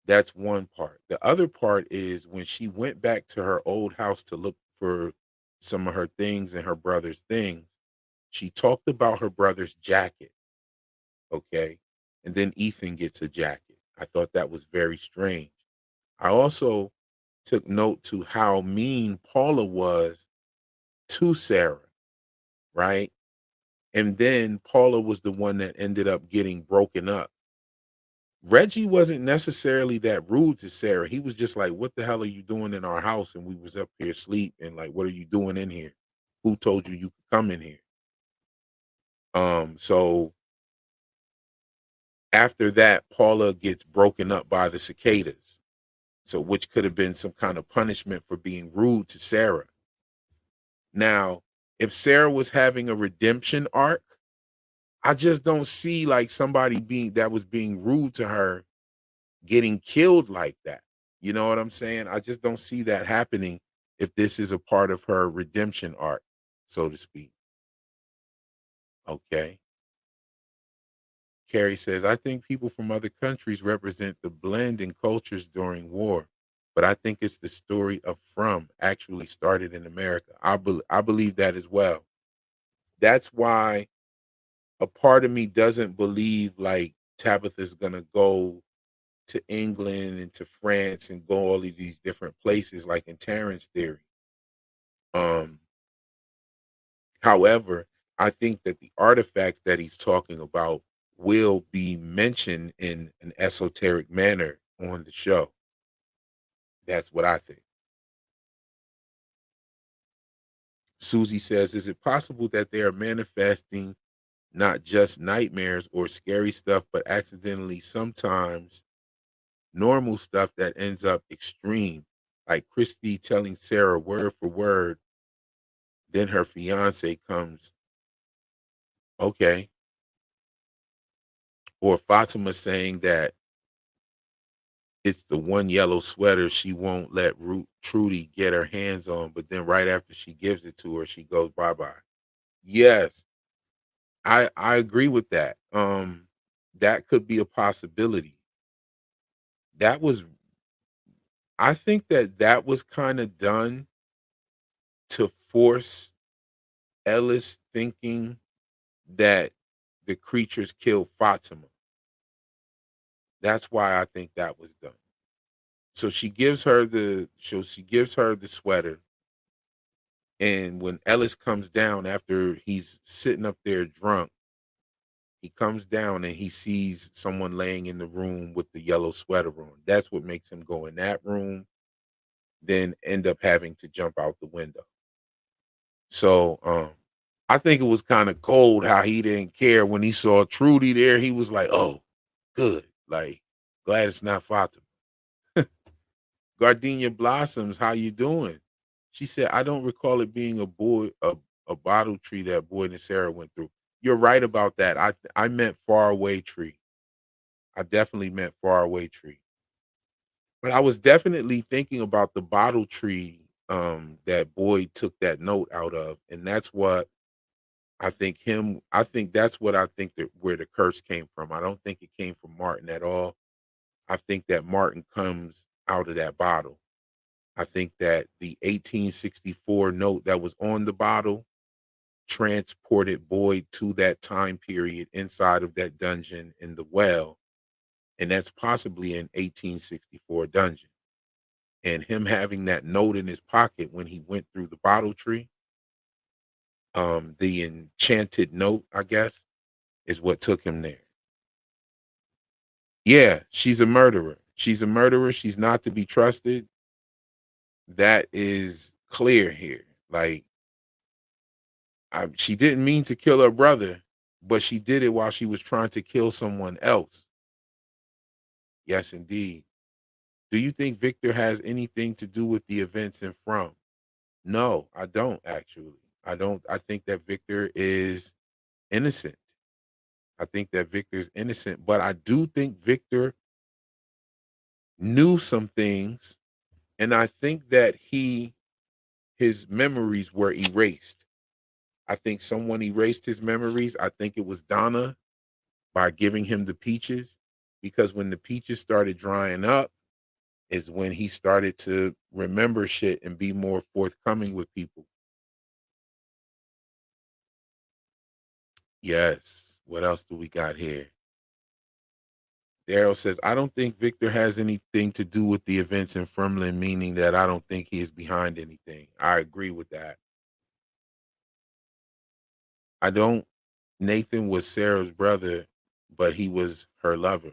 that's one part. The other part is when she went back to her old house to look for some of her things and her brother's things, she talked about her brother's jacket. Okay. And then Ethan gets a jacket. I thought that was very strange. I also took note to how mean Paula was to Sarah, right? And then Paula was the one that ended up getting broken up. Reggie wasn't necessarily that rude to Sarah. He was just like, "What the hell are you doing in our house?" And we was up here asleep, and like, "What are you doing in here? Who told you you could come in here?" So after that, Paula gets broken up by the cicadas. So, which could have been some kind of punishment for being rude to Sarah. Now, if Sarah was having a redemption arc, I just don't see like somebody being that was being rude to her getting killed like that. You know what I'm saying? I just don't see that happening if this is a part of her redemption arc, so to speak. Okay. Carrie says, I think people from other countries represent the blend in cultures during war, but I think it's the story of From actually started in America. I believe that as well. That's why a part of me doesn't believe like Tabitha's going to go to England and to France and go all of these different places, like in Taran's theory. Um, However, I think that the artifacts that he's talking about will be mentioned in an esoteric manner on the show. That's what I think. Susie says, is it possible that they are manifesting not just nightmares or scary stuff, but accidentally sometimes normal stuff that ends up extreme, like Christy telling Sarah word for word, then her fiance comes, okay, or Fatima saying that it's the one yellow sweater she won't let Trudy get her hands on, but then right after she gives it to her, she goes bye bye. Yes, I agree with that. That could be a possibility. That was I think that that was kind of done to force Ellis thinking that the creatures killed Fatima. That's why I think that was done. So she gives her the sweater, and when Ellis comes down after he's sitting up there drunk, he comes down and he sees someone laying in the room with the yellow sweater on. That's what makes him go in that room, then end up having to jump out the window. So I think it was kind of cold how he didn't care when he saw Trudy there. He was like, "Oh, good. Like, glad it's not Fatima." Gardenia Blossoms, how you doing? She said, I don't recall it being a bottle tree that Boyd and Sarah went through. You're right about that. I meant far away tree. I definitely meant far away tree. But I was definitely thinking about the bottle tree that Boyd took that note out of. And that's what I think that's what I think that where the curse came from. I don't think it came from Martin at all. I think that Martin comes out of that bottle. I think that the 1864 note that was on the bottle transported Boyd to that time period inside of that dungeon in the well. And that's possibly an 1864 dungeon. And him having that note in his pocket when he went through the bottle tree, the enchanted note, I guess, is what took him there. Yeah, she's a murderer. She's a murderer. She's not to be trusted. That is clear here. Like, she didn't mean to kill her brother, but she did it while she was trying to kill someone else. Yes, indeed. Do you think Victor has anything to do with the events in From? No, I don't actually. I don't. I think that Victor is innocent. I think that Victor's innocent, but I do think Victor knew some things, and I think that his memories were erased. I think someone erased his memories. I think it was Donna by giving him the peaches, because when the peaches started drying up is when he started to remember shit and be more forthcoming with people. Yes. What else do we got here? Daryl says, I don't think Victor has anything to do with the events in Firmland, meaning that I don't think he is behind anything. I agree with that. I don't. Nathan was Sarah's brother, but he was her lover.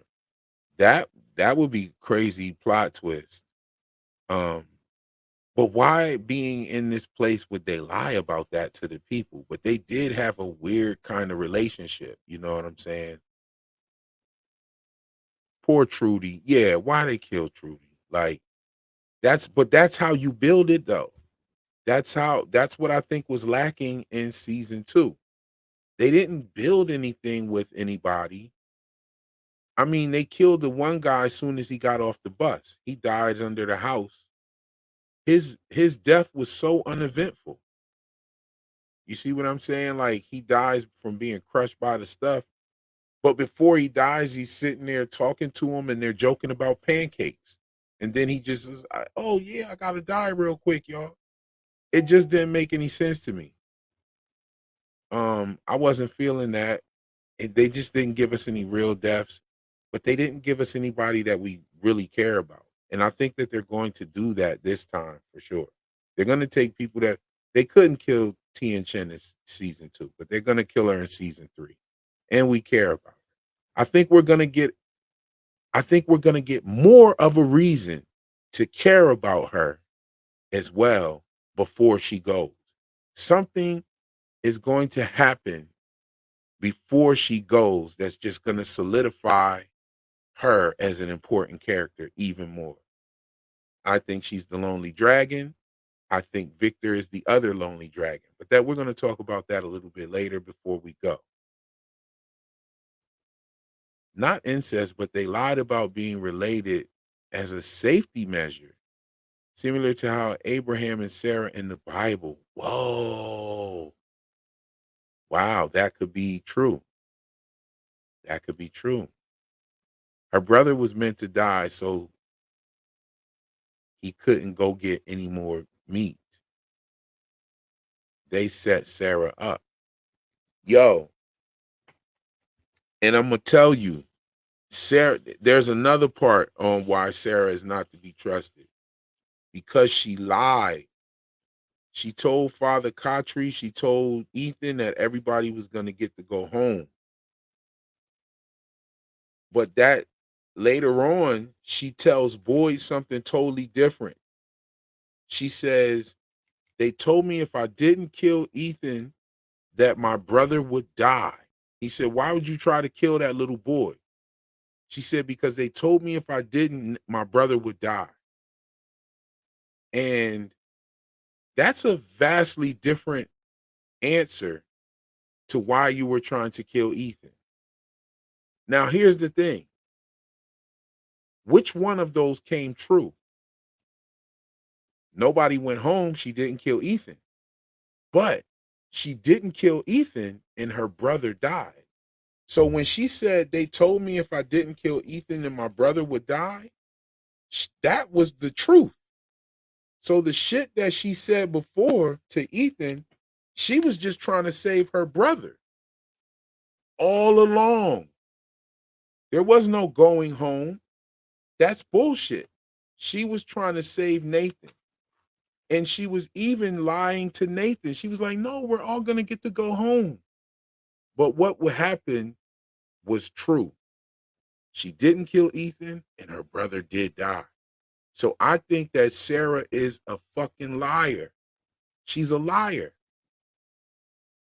That that would be crazy plot twist. Um, but why being in this place would they lie about that to the people? But they did have a weird kind of relationship. You know what I'm saying? Poor Trudy. Yeah, why they kill Trudy? Like, That's how you build it though. That's what I think was lacking in season 2. They didn't build anything with anybody. I mean, they killed the one guy as soon as he got off the bus. He died under the house. His death was so uneventful. You see what I'm saying? Like he dies from being crushed by the stuff. But before he dies, he's sitting there talking to him and they're joking about pancakes. And then he just is, oh yeah, I gotta die real quick, y'all. It just didn't make any sense to me. I wasn't feeling that. They just didn't give us any real deaths, but they didn't give us anybody that we really care about. And I think that they're going to do that this time for sure. They're going to take people that they couldn't kill Tien Chen in season 2, but they're going to kill her in season 3, and we care about her. I think we're going to get. I think we're going to get more of a reason to care about her as well before she goes. Something is going to happen before she goes that's just going to solidify her as an important character even more. I think she's the lonely dragon. I think Victor is the other lonely dragon. But that we're going to talk about that a little bit later before we go. Not incest, but they lied about being related as a safety measure, similar to how Abraham and Sarah in the Bible. Whoa. Wow, that could be true. That could be true. Her brother was meant to die, so he couldn't go get any more meat. They set Sarah up. Yo, and I'm going to tell you, Sarah, there's another part on why Sarah is not to be trusted. Because she lied. She told Father Khatri, she told Ethan that everybody was going to get to go home. But that later on, she tells Boyd something totally different. She says, they told me if I didn't kill Ethan, that my brother would die. He said, why would you try to kill that little boy? She said, because they told me if I didn't, my brother would die. And that's a vastly different answer to why you were trying to kill Ethan. Now, here's the thing. Which one of those came true? Nobody went home. She didn't kill Ethan. But she didn't kill Ethan and her brother died. So when she said, they told me if I didn't kill Ethan, then my brother would die, that was the truth. So the shit that she said before to Ethan, she was just trying to save her brother all along. There was no going home. That's bullshit. She was trying to save Nathan. And she was even lying to Nathan. She was like, no, we're all going to get to go home. But what would happen was true. She didn't kill Ethan and her brother did die. So I think that Sarah is a fucking liar. She's a liar.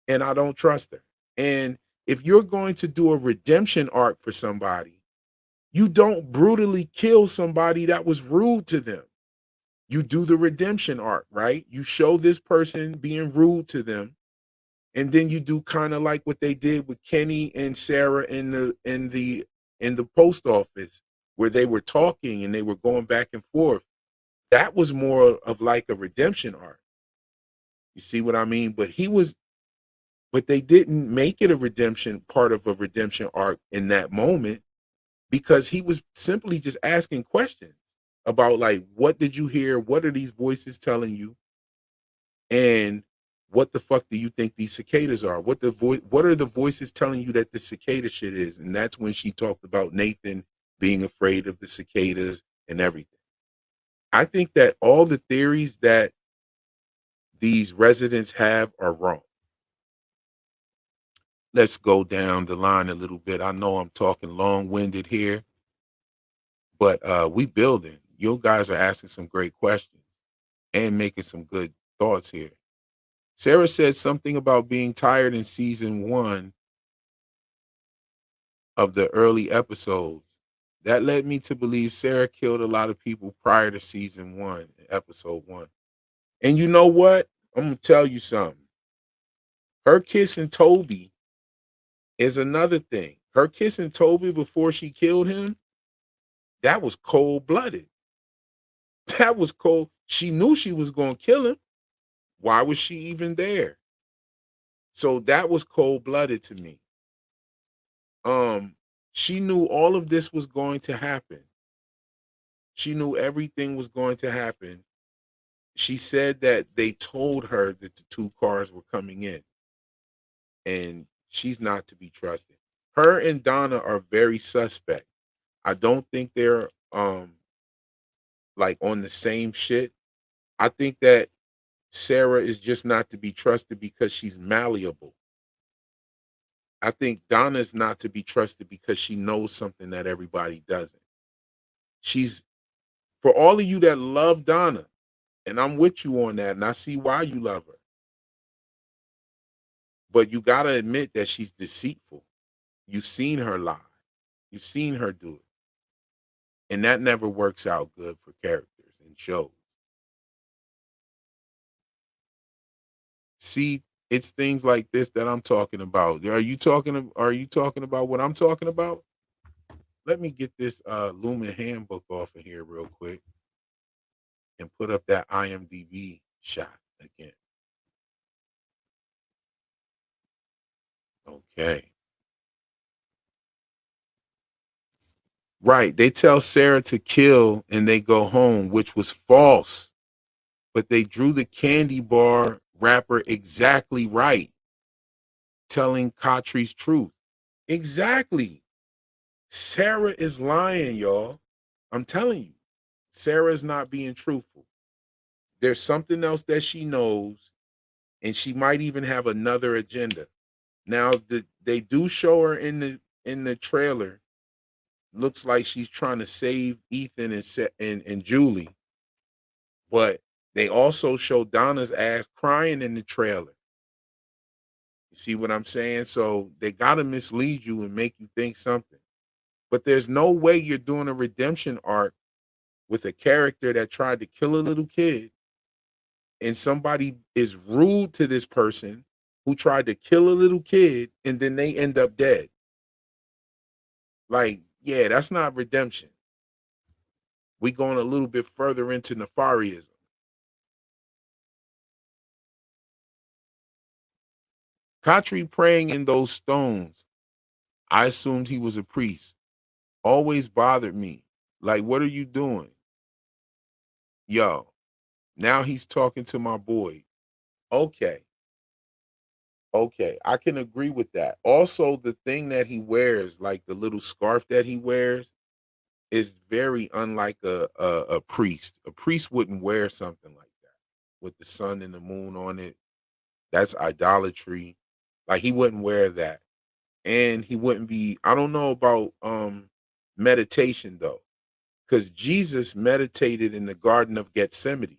And I don't trust her. And if you're going to do a redemption arc for somebody, you don't brutally kill somebody that was rude to them. You do the redemption arc, right? You show this person being rude to them, and then you do kind of like what they did with Kenny and Sarah in the post office, where they were talking and they were going back and forth. That was more of like a redemption arc. You see what I mean? But they didn't make it a redemption part of a redemption arc in that moment, because he was simply just asking questions about, like, what did you hear? What are these voices telling you? And what the fuck do you think these cicadas are? What are the voices telling you that the cicada shit is? And that's when she talked about Nathan being afraid of the cicadas and everything. I think that all the theories that these residents have are wrong. Let's go down the line a little bit. I know I'm talking long-winded here, but we building. You guys are asking some great questions and making some good thoughts here. Sarah said something about being tired in season 1 of the early episodes. That led me to believe Sarah killed a lot of people prior to season 1, episode 1. And you know what? I'm gonna tell you something. Her kissing Toby is another thing. Her kissing Toby before she killed him, that was cold blooded. That was cold. She knew she was gonna kill him. Why was she even there? So that was cold blooded to me. Um, she knew all of this was going to happen. She knew everything was going to happen. She said that they told her that the two cars were coming in, and she's not to be trusted. Her and Donna are very suspect. I don't think they're like on the same shit. I think that Sarah is just not to be trusted because she's malleable. I think Donna's not to be trusted because she knows something that everybody doesn't. She's For all of you that love Donna, and I'm with you on that, and I see why you love her. But you gotta admit that she's deceitful. You've seen her lie. You've seen her do it. And that never works out good for characters and shows. See, it's things like this that I'm talking about. Are you talking about what I'm talking about? Let me get this Lumen handbook off of here real quick and put up that IMDb shot again. Okay. Right. They tell Sarah to kill and they go home, which was false. But they drew the candy bar wrapper exactly right, telling Katri's truth. Exactly. Sarah is lying, y'all. I'm telling you, Sarah is not being truthful. There's something else that she knows, and she might even have another agenda. Now, they do show her in the trailer. Looks like she's trying to save Ethan and Julie, but they also show Donna's ass crying in the trailer. You see what I'm saying? So they gotta mislead you and make you think something. But there's no way you're doing a redemption arc with a character that tried to kill a little kid and somebody is rude to this person who tried to kill a little kid and then they end up dead. Like, yeah, that's not redemption. We going a little bit further into nefarianism. Katri praying in those stones. I assumed he was a priest. Always bothered me. Like, what are you doing? Yo, now he's talking to my boy. Okay. Okay. I can agree with that. Also, the thing that he wears, like the little scarf that he wears, is very unlike a priest. A priest wouldn't wear something like that with the sun and the moon on it. That's idolatry. Like he wouldn't wear that. And he wouldn't be, I don't know about meditation though, because Jesus meditated in the Garden of Gethsemane.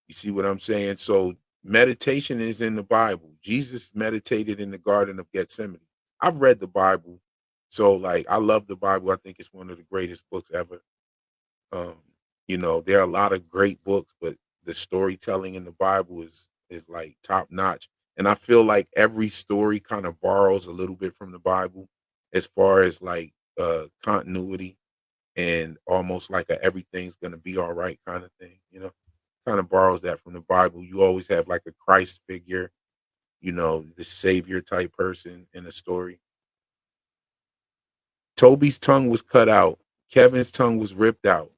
You see what I'm saying? So meditation is in the Bible. Jesus meditated in the Garden of Gethsemane. I've read the Bible. So like I love the Bible. I think it's one of the greatest books ever. Um, there are a lot of great books, but the storytelling in the Bible is like top notch. And I feel like every story kind of borrows a little bit from the Bible as far as like continuity and almost like a everything's gonna be all right kind of thing. Kind of borrows that from the Bible. You always have like a Christ figure, the savior type person in a story. Toby's tongue was cut out. Kevin's tongue was ripped out.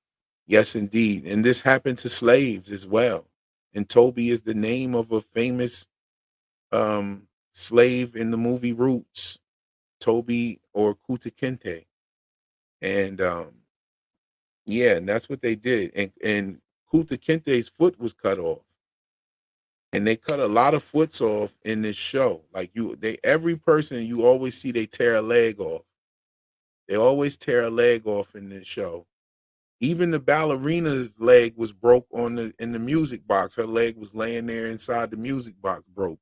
Yes, indeed. And this happened to slaves as well. And Toby is the name of a famous slave in the movie Roots, Toby or Kuta Kinte. And yeah, and that's what they did. And Kuta Kinte's foot was cut off. And they cut a lot of foots off in this show. Like every person you always see they tear a leg off. They always tear a leg off in this show. Even the ballerina's leg was broke in the music box. Her leg was laying there inside the music box, broke.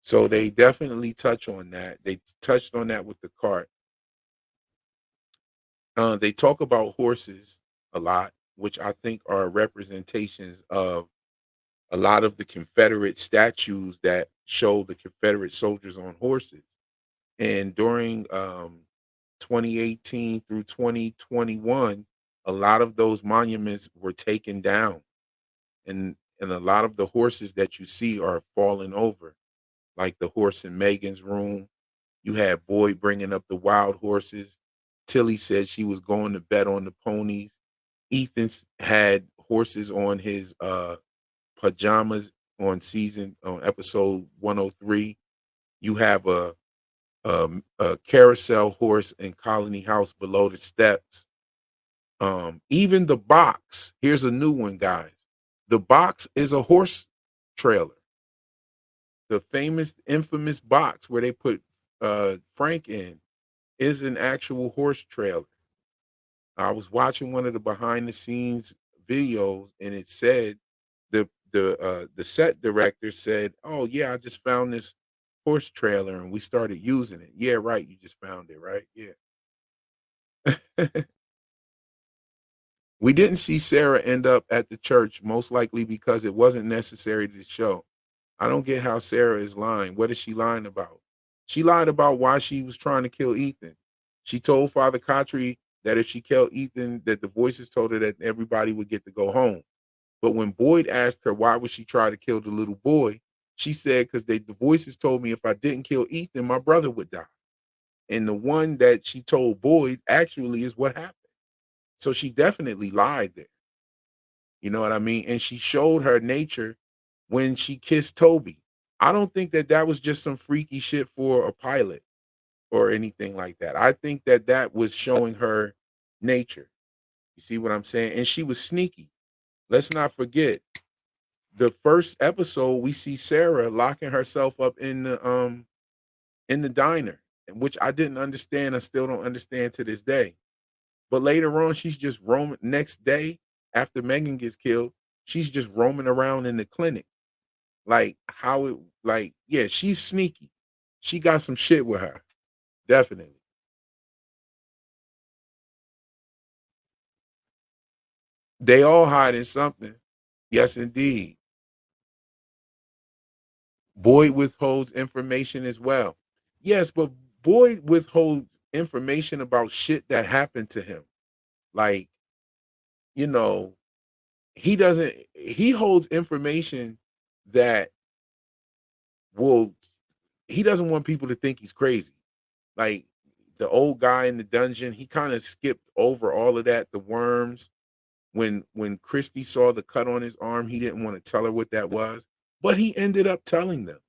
So they definitely touch on that. They touched on that with the cart. They talk about horses a lot, which I think are representations of a lot of the Confederate statues that show the Confederate soldiers on horses. And during 2018 through 2021, a lot of those monuments were taken down, and a lot of the horses that you see are falling over, like the horse in Megan's room. You had Boyd bringing up the wild horses. Tilly said she was going to bet on the ponies. Had horses on his pajamas on episode 103. You have a carousel horse in Colony House below the steps. Even the box. Here's a new one, guys. The box is a horse trailer. The famous, infamous box where they put Frank in is an actual horse trailer. I was watching one of the behind the scenes videos, and it said the set director said, "Oh yeah, I just found this horse trailer and we started using it." Yeah, right. You just found it, right? Yeah. We didn't see Sarah end up at the church, most likely because it wasn't necessary to show. I don't get how Sarah is lying. What is she lying about? She lied about why she was trying to kill Ethan. She told Father Kotri that if she killed Ethan, that the voices told her that everybody would get to go home. But when Boyd asked her why would she try to kill the little boy, she said because the voices told me if I didn't kill Ethan, my brother would die. And the one that she told Boyd actually is what happened. So she definitely lied there. You know what I mean? And she showed her nature when she kissed Toby. I don't think that that was just some freaky shit for a pilot or anything like that. I think that that was showing her nature. You see what I'm saying? And she was sneaky. Let's not forget the first episode we see Sarah locking herself up in the diner, which I didn't understand. I still don't understand to this day. But later on, she's just roaming. Next day, after Megan gets killed, she's just roaming around in the clinic. Like how it, like, yeah, she's sneaky. She got some shit with her. Definitely. They all hide in something. Yes, indeed. Boyd withholds information as well. Yes, but Boyd withholds information about shit that happened to him. Like, you know, he holds information that will he doesn't want people to think he's crazy. Like the old guy in the dungeon, he kind of skipped over all of that. The worms, when Christy saw the cut on his arm, he didn't want to tell her what that was, but he ended up telling them.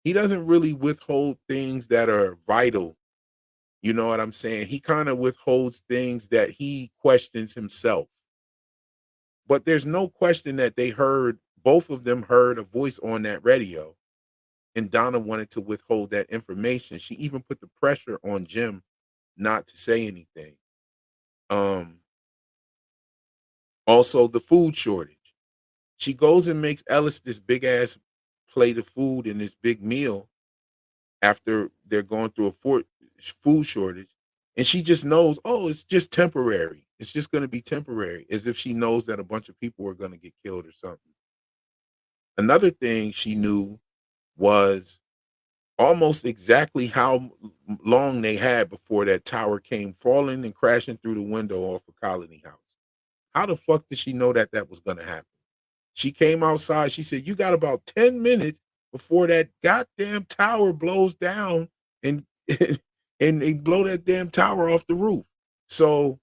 He doesn't really withhold things that are vital. You know what I'm saying? He kind of withholds things that he questions himself. But there's no question that both of them heard a voice on that radio, and Donna wanted to withhold that information. She even put the pressure on Jim not to say anything. Um, Also the food shortage. She goes and makes Ellis this big ass plate of food and this big meal after they're going through food shortage. And she just knows, oh, it's just temporary. It's just going to be temporary, as if she knows that a bunch of people are going to get killed or something. Another thing she knew was almost exactly how long they had before that tower came falling and crashing through the window off of Colony House. How the fuck did she know that that was going to happen? She came outside. She said, "You got about 10 minutes before that goddamn tower blows down and and they blow that damn tower off the roof." So,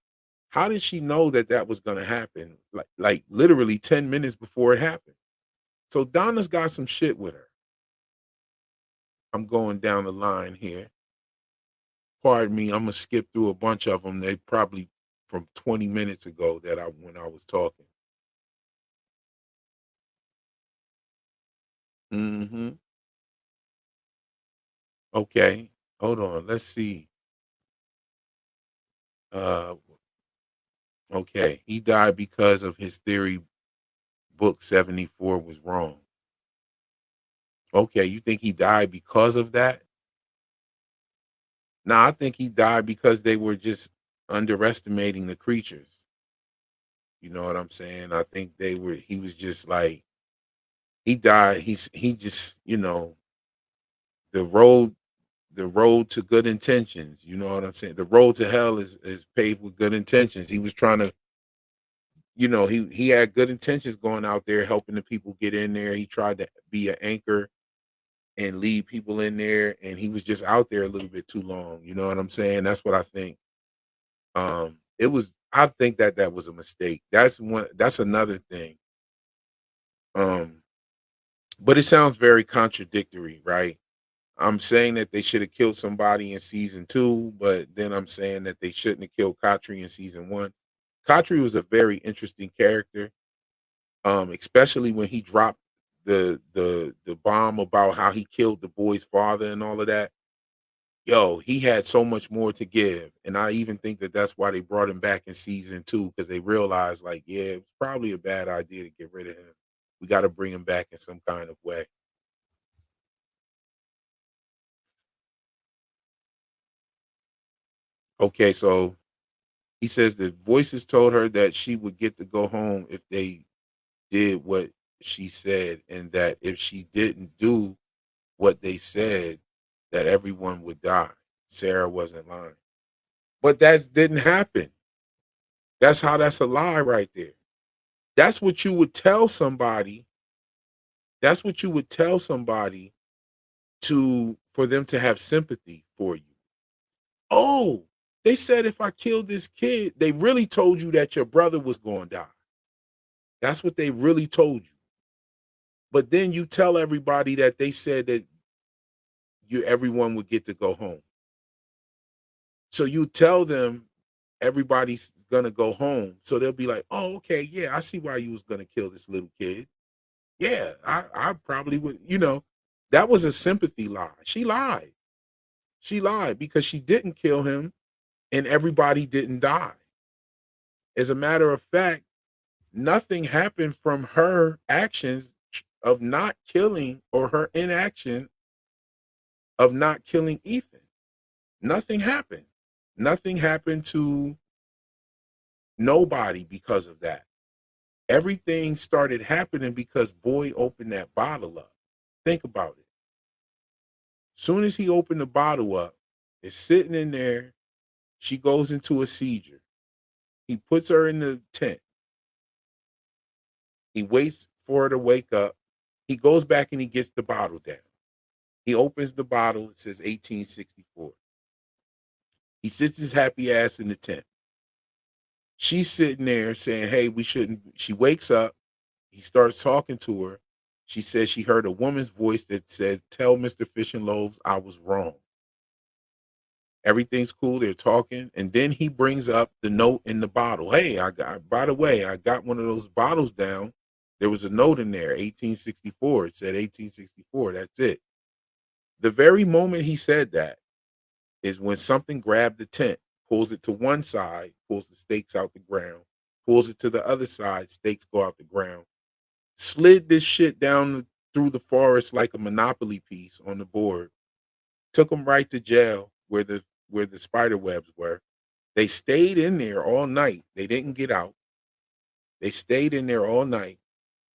how did she know that that was going to happen? Like literally 10 minutes before it happened. So Donna's got some shit with her. I'm going down the line here. Pardon me, I'm gonna skip through a bunch of them. They probably from 20 minutes ago that I when I was talking. Hmm. Okay, hold on. Let's see. Uh, okay, he died because of his theory. Book 74 was wrong. Okay, you think he died because of that? Nah, I think he died because they were just underestimating the creatures. You know what I'm saying? I think he was just like, he died. He just, the road, the road to good intentions. You know what I'm saying? The road to hell is paved with good intentions. He was trying to, he had good intentions going out there helping the people get in there. He tried to be an anchor and lead people in there, and he was just out there a little bit too long. You know what I'm saying? That's what I think. It was. I think that was a mistake. That's another thing. Um, but it sounds very contradictory, right? I'm saying that they should have killed somebody in season 2, but then I'm saying that they shouldn't have killed Katri in season 1. Katri was a very interesting character, especially when he dropped the bomb about how he killed the boy's father and all of that. Yo, he had so much more to give, and I even think that that's why they brought him back in season 2, because they realized, like, yeah, it was probably a bad idea to get rid of him. We got to bring him back in some kind of way. Okay, so he says the voices told her that she would get to go home if they did what she said, and that if she didn't do what they said, that everyone would die. Sarah wasn't lying. But that didn't happen. That's a lie right there. That's what you would tell somebody. That's what you would tell somebody to for them to have sympathy for you. Oh, they said if I killed this kid, they really told you that your brother was going to die. That's what they really told you. But then you tell everybody that they said that everyone would get to go home. So you tell them everybody's gonna go home. So they'll be like, oh, okay, yeah, I see why you was gonna kill this little kid. Yeah, I probably would, that was a sympathy lie. She lied. She lied because she didn't kill him and everybody didn't die. As a matter of fact, nothing happened from her actions of not killing, or her inaction of not killing Ethan. Nothing happened. Nothing happened to nobody because of that. Everything started happening because Boy opened that bottle up. Think about it. Soon as he opened the bottle up, it's sitting in there. She goes into a seizure. He puts her in the tent. He waits for her to wake up. He goes back and he gets the bottle down. He opens the bottle. It says 1864. He sits his happy ass in the tent. She's sitting there saying, hey, we shouldn't. She wakes up. He starts talking to her. She says she heard a woman's voice that says, tell Mr. Fish and Loaves I was wrong. Everything's cool. They're talking. And then he brings up the note in the bottle. Hey, by the way, I got one of those bottles down. There was a note in there, 1864. It said 1864. That's it. The very moment he said that is when something grabbed the tent, pulls it to one side, pulls the stakes out the ground, pulls it to the other side, stakes go out the ground, slid this shit down through the forest like a Monopoly piece on the board, took them right to jail where the spider webs were. They stayed in there all night. They didn't get out. They stayed in there all night.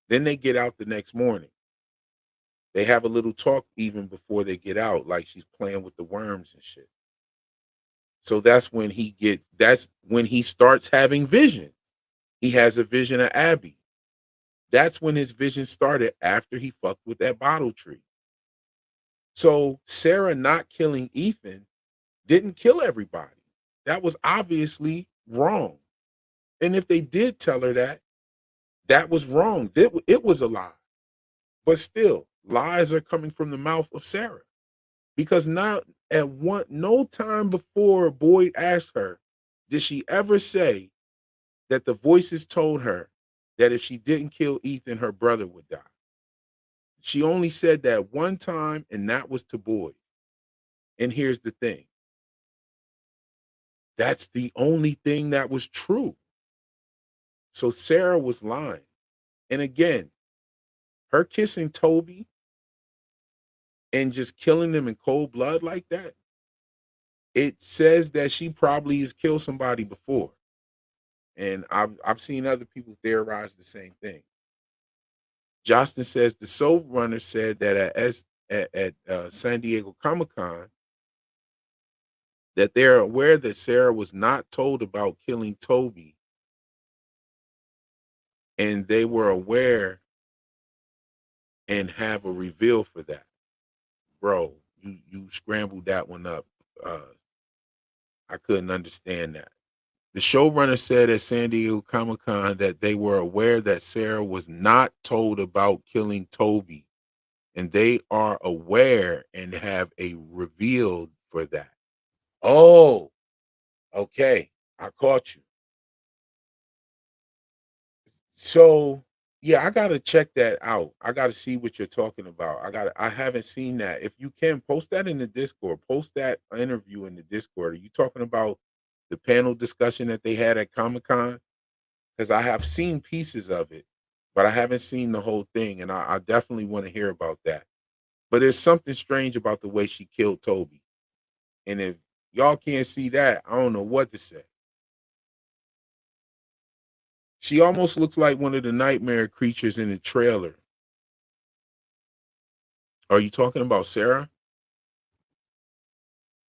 Then they get out the next morning. They have a little talk even before they get out, like she's playing with the worms and shit. So that's when he starts having vision. He has a vision of Abby. That's when his vision started, after he fucked with that bottle tree. So Sarah not killing Ethan didn't kill everybody. That was obviously wrong. And if they did tell her that, that was wrong. It was a lie. But still, lies are coming from the mouth of Sarah. Because now, no time before Boyd asked her, did she ever say that the voices told her that if she didn't kill Ethan, her brother would die. She only said that one time, and that was to Boyd. And here's the thing. That's the only thing that was true. So Sarah was lying. And again, her kissing Toby and just killing him in cold blood like that, it says that she probably has killed somebody before, and I've seen other people theorize the same thing. Justin says the Soul Runner said that at San Diego Comic Con that they're aware that Sarah was not told about killing Toby, and they were aware and have a reveal for that. Bro, you scrambled that one up. I couldn't understand that. The showrunner said at San Diego Comic Con that they were aware that Sarah was not told about killing Toby, and they are aware and have a reveal for that. Oh, okay. I caught you. So yeah, I gotta check that out. I gotta see what you're talking about. I haven't seen that. If you can post that in the Discord, post that interview in the Discord. Are you talking about the panel discussion that they had at Comic Con? Because I have seen pieces of it, but I haven't seen the whole thing, and I definitely want to hear about that. But there's something strange about the way she killed Toby. And if y'all can't see that, I don't know what to say. She almost looks like one of the nightmare creatures in the trailer. Are you talking about Sarah?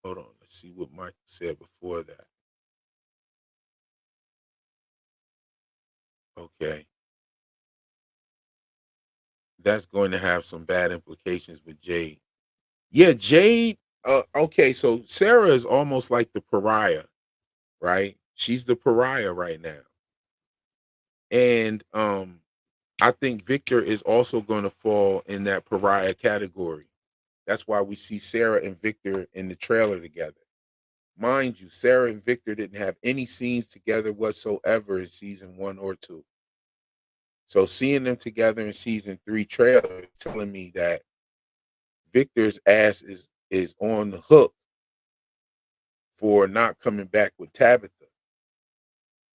Hold on. Let's see what Mike said before that. Okay. That's going to have some bad implications with Jade. Yeah, Jade. Okay, so Sarah is almost like the pariah, right? She's the pariah right now. And I think Victor is also going to fall in that pariah category. That's why we see Sarah and Victor in the trailer together. Mind you, Sarah and Victor didn't have any scenes together whatsoever in season 1 or 2. So seeing them together in season 3 trailer is telling me that Victor's ass is on the hook for not coming back with Tabitha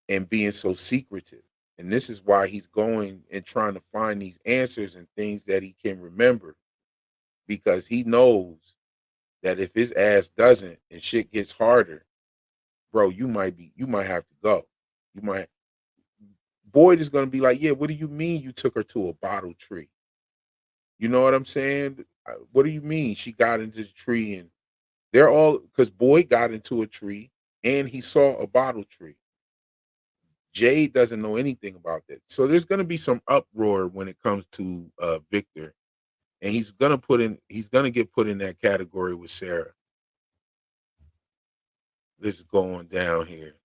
and being so secretive. And this is why he's going and trying to find these answers and things that he can remember, because he knows that if his ass doesn't and shit gets harder, bro, you might have to go. You might Boyd is gonna be like, yeah, what do you mean you took her to a bottle tree? You know what I'm saying? What do you mean she got into the tree and they're all because Boyd got into a tree and he saw a bottle tree. Jade doesn't know anything about that. So there's gonna be some uproar when it comes to Victor. And he's gonna get put in that category with Sarah. This is going down here.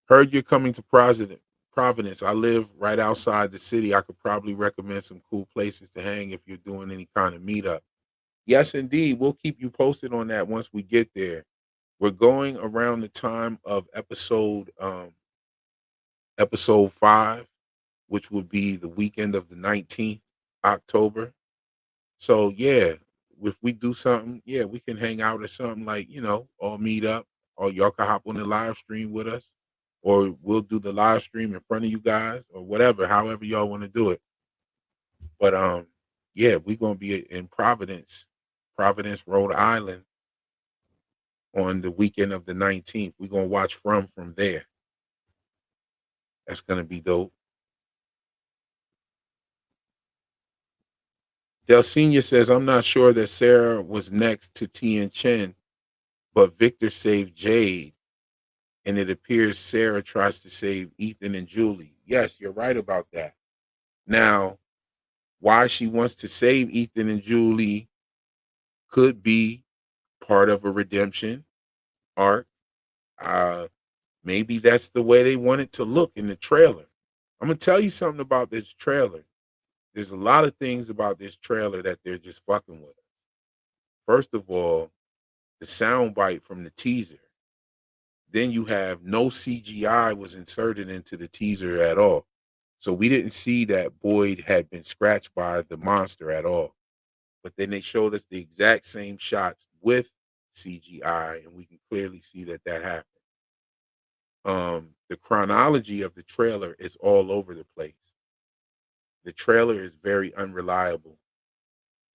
Heard you're coming to Providence. I live right outside the city. I could probably recommend some cool places to hang if you're doing any kind of meetup. Yes, indeed. We'll keep you posted on that once we get there. We're going around the time of episode 5, which would be the weekend of the 19th October. So yeah, if we do something, yeah, we can hang out or something, like, all meet up, or y'all can hop on the live stream with us, or we'll do the live stream in front of you guys, or whatever, however y'all want to do it. But yeah, we're gonna be in Providence, Rhode Island on the weekend of the 19th. We're gonna watch from there. That's gonna be dope. Del Senior says, I'm not sure that Sarah was next to Tien Chen, but Victor saved Jade, and it appears Sarah tries to save Ethan and Julie. Yes, you're right about that. Now, why she wants to save Ethan and Julie could be part of a redemption arc. Uh, Maybe that's the way they want it to look in the trailer. I'm gonna tell you something about this trailer. There's a lot of things about this trailer that they're just fucking with. First of all, the sound bite from the teaser. Then you have no CGI was inserted into the teaser at all. So we didn't see that Boyd had been scratched by the monster at all. But then they showed us the exact same shots with CGI, and we can clearly see that happened. The chronology of the trailer is all over the place. The trailer is very unreliable.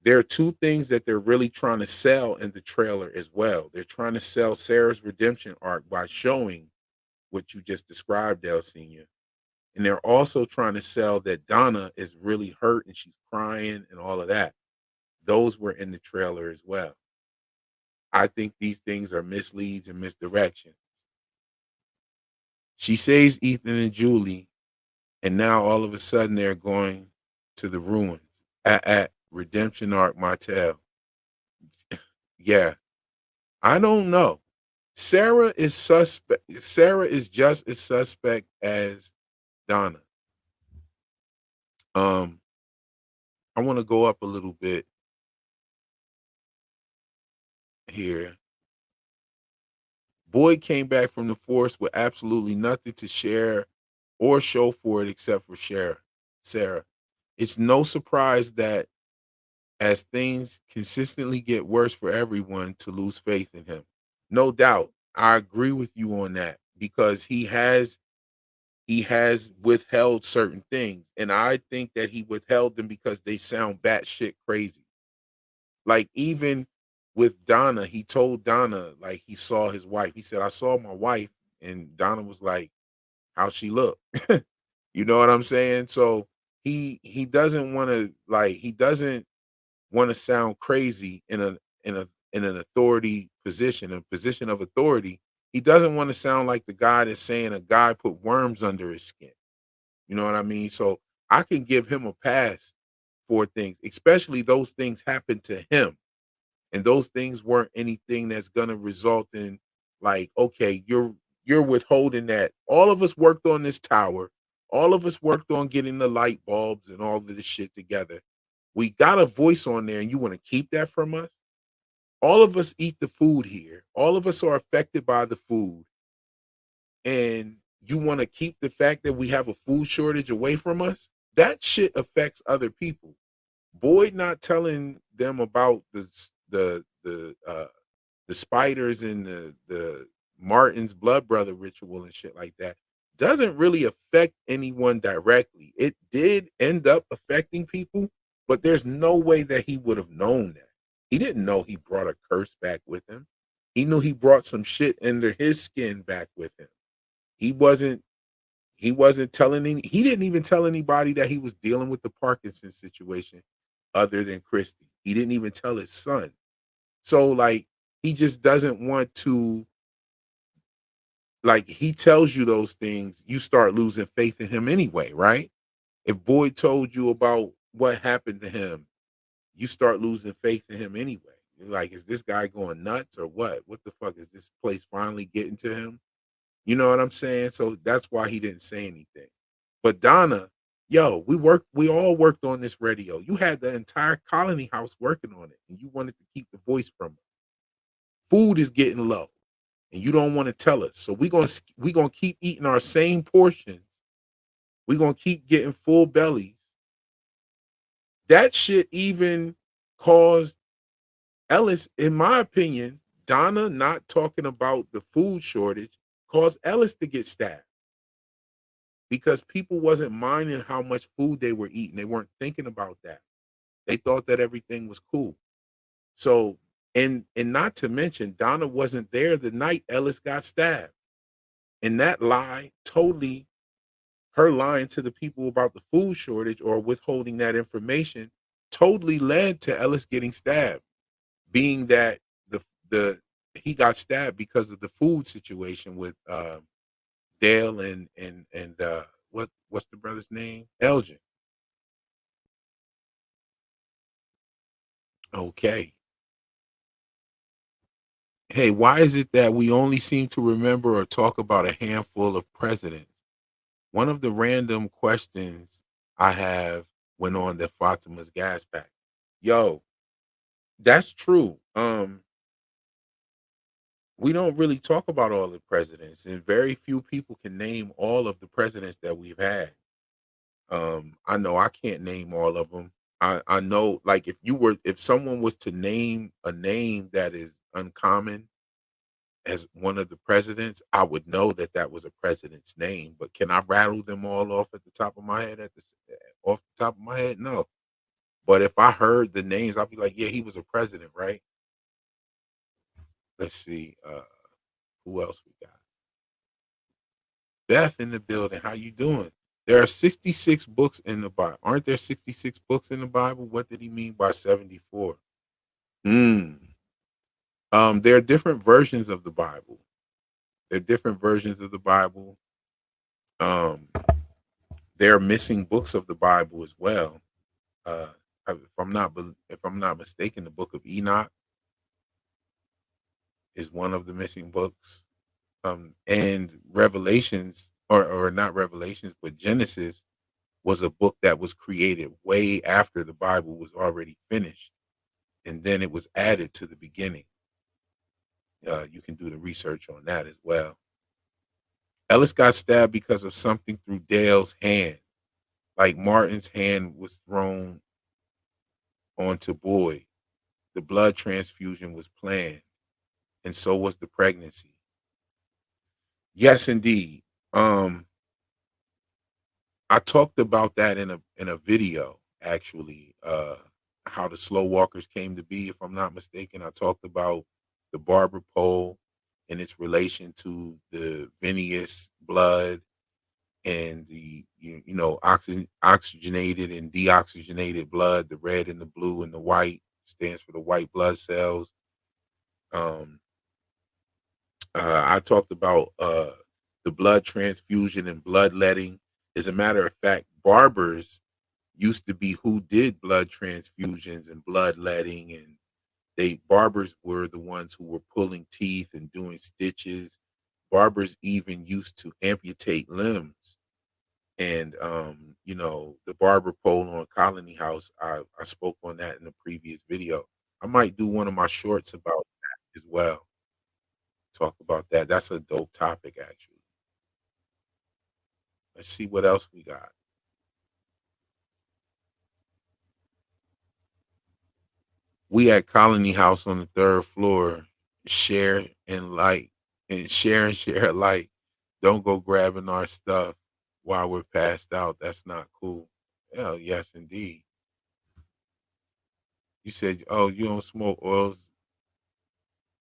There are two things that they're really trying to sell in the trailer as well. They're trying to sell Sarah's redemption arc by showing what you just described, Del Senior. And they're also trying to sell that Donna is really hurt and she's crying and all of that. Those were in the trailer as well. I think these things are misleads and misdirection. She saves Ethan and Julie, and now all of a sudden they're going to the ruins at Redemption Arc Martell. Yeah, I don't know. Sarah is suspect. Sarah is just as suspect as Donna. Um, I want to go up a little bit here. Boyd came back from the force with absolutely nothing to share or show for it except for Sarah. It's no surprise that as things consistently get worse for everyone to lose faith in him. No doubt. I agree with you on that because he has withheld certain things. And I think that he withheld them because they sound batshit crazy. Like even with Donna, he told Donna like he saw his wife. He said, I saw my wife, and Donna was like, how she look. You know what I'm saying? So he doesn't want to he doesn't want to sound crazy in an authority position, a position of authority. He doesn't want to sound like the guy that's saying a guy put worms under his skin. You know what I mean? So I can give him a pass for things, especially those things happen to him. And those things weren't anything that's gonna result in like, okay, you're withholding that. All of us worked on this tower. All of us worked on getting the light bulbs and all of this shit together. We got a voice on there, and you want to keep that from us? All of us eat the food here. All of us are affected by the food. And you want to keep the fact that we have a food shortage away from us? That shit affects other people. Boyd not telling them about the spiders and the Martin's blood brother ritual and shit like that doesn't really affect anyone directly. It did end up affecting people, but there's no way that he would have known that. He didn't know he brought a curse back with him. He knew he brought some shit under his skin back with him. He wasn't he didn't even tell anybody that he was dealing with the Parkinson situation other than Christy. He didn't even tell his son. So like he just doesn't want to like he tells you those things, you start losing faith in him anyway, right? If Boyd told you about what happened to him, you start losing faith in him anyway. You're like, is this guy going nuts or what? What the fuck is this place finally getting to him? You know what I'm saying? So that's why he didn't say anything. But Donna, yo, we all worked on this radio. You had the entire colony house working on it, and you wanted to keep the voice from it. Food is getting low, and you don't want to tell us. So we gonna keep eating our same portions. We're gonna keep getting full bellies. That shit even caused Ellis, in my opinion, Donna not talking about the food shortage caused Ellis to get stabbed because people wasn't minding how much food they were eating. They weren't thinking about that. They thought that everything was cool. So, and not to mention, Donna wasn't there the night Ellis got stabbed. And that lie totally, her lying to the people about the food shortage or withholding that information totally led to Ellis getting stabbed, being that the he got stabbed because of the food situation with Dale and what's the brother's name? Elgin. Okay. Hey, why is it that we only seem to remember or talk about a handful of presidents? One of the random questions I have went on that Fatima's gas pack. Yo, that's true. We don't really talk about all the presidents, and very few people can name all of the presidents that we've had. I know I can't name all of them. I know, like, if someone was to name a name that is uncommon as one of the presidents, I would know that that was a president's name. But can I rattle them all off at the top of my head? Off the top of my head, no. But if I heard the names, I'll be like, yeah, he was a president, right? Let's see. Who else we got? Beth in the building. How you doing? There are 66 books in the Bible. Aren't there 66 books in the Bible? What did he mean by 74? Hmm. There are different versions of the Bible. There are different versions of the Bible. Um, there are missing books of the Bible as well. Uh, if I'm not mistaken, the book of Enoch is one of the missing books. And Revelations, or not Revelations, but Genesis was a book that was created way after the Bible was already finished, and then it was added to the beginning. You can do the research on that as well. Ellis got stabbed because of something through Dale's hand, like Martin's hand was thrown onto Boyd. The blood transfusion was planned, and so was the pregnancy. Yes, indeed. Um, I talked about that in a video actually. How the slow walkers came to be. If I'm not mistaken, I talked about the barber pole and its relation to the venous blood and the oxygenated and deoxygenated blood. The red and the blue and the white stands for the white blood cells. Um, I talked about the blood transfusion and bloodletting. As a matter of fact, barbers used to be who did blood transfusions and bloodletting, and barbers were the ones who were pulling teeth and doing stitches. Barbers even used to amputate limbs. And the barber pole on Colony House, I spoke on that in the previous video. I might do one of my shorts about that as well. Talk about that. That's a dope topic, actually. Let's see what else we got. We at Colony House on the third floor. Share and like, and share alike. Don't go grabbing our stuff while we're passed out. That's not cool. Hell yes, indeed. You said, oh, you don't smoke oils.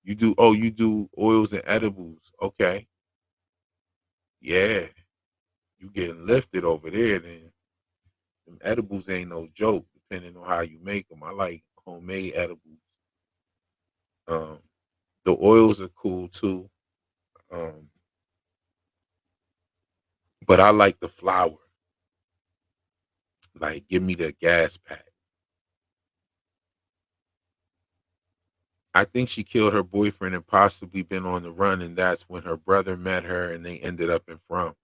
You do. Oh, you do oils and edibles. Okay. Yeah. You getting lifted over there. Then them edibles ain't no joke. Depending on how you make them. I like homemade edibles. Um, the oils are cool too. Um, but I like the flower. Like, give me the gas pack. I think she killed her boyfriend and possibly been on the run, and that's when her brother met her and they ended up in front.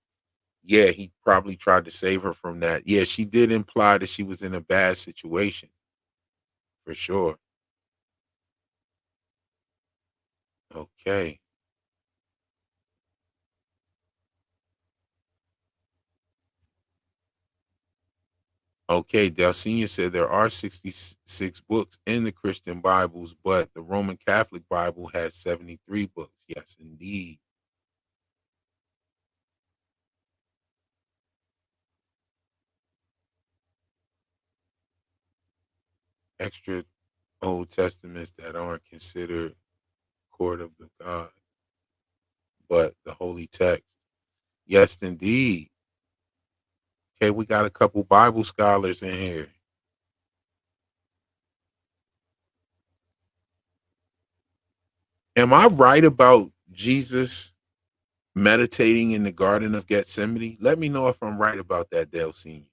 Yeah, he probably tried to save her from that. Yeah, she did imply that she was in a bad situation for sure. Okay. Okay, Delcenia said there are 66 books in the Christian Bibles, but the Roman Catholic Bible has 73 books. Yes, indeed. Extra Old Testaments that aren't considered court of the God, but the holy text. Yes, indeed. Okay, we got a couple Bible scholars in here. Am I right about Jesus meditating in the Garden of Gethsemane? Let me know if I'm right about that, Dale Senior.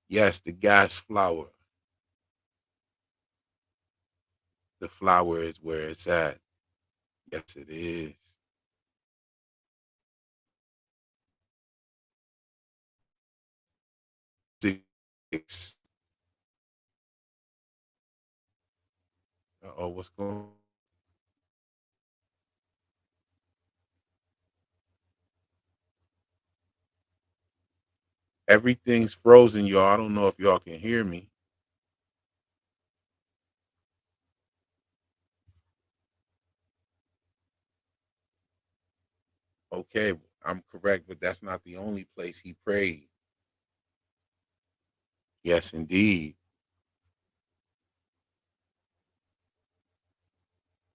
Yes, the gas flower. The flower is where it's at. Yes, it is. Six. Oh, what's going on? Everything's frozen, y'all. I don't know if y'all can hear me. Okay. I'm correct, but that's not the only place he prayed. Yes, indeed.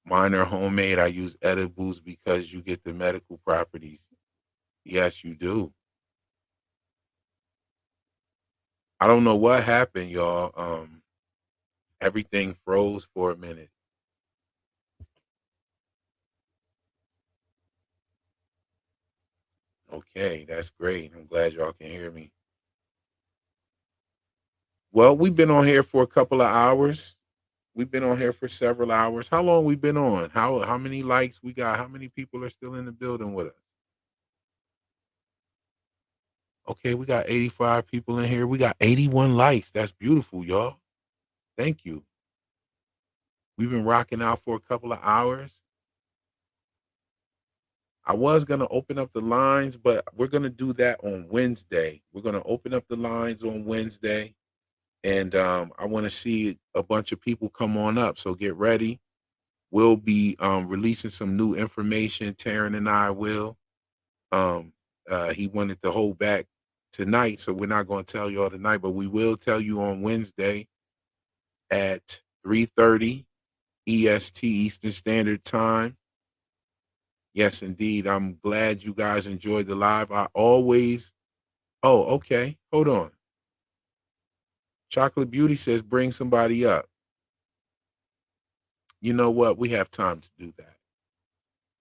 Mine are homemade. I use edibles because you get the medical properties. Yes, you do. I don't know what happened, y'all. Everything froze for a minute. Okay, that's great. I'm glad y'all can hear me. Well, we've been on here for a couple of hours. We've been on here for several hours. How long we been on? How many likes we got? How many people are still in the building with us? Okay, we got 85 people in here. We got 81 likes. That's beautiful, y'all. Thank you. We've been rocking out for a couple of hours. I was gonna open up the lines, but we're gonna do that on Wednesday. We're gonna open up the lines on Wednesday, and I want to see a bunch of people come on up. So get ready. We'll be releasing some new information. Taran and I will. Um, he wanted to hold back tonight, so we're not going to tell you all tonight, but we will tell you on Wednesday at 3:30 EST Eastern Standard Time. Yes, indeed. I'm glad you guys enjoyed the live. I always. Oh, okay. Hold on. Chocolate Beauty says bring somebody up. You know what? We have time to do that.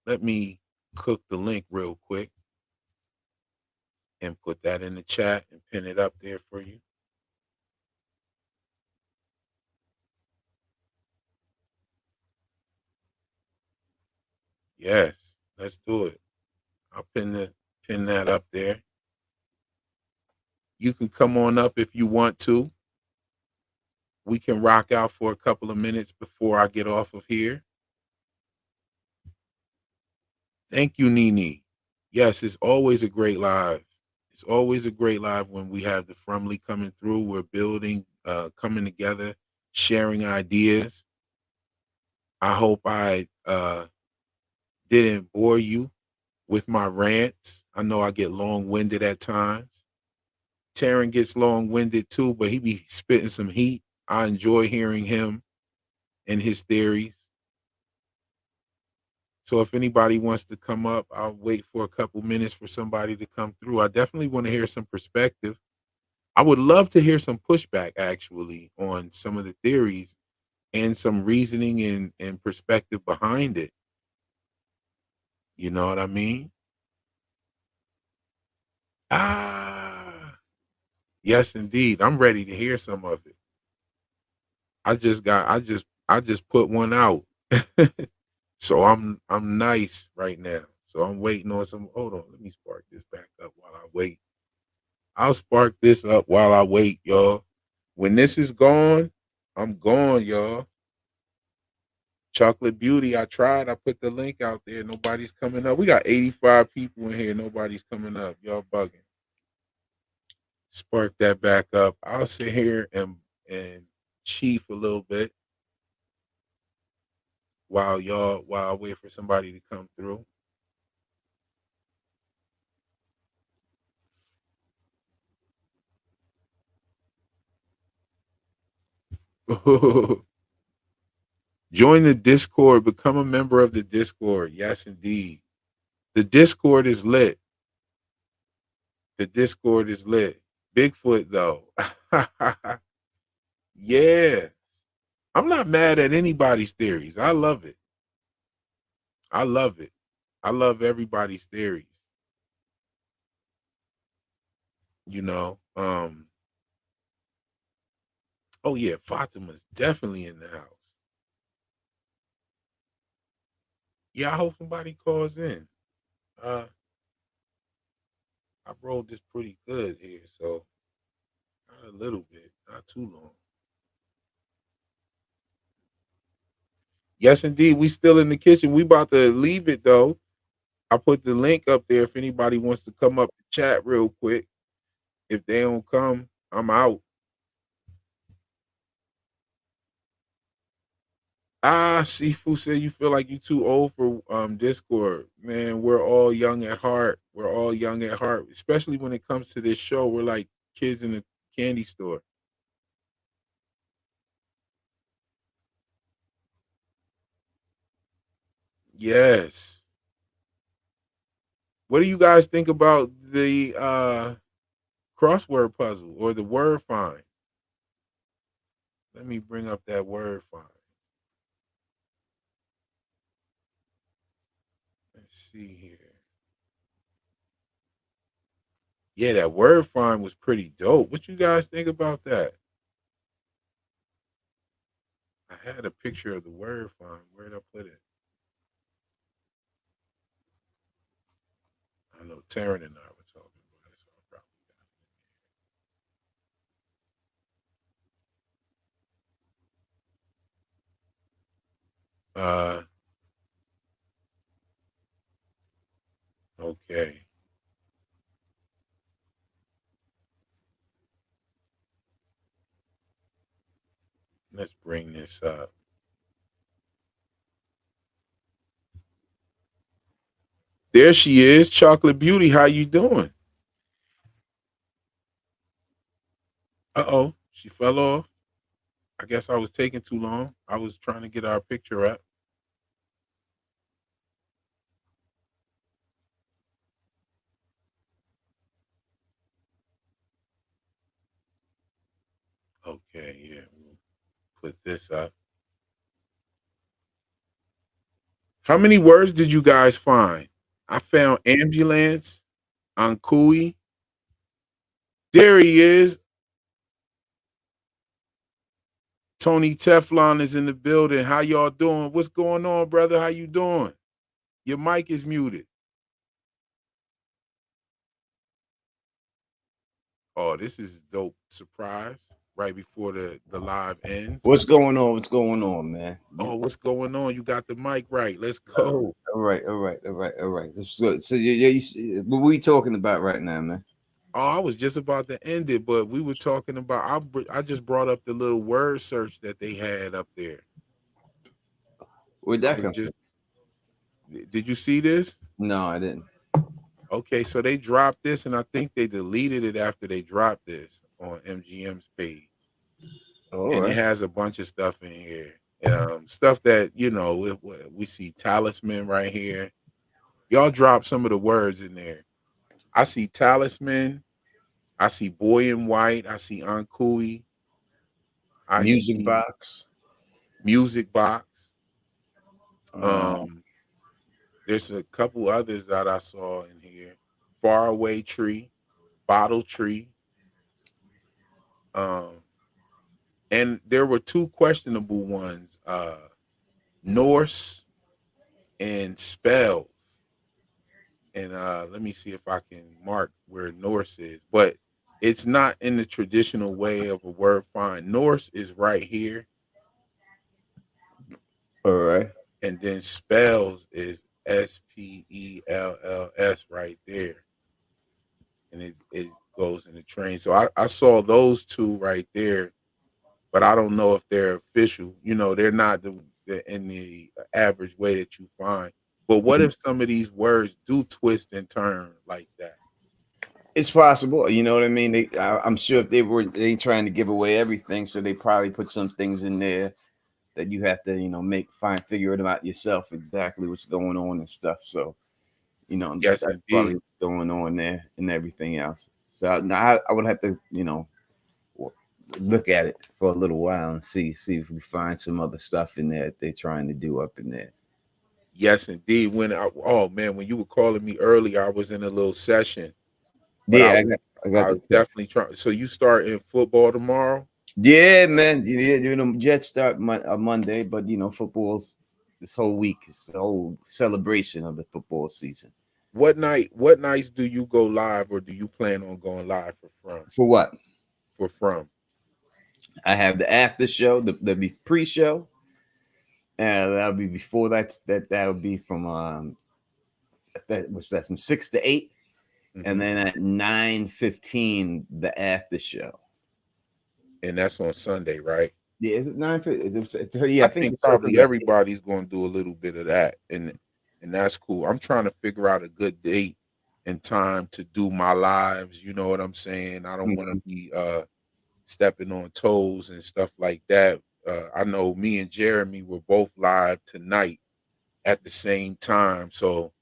Let me cook the link real quick and put that in the chat and pin it up there for you. Yes, let's do it. I'll pin that up there. You can come on up if you want to. We can rock out for a couple of minutes before I get off of here. Thank you, Nini. Yes, it's always a great live. It's always a great live when we have the Frumly coming through. We're building, coming together, sharing ideas. I hope I didn't bore you with my rants. I know I get long winded at times. Taran gets long winded too, but he be spitting some heat. I enjoy hearing him and his theories. So if anybody wants to come up, I'll wait for a couple minutes for somebody to come through. I definitely want to hear some perspective. I would love to hear some pushback actually on some of the theories and some reasoning and perspective behind it. You know what I mean? Ah, yes, indeed. I'm ready to hear some of it. I just put one out. So I'm nice right now. So I'm waiting on some. Hold on, let me spark this back up while I wait. I'll spark this up while I wait, y'all. When this is gone, I'm gone, y'all. Chocolate Beauty, I tried. I put the link out there. Nobody's coming up. We got 85 people in here. Nobody's coming up. Y'all bugging. Spark that back up. I'll sit here and chief a little bit while I wait for somebody to come through. Join the Discord. Become a member of the Discord. Yes, indeed. The Discord is lit. The Discord is lit. Bigfoot though. Yeah. I'm not mad at anybody's theories. I love it. I love it. I love everybody's theories. You know. Oh yeah, Fatima's definitely in the house. Yeah, I hope somebody calls in. Uh I rolled this pretty good here, so not a little bit, not too long. Yes, indeed. We still in the kitchen. We about to leave it though. I put the link up there if anybody wants to come up and chat real quick. If they don't come, I'm out. Sifu said you feel like you too old for Discord. Man, we're all young at heart. We're all young at heart, especially when it comes to this show. We're like kids in a candy store. Yes. What do you guys think about the crossword puzzle or the word find? Let me bring up that word find. Let's see here. Yeah, that word find was pretty dope. What you guys think about that? I had a picture of the word find. Where'd I put it? I know Taran and I were talking about it, so I probably got it. Okay. Let's bring this up. There she is, Chocolate Beauty. How you doing? Uh-oh, she fell off. I guess I was taking too long. I was trying to get our picture up. Okay, yeah. We'll put this up. How many words did you guys find? I found ambulance, Ankui. There he is. Tony Teflon is in the building. How y'all doing? What's going on, brother? How you doing? Your mic is muted. Oh, this is a dope surprise right before the live ends. What's going on? What's going on, man? Oh, what's going on? You got the mic right. Let's go. All right, all right, all right, all right. So what we talking about right now, man? Oh, I was just about to end it, but we were talking about. I just brought up the little word search that they had up there. Where'd I that was come from? just. Did you see this? No, I didn't. Okay, so they dropped this, and I think they deleted it after they dropped this on MGM's page, All and it right. has a bunch of stuff in here. Stuff that we see talisman right here. Y'all drop some of the words in there. I see talisman. I see boy in white. I see ankui. I Music see box. music box. Uh, Um, there's a couple others that I saw in here. Faraway tree, bottle tree. Um, and there were two questionable ones. Norse and spells. And let me see if I can mark where Norse is. But it's not in the traditional way of a word find. Norse is right here, all right. and then spells is Spells right there, and it goes in the train. So I saw those two right there, but I don't know if they're official. They're not in the average way that you find. But what if some of these words do twist and turn like that? It's possible. You know what I mean? I'm sure if they ain't trying to give away everything, so they probably put some things in there that you have to, figure it out yourself exactly what's going on and stuff. So, Yes, that's probably indeed. what's going on there and everything else. So now I would have to, look at it for a little while and see if we find some other stuff in there that they're trying to do up in there. Yes, indeed. Oh man, when you were calling me earlier, I was in a little session, but Yeah, I got I the was text. definitely trying. So you start in football tomorrow? Yeah, man. Jets start Monday, but football's this whole week is the whole celebration of the football season. What night? What nights do you go live, or do you plan on going live for from? For what? For from? I have the after show, the pre-show, and that'll be before that'll be from that from 6 to 8, and Hmm. then at 9:15 the after show. And that's on Sunday, right? Yeah, is it 9:50? Yeah, I I think think it's probably open up. everybody's going to do a little bit of that, and that's cool. I'm trying to figure out a good date and time to do my lives. You know what I'm saying? I don't want to Mhm. be stepping on toes and stuff like that. I know me and Jeremy were both live tonight at the same time, so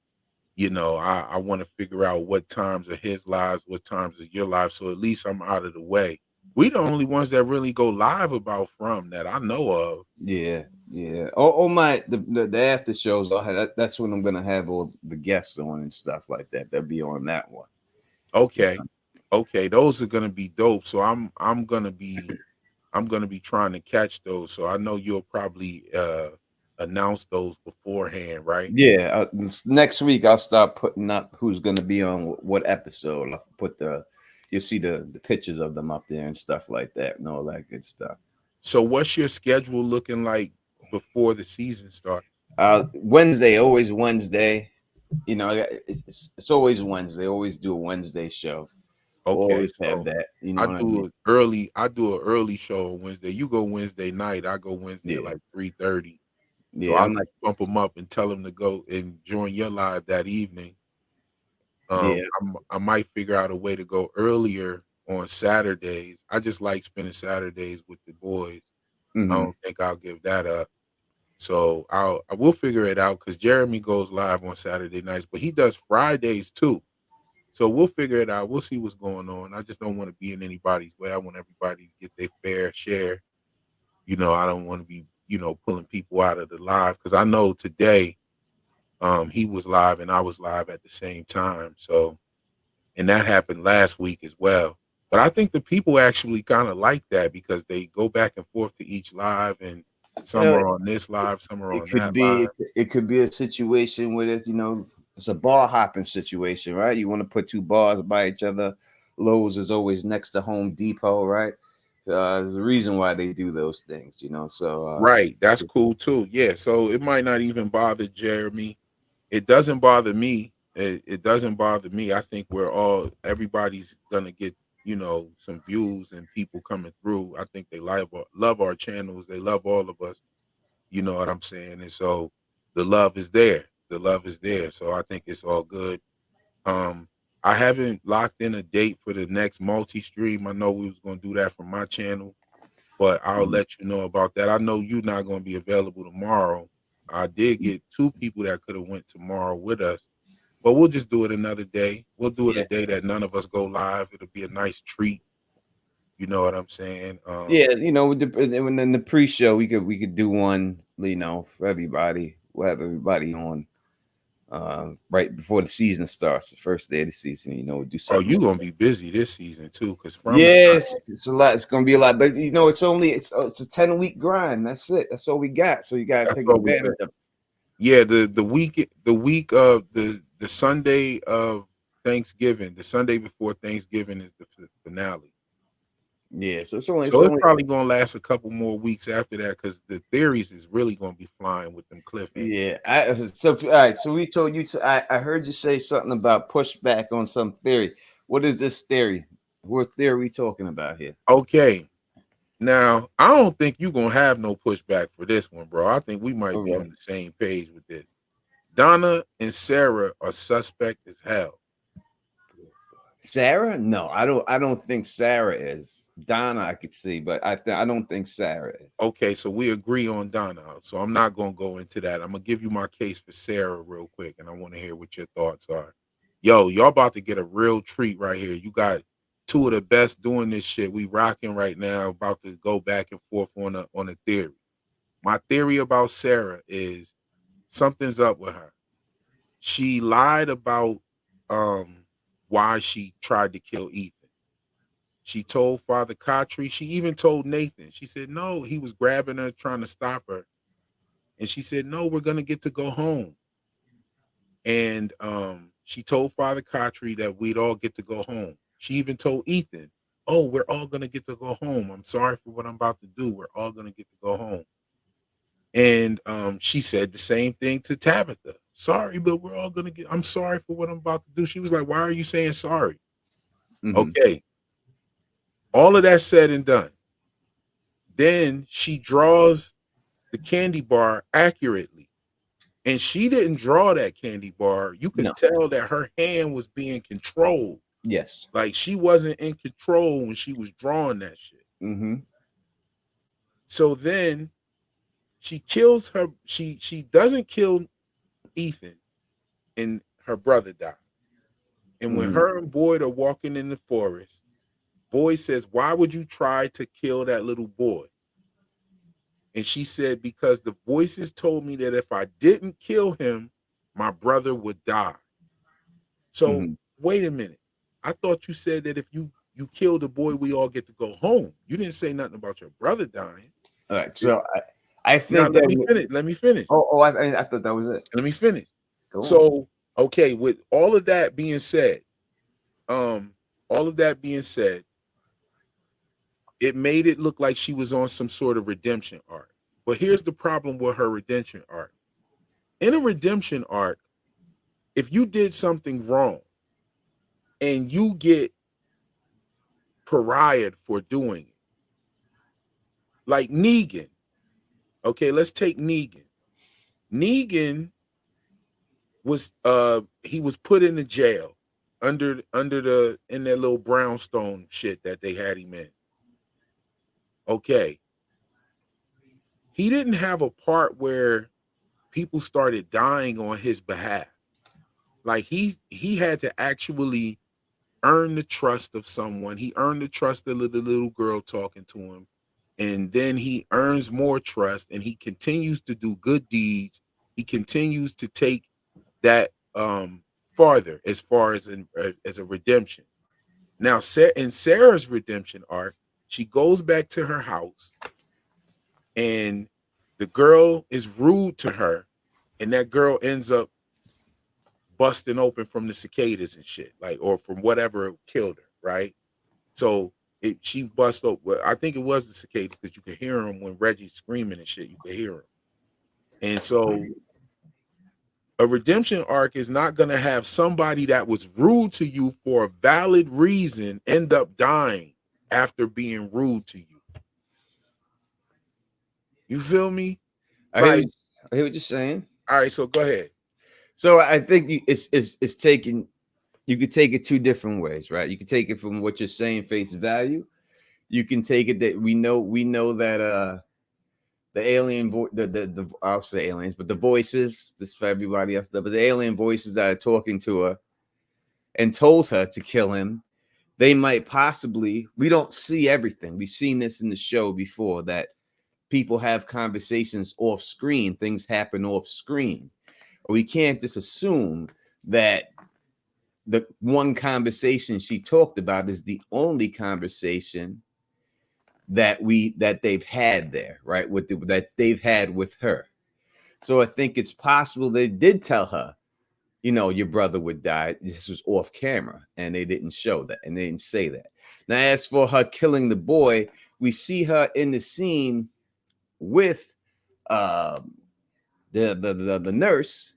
I want to figure out what times are his lives, what times are your lives, so at least I'm out of the way. We the only ones that really go live about from that I know of. Yeah, yeah. Oh, my the after shows. That's when I'm gonna have all the guests on and stuff like that. They'll be on that one. Okay. Okay, those are gonna be dope. So I'm gonna be trying to catch those. So I know you'll probably announce those beforehand, right? Yeah, next week I'll start putting up who's gonna be on what episode. I'll put you'll see the pictures of them up there and stuff like that and all that good stuff. So what's your schedule looking like before the season starts? Wednesday, always Wednesday. It's always Wednesday. Always do a Wednesday show. Okay, Always have so that. You know what I mean? I do an early show on Wednesday. You go Wednesday night, I go Wednesday at Yeah, like 3:30. So yeah. I I'm just bump them up and tell them to go and join your live that evening. yeah. I might figure out a way to go earlier on Saturdays. I just like spending Saturdays with the boys. I Hmm. don't think I'll give that up. So I will figure it out because Jeremy goes live on Saturday nights, but he does Fridays too. So we'll figure it out. We'll see what's going on. I just don't want to be in anybody's way. I want everybody to get their fair share. I don't want to be, pulling people out of the live because I know today he was live and I was live at the same time. So and that happened last week as well. But I think the people actually kind of like that because they go back and forth to each live, and some Well, are on this live, some are it on could that be live. it could be a situation where it's a bar hopping situation, right? You want to put two bars by each other. Lowe's is always next to Home Depot, right? There's a reason why they do those things. So Right, that's cool too. Yeah, so it might not even bother Jeremy. It doesn't bother me. It doesn't bother me. I think everybody's gonna get some views and people coming through. I think they love our channels. They love all of us. You know what I'm saying? And so the love is there. The love is there. So I think it's all good. Um, I haven't locked in a date for the next multi-stream. I know we was gonna do that for my channel, but I'll mhm. let you know about that. I know you're not gonna be available tomorrow. I did get two people that could have went tomorrow with us, but we'll just do it another day. We'll do it a Yeah, day that none of us go live. It'll be a nice treat. You know what I'm saying? yeah. In the pre-show, we could do one, for everybody. We'll have everybody on right before the season starts, the first day of the season. We'll do Oh, something you like gonna that. be busy this season too, because from is not. Yes, it's a lot. It's gonna be a lot, but it's a 10-week grind. That's it. That's all we got. So you gotta That's take all we got. advantage of it. Yeah, the week of the Sunday of Thanksgiving, the Sunday before Thanksgiving is the finale. Yeah, so it's only it's So it's only probably gonna last a couple more weeks after that because the theories is really gonna be flying with them cliffhangers. yeah. All right. So we told you to. I heard you say something about pushback on some theory. What is this theory? What theory are we talking about here? Okay, now I don't think you're gonna have no pushback for this one, bro. I think we might be Okay. on the same page with this. Donna and Sarah are suspect as hell. Sarah? No, I don't think Sarah is. Donna, I could see, but I don't think Sarah is. Okay, so we agree on Donna. So I'm not gonna go into that. I'm gonna give you my case for Sarah real quick, and I want to hear what your thoughts are. Yo, y'all about to get a real treat right here. You got two of the best doing this shit. We rocking right now. About to go back and forth on a theory. My theory about Sarah is something's up with her. She lied about why she tried to kill Ethan. She told Father Kotri. She even told Nathan. She said, no, he was grabbing her, trying to stop her. And she said, no, we're going to get to go home. And she told Father Kotri that we'd all get to go home. She even told Ethan, oh, we're all going to get to go home. I'm sorry for what I'm about to do. We're all going to get to go home. And she said the same thing to Tabitha. Sorry, but we're all going to I'm sorry for what I'm about to do. She was like, why are you saying sorry? Hmm. Okay. All of that said and done. then she draws the candy bar accurately. And she didn't draw that candy bar. You could No. tell that her hand was being controlled. Yes. Like she wasn't in control when she was drawing that shit. Mm-hmm. So then she kills her. She doesn't kill Ethan, and her brother dies. And when Mm-hmm. her and Boyd are walking in the forest, Boyd says, "Why would you try to kill that little boy?" And she said, "Because the voices told me that if I didn't kill him, my brother would die." So Mm-hmm. wait a minute. I thought you said that if you kill the boy, we all get to go home. You didn't say nothing about your brother dying. All right. So I Now think that. let me finish. I thought that was it. Let me finish. Go on. So okay, with all of that being said, it made it look like she was on some sort of redemption arc. But here's the problem with her redemption arc. In a redemption arc, if you did something wrong and you get pariahed for doing it, like Negan. Okay, let's take Negan. Negan was he was put in the jail under the in that little brownstone shit that they had him in. Okay. He didn't have a part where people started dying on his behalf. Like he had to actually earn the trust of someone. He earned the trust of the little girl talking to him. And then he earns more trust and he continues to do good deeds. He continues to take that farther as far as a redemption. Now, in Sarah's redemption arc, she goes back to her house and the girl is rude to her, and that girl ends up busting open from the cicadas and shit, like, or from whatever killed her, right? So she bust open. Well, I think it was the cicadas because you could hear them when Reggie's screaming and shit. You could hear them, and so a redemption arc is not going to have somebody that was rude to you for a valid reason end up dying after being rude to you. You feel me? I hear what you're saying. All right, so go ahead. So I think it's taken. You could take it two different ways, right? You could take it from what you're saying face value. You can take it that we know that the alien the I'll say aliens, but the voices, this for everybody else, but the alien voices that are talking to her and told her to kill him, they might possibly, we don't see everything. We've seen this in the show before that people have conversations off screen, things happen off screen. We can't just assume that the one conversation she talked about is the only conversation that they've had there, right? That they've had with her. So I think it's possible they did tell her, your brother would die. This was off camera, and they didn't show that, and they didn't say that. Now, as for her killing the boy, we see her in the scene with the nurse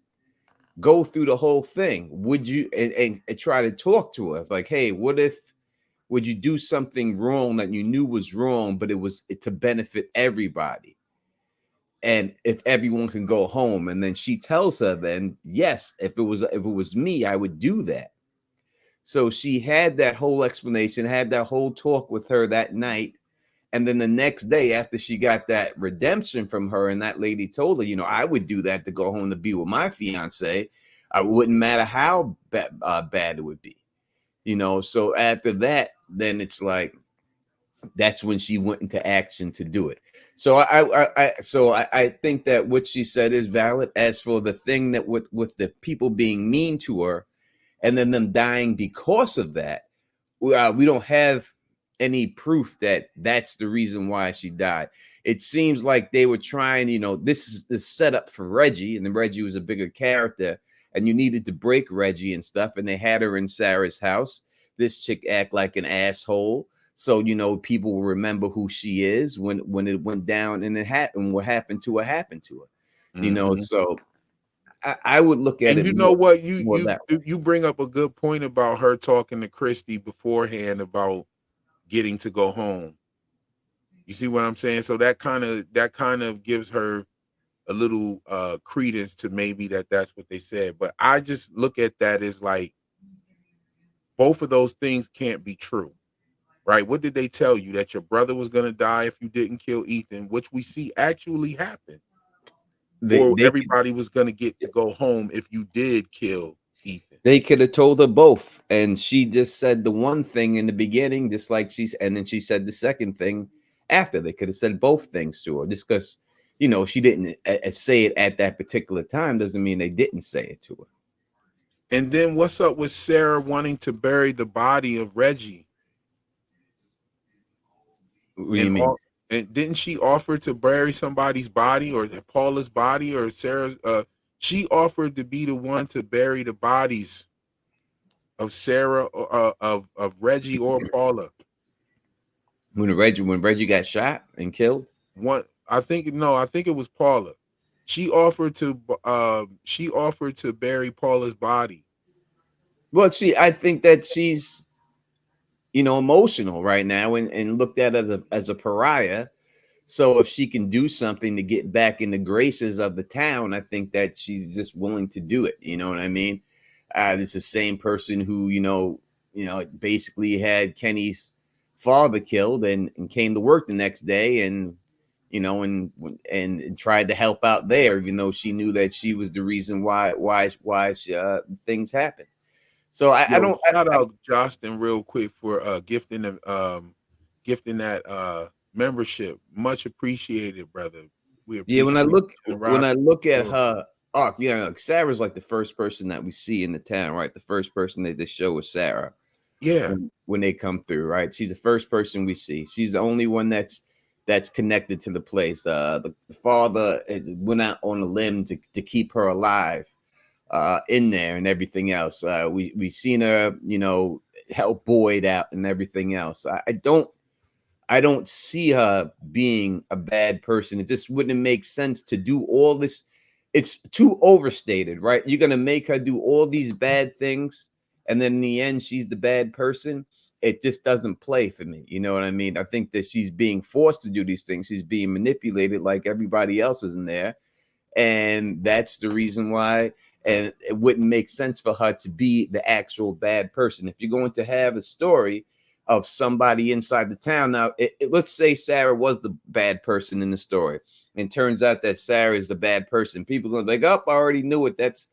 go through the whole thing. Would you and try to talk to us like, hey, would you do something wrong that you knew was wrong, but it was to benefit everybody? And if everyone can go home, and then she tells her, then yes, if it was me, I would do that. So she had that whole explanation, had that whole talk with her that night. And then the next day, after she got that redemption from her, and that lady told her, I would do that to go home to be with my fiance. I wouldn't matter how bad it would be, So after that, then it's like, that's when she went into action to do it. So I think that what she said is valid. As for the thing that with the people being mean to her, and then them dying because of that, we don't have any proof that that's the reason why she died. It seems like they were trying, this is the setup for Reggie, and then Reggie was a bigger character, and you needed to break Reggie and stuff, and they had her in Sarah's house. This chick act like an asshole, so people will remember who she is when it went down and it happened. What happened to her happened to her, Mm-hmm. So I would look at it. And you know what? More You bring up a good point about her talking to Christy beforehand about getting to go home. You see what I'm saying? So that kind of gives her a little credence to maybe that's what they said. But I just look at that as like both of those things can't be true. Right? What did they tell you? That your brother was going to die if you didn't kill Ethan, which we see actually happen, or They could everybody was going to get to go home if you did kill Ethan. they could have told her both, and she just said the one thing in the beginning, just like and then she said the second thing after. They could have said both things to her, just because she didn't say it at that particular time doesn't mean they didn't say it to her. And then what's up with Sarah wanting to bury the body of Reggie? What do And you mean? all, and didn't she offer to bury somebody's body, or Paula's body, or Sarah's? She offered to be the one to bury the bodies of Sarah, of Reggie or Paula. When Reggie got shot and killed? One, I think no, I think it was Paula. She offered to bury Paula's body. Well, I think that she's emotional right now and looked at as a pariah. So if she can do something to get back in the graces of the town, I think that she's just willing to do it. You know what I mean? This is the same person who, basically had Kenny's father killed and came to work the next day and, and tried to help out there, even though she knew that she was the reason why things happened. So I Yo, don't, shout out Justin real quick for gifting that membership. Much appreciated, brother. We yeah, when I appreciate look the when I generosity. look at her arc, like Sarah's like the first person that we see in the town, right? The first person they just show is Sarah Yeah. when they come through, right? She's the first person we see. She's the only one that's connected to the place. The father went out on a limb to keep her alive in there and everything else. We seen her, help Boyd out and everything else. I don't see her being a bad person. It just wouldn't make sense to do all this. It's too overstated, right? You're gonna make her do all these bad things, and then in the end, she's the bad person. It just doesn't play for me. You know what I mean? I think that she's being forced to do these things. She's being manipulated like everybody else is in there, and that's the reason why. And it wouldn't make sense for her to be the actual bad person. If you're going to have a story of somebody inside the town, now let's say Sarah was the bad person in the story, and turns out that Sarah is the bad person. People are going to be like, "Oh, I already knew it." It's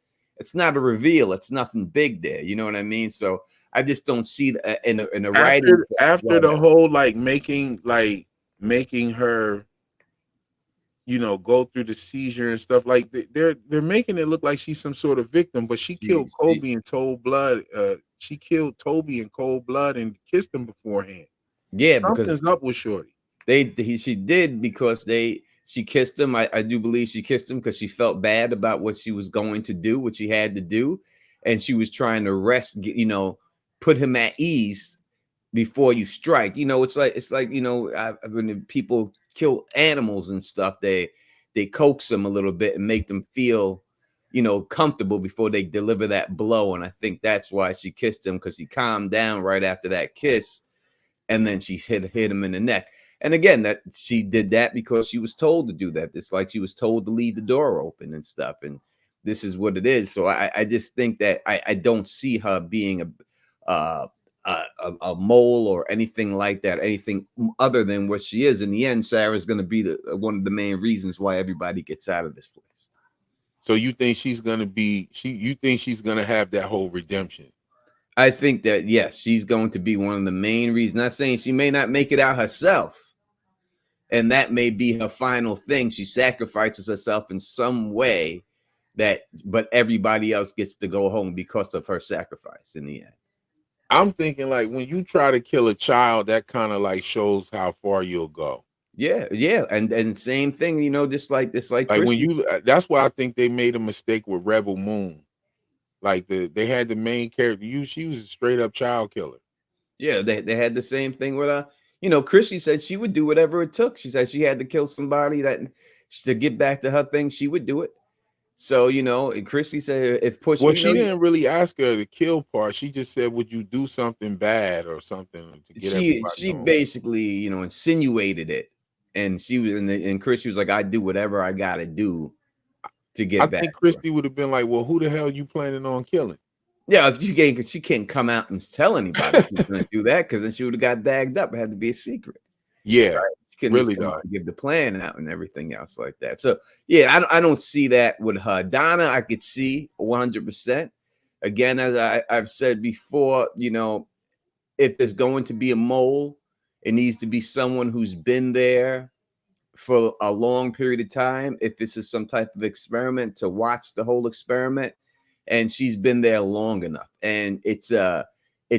not a reveal. It's nothing big there. You know what I mean? So I just don't see in a writing. After the whole making her go through the seizure and stuff, like they're making it look like she's some sort of victim, but she killed Kobe in cold blood. She killed Toby in cold blood and kissed him beforehand. Yeah, because Something's up with Shorty. she did because she kissed him. I do believe she kissed him because she felt bad about what she was going to do, what she had to do, and she was trying to put him at ease before you strike. It's like when people kill animals and stuff, they coax them a little bit and make them feel comfortable before they deliver that blow. And I think that's why she kissed him, because he calmed down right after that kiss, and then she hit him in the neck. And again, that she did that because she was told to do that. It's like she was told to leave the door open and stuff, and this is what it is. So I just think that I don't see her being a mole or anything like that, anything other than what she is. In the end, Sarah's going to be one of the main reasons why everybody gets out of this place. So you think she's gonna be you think she's gonna have that whole redemption? I think that yes, she's going to be one of the main reasons. Not saying she may not make it out herself, and that may be her final thing. She sacrifices herself in some way, but everybody else gets to go home because of her sacrifice in the end. I'm thinking like when you try to kill a child, that kind of like shows how far you'll go. Yeah, and same thing, just like Like when Christy. you, that's why I think they made a mistake with Rebel Moon. Like they had the main character. She was a straight up child killer. Yeah, they had the same thing with her. Christy said she would do whatever it took. She said she had to kill somebody to get back to her thing. She would do it. So and Christy said if push, Well, she didn't really ask her the kill part. She just said, "Would you do something bad or something to get everybody she home?" basically insinuated it and she was and Chris was like, I do whatever I gotta do to I get back think to her. Christy would have been like, well, who the hell you planning on killing? Yeah, if she can't come out and tell anybody she's gonna do that, because then she would have got bagged up. It had to be a secret. Yeah, Right? She couldn't really just come out though. and give the plan out and everything else like that. So yeah, I don't see that with her. Donna, I could see 100%. Again, as I've said before, you know, if there's going to be a mole, it needs to be someone who's been there for a long period of time. If this is some type of experiment, to watch the whole experiment, and she's been there long enough, and it's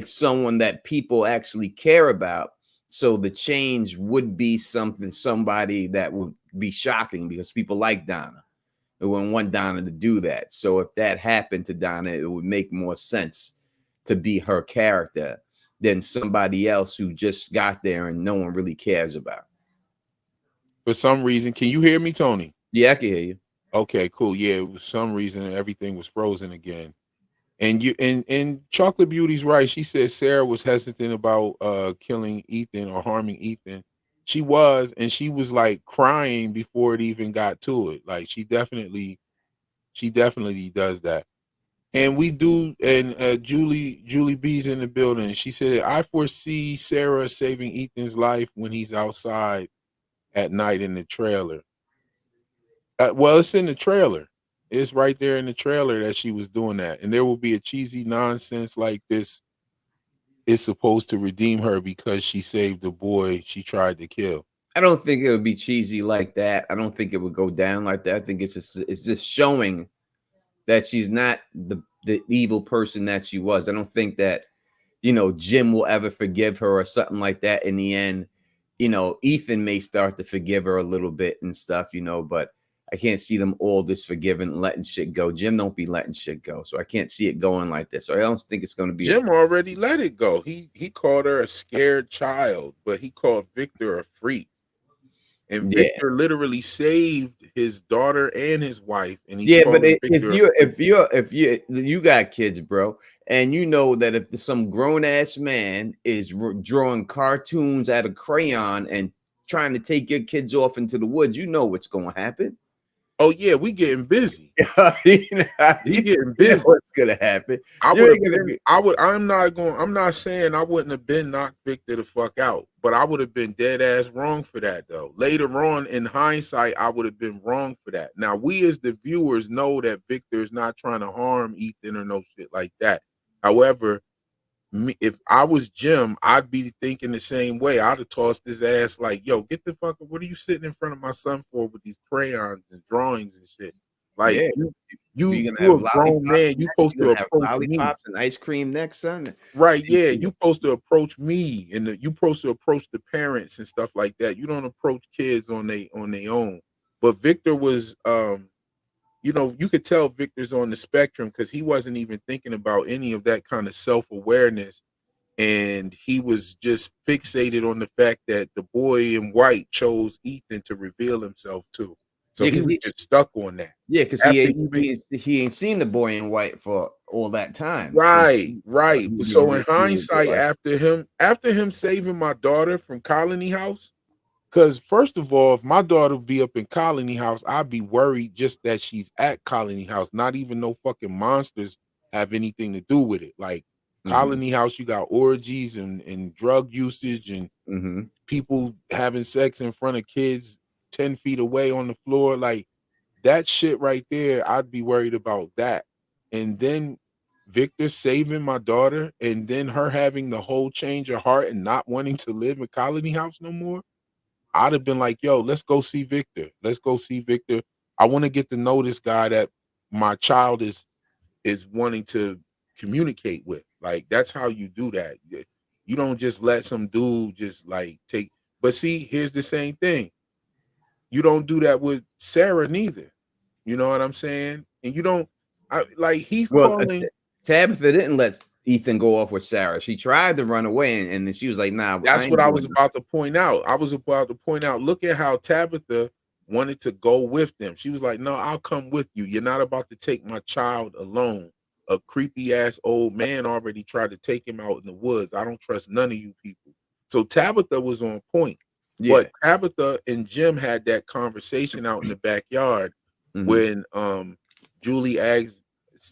someone that people actually care about. So the change would be somebody that would be shocking, because people like Donna. They wouldn't want Donna to do that. So if that happened to Donna, it would make more sense to be her character than somebody else who just got there and no one really cares about. For some reason, can you hear me, Tony? Yeah, I can hear you. Okay, cool. Yeah, for some reason everything was frozen again. And and Chocolate Beauty's right. She said Sarah was hesitant about killing Ethan or harming Ethan. She was, and she was like crying before it even got to it. Like she definitely does that. And we do, and Julie B's in the building. She said, I foresee Sarah saving Ethan's life when he's outside at night in the trailer. Well, it's in the trailer. It's right there in the trailer that she was doing that. And there will be a cheesy nonsense like this is supposed to redeem her because she saved the boy she tried to kill. I don't think it would be cheesy like that. I don't think it would go down like that. I think it's just showing that she's not the evil person that she was. I don't think that, you know, Jim will ever forgive her or something like that in the end. You know, Ethan may start to forgive her a little bit and stuff, you know, but I can't see them all just forgiving and letting shit go. Jim don't be letting shit go. So I can't see it going like this. So I don't think it's going to be Jim already let it go. He called her a scared child, but he called Victor a freak. And yeah. Victor literally saved his daughter and his wife. And he's Yeah, but calling if Victor a you're freak. if you got kids, bro, and you know that if some grown ass man is drawing cartoons out of crayon and trying to take your kids off into the woods, you know what's going to happen. Oh yeah, we getting busy. you know, We getting you know busy. what's gonna happen. I You would ain't have gonna been. be. I'm not saying I wouldn't have been knocked Victor the fuck out, but I would have been dead ass wrong for that though. Later on, in hindsight, I would have been wrong for that. Now we as the viewers know that Victor is not trying to harm Ethan or no shit like that. However, if I was Jim, I'd be thinking the same way. I'd have tossed his ass like, "Yo, get the fuck! What are you sitting in front of my son for with these crayons and drawings and shit? Like Yeah, you're gonna you have a grown lollipops. man. You supposed You're to gonna have approach me." lollipops and ice cream next, son. Right, yeah, you supposed to approach me, and you supposed to approach the parents and stuff like that. You don't approach kids on they own. But Victor was, you know, you could tell Victor's on the spectrum because he wasn't even thinking about any of that kind of self awareness, and he was just fixated on the fact that the boy in white chose Ethan to reveal himself to. So Yeah, he because was just stuck on that. because After he been, he ain't seen the boy in white for all that time. right, right. He was So in originally hindsight, born. after him saving my daughter from Colony House, because first of all, if my daughter would be up in Colony House, I'd be worried just that she's at Colony House. Not even no fucking monsters have anything to do with it. Like Mhm, Colony House, you got orgies and drug usage and mhm. people having sex in front of kids 10 feet away on the floor. Like that shit right there, I'd be worried about that. And then Victor saving my daughter and then her having the whole change of heart and not wanting to live in Colony House no more. I'd have been like, yo, let's go see Victor. Let's go see Victor. I want to get to know this guy that my child is wanting to communicate with. Like that's how you do that. You don't just let some dude just like take. But see, here's the same thing. You don't do that with Sarah neither. You know what I'm saying? And you don't. I like he's Well, calling. Tabitha didn't let Ethan go off with Sarah. She tried to run away, and then she was like, "Nah, I That's ain't what I doing was about to point out. I was about to point out. Look at how Tabitha wanted to go with them. She was like, "No, I'll come with you. You're not about to take my child alone. A creepy ass old man already tried to take him out in the woods. I don't trust none of you people." So Tabitha was on point. Yeah. But Tabitha and Jim had that conversation out in the backyard Mhm. when Julie asked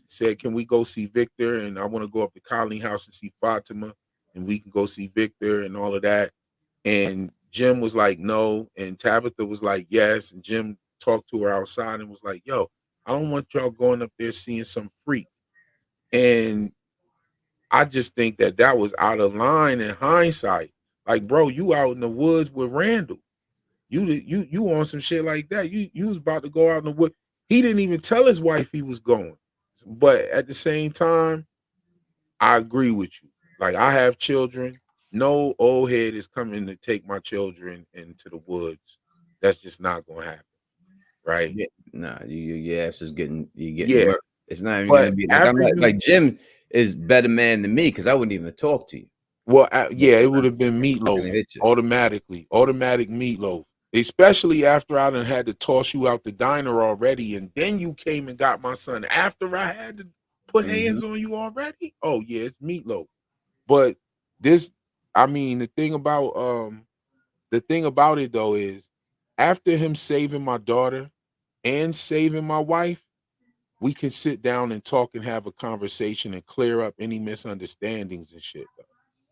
said, "Can we go see Victor?" And I want to go up to Colony House and see Fatima, and we can go see Victor and all of that. And Jim was like, "No," and Tabitha was like, "Yes." And Jim talked to her outside and was like, "Yo, I don't want y'all going up there seeing some freak." And I just think that that was out of line in hindsight. Like, bro, you out in the woods with Randall. You on some shit like that. You was about to go out in the wood. He didn't even tell his wife he was going. But at the same time, I agree with you. Like, I have children. No old head is coming to take my children into the woods. That's just not gonna happen, right? Yeah. Nah, your ass is getting Yeah. work. It's not even But gonna be like I'm after not you like Jim is better man than me because I wouldn't even talk to you. Well, But yeah, it would have been I'm meatloaf gonna hit you. automatically, automatic meatloaf. Especially after I done had to toss you out the diner already, and then you came and got my son after I had to put Mhm. hands on you already. Oh yeah, it's meatloaf. But this, I mean, the thing about it though is, after him saving my daughter and saving my wife, we can sit down and talk and have a conversation and clear up any misunderstandings and shit though.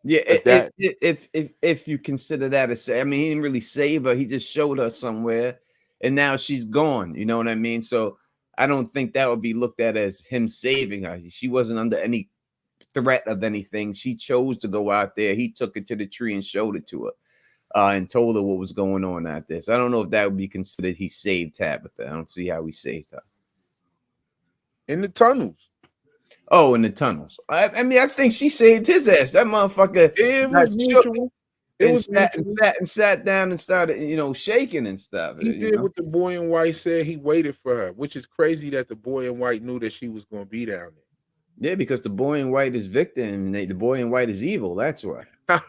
Yeah, But that if you consider that I mean, he didn't really save her. He just showed her somewhere, and now she's gone. You know what I mean? So I don't think that would be looked at as him saving her. She wasn't under any threat of anything. She chose to go out there. He took her to the tree and showed it to her, and told her what was going on out there. So I don't know if that would be considered he saved Tabitha. I don't see how he saved her. in the tunnels. Oh, in the tunnels. I mean, I think she saved his ass. That motherfucker It got was shook mutual. It and was sat and mutual. sat and sat down and started, shaking and stuff. He did what the boy in white said. He waited for her, which is crazy that the boy in white knew that she was going to be down Yeah, because the boy in white is Victor and the boy in white is evil. That's why. there.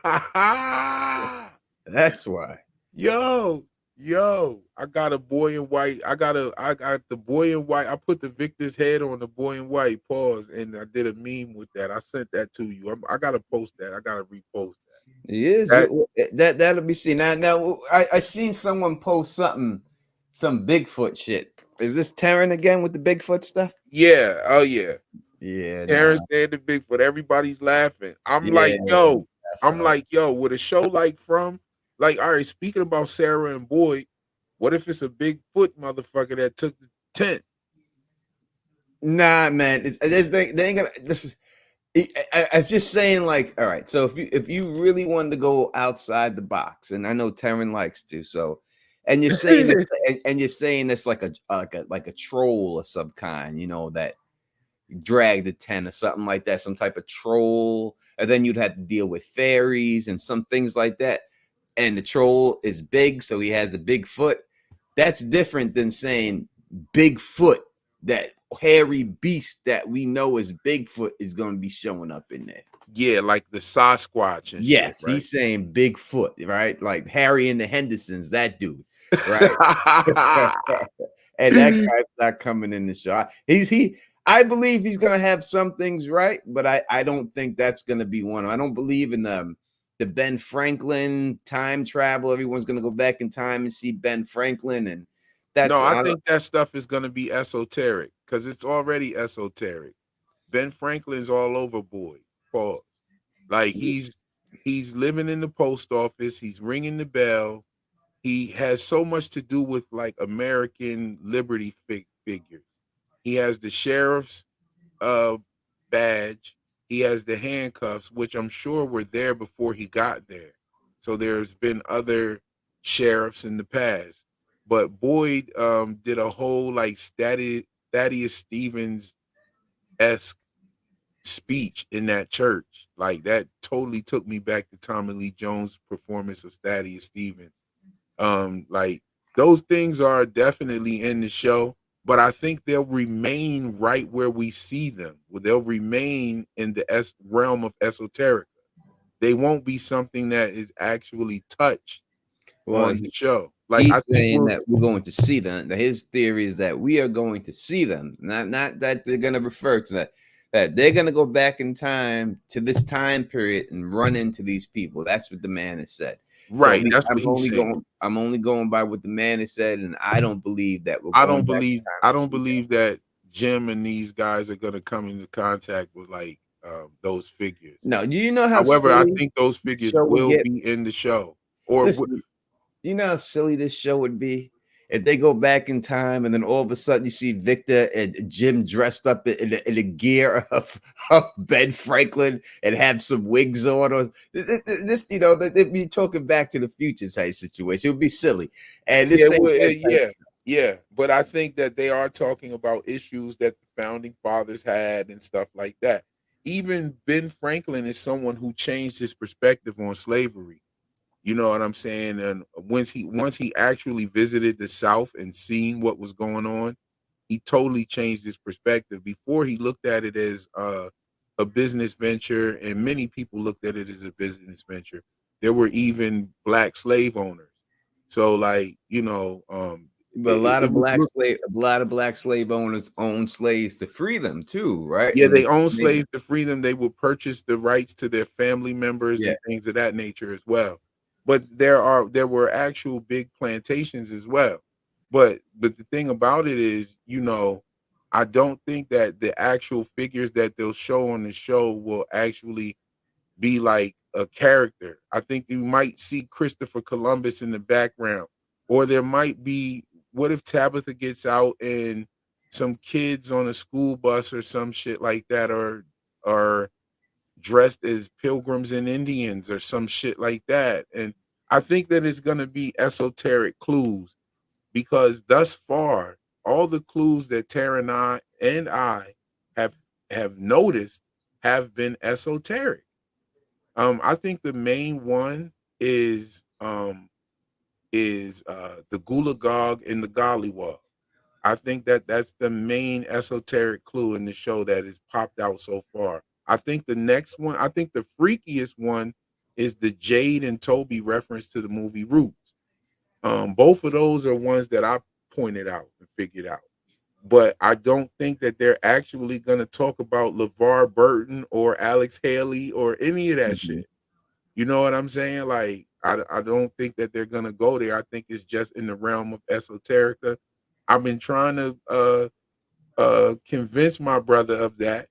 That's why. yo, yo, I got a boy in white. I got the boy in white. I put the Victor's head on the boy in white. Pause, and I did a meme with that. I sent that to you. I gotta post that. I gotta repost He is. that. That'll be seen. Now I seen someone post some Bigfoot shit. Is this Taran again with the Bigfoot stuff? Yeah. Oh yeah. Yeah, nah. Terrence said the Bigfoot. Everybody's laughing. Yeah, that's I'm all. like, yo, with a show like From, like, all right, speaking about Sarah and Boyd, what if it's a Bigfoot motherfucker that took the tent? Nah, man. They ain't gonna. This is. I'm just saying, like, all right. So if you really wanted to go outside the box, and I know Taryn likes to, so, and you're saying that, and you're saying that's like a troll of some kind, that dragged the tent or something like that, some type of troll, and then you'd have to deal with fairies and some things like that. And the troll is big, so he has a big foot. That's different than saying Bigfoot, that hairy beast that we know as Bigfoot is going to be showing up in there. Yeah, like the Sasquatch and shit, Yes, right? he's saying Bigfoot, right? Like Harry and the Hendersons, that dude, right? And that guy's not coming in the show. I believe he's gonna have some things right, but I don't think that's gonna be one. I don't believe in the Ben Franklin time travel. Everyone's gonna go back in time and see Ben Franklin, and that's No, I I don't, think that stuff is gonna be esoteric because it's already esoteric. Ben Franklin's all over Boyd. Pause. Like he's living in the post office. He's ringing the bell. He has so much to do with like American liberty figures. He has the sheriff's uh badge. He has the handcuffs, which I'm sure were there before he got there. So there's been other sheriffs in the past. But Boyd did a whole like Thaddeus Stevens esque speech in that church. Like that totally took me back to Tommy Lee Jones' performance of Thaddeus Stevens. Like those things are definitely in the show, but I think they'll remain right where we see them. They'll remain in the realm of esoteric. They won't be something that is actually touched well, on the show. Like he's I think saying we're that we're going to see them. His theory is that we are going to see them, not that they're going to refer to that. that they're gonna go back in time to this time period and run into these people. That's what the man has said. So Right. That's what he's saying. I'm only going by what the man has said, and I don't believe that we're going back in time I to don't see that. believe that Jim and these guys are gonna come into contact with like those figures. No, do you know how However, I silly think those the figures show would will get? be in the show. Or Listen, you know how silly this show would be if they go back in time and then all of a sudden you see Victor and Jim dressed up in the gear of Ben Franklin and have some wigs on, or this, you know, they'd be talking back to the future type situation. It would be silly, and yeah, this ain't well, that type. yeah. But I think that they are talking about issues that the founding fathers had and stuff like that. Even Ben Franklin is someone who changed his perspective on slavery. You know what I'm saying? And once he actually visited the South and seen what was going on, he totally changed his perspective. Before he looked at it as a business venture, and many people looked at it as a business venture. There were even black slave owners. So, like, But it was looked. a lot of black slave owners own slaves to free them too, right? Yeah, And they own they, slaves to free them. They would purchase the rights to their family members yeah, and things of that nature as well. But there were actual big plantations as well. But the thing about it is, I don't think that the actual figures that they'll show on the show will actually be like a character. I think you might see Christopher Columbus in the background, or there might be. What if Tabitha gets out and some kids on a school bus or some shit like that, or dressed as pilgrims and Indians or some shit like that? And I think that it's gonna be esoteric clues because thus far, all the clues that Taran and I have noticed have been esoteric. I think the main one is the Gulagog and the Gollywog. I think that that's the main esoteric clue in the show that has popped out so far. I think the next one, I think the freakiest one is the Jade and Toby reference to the movie Roots. Both of those are ones that I pointed out and figured out. But I don't think that they're actually going to talk about LeVar Burton or Alex Haley or any of that mhm. shit. You know what I'm saying? Like, I don't think that they're gonna go there. I think it's just in the realm of esoterica. I've been trying to convince my brother of that,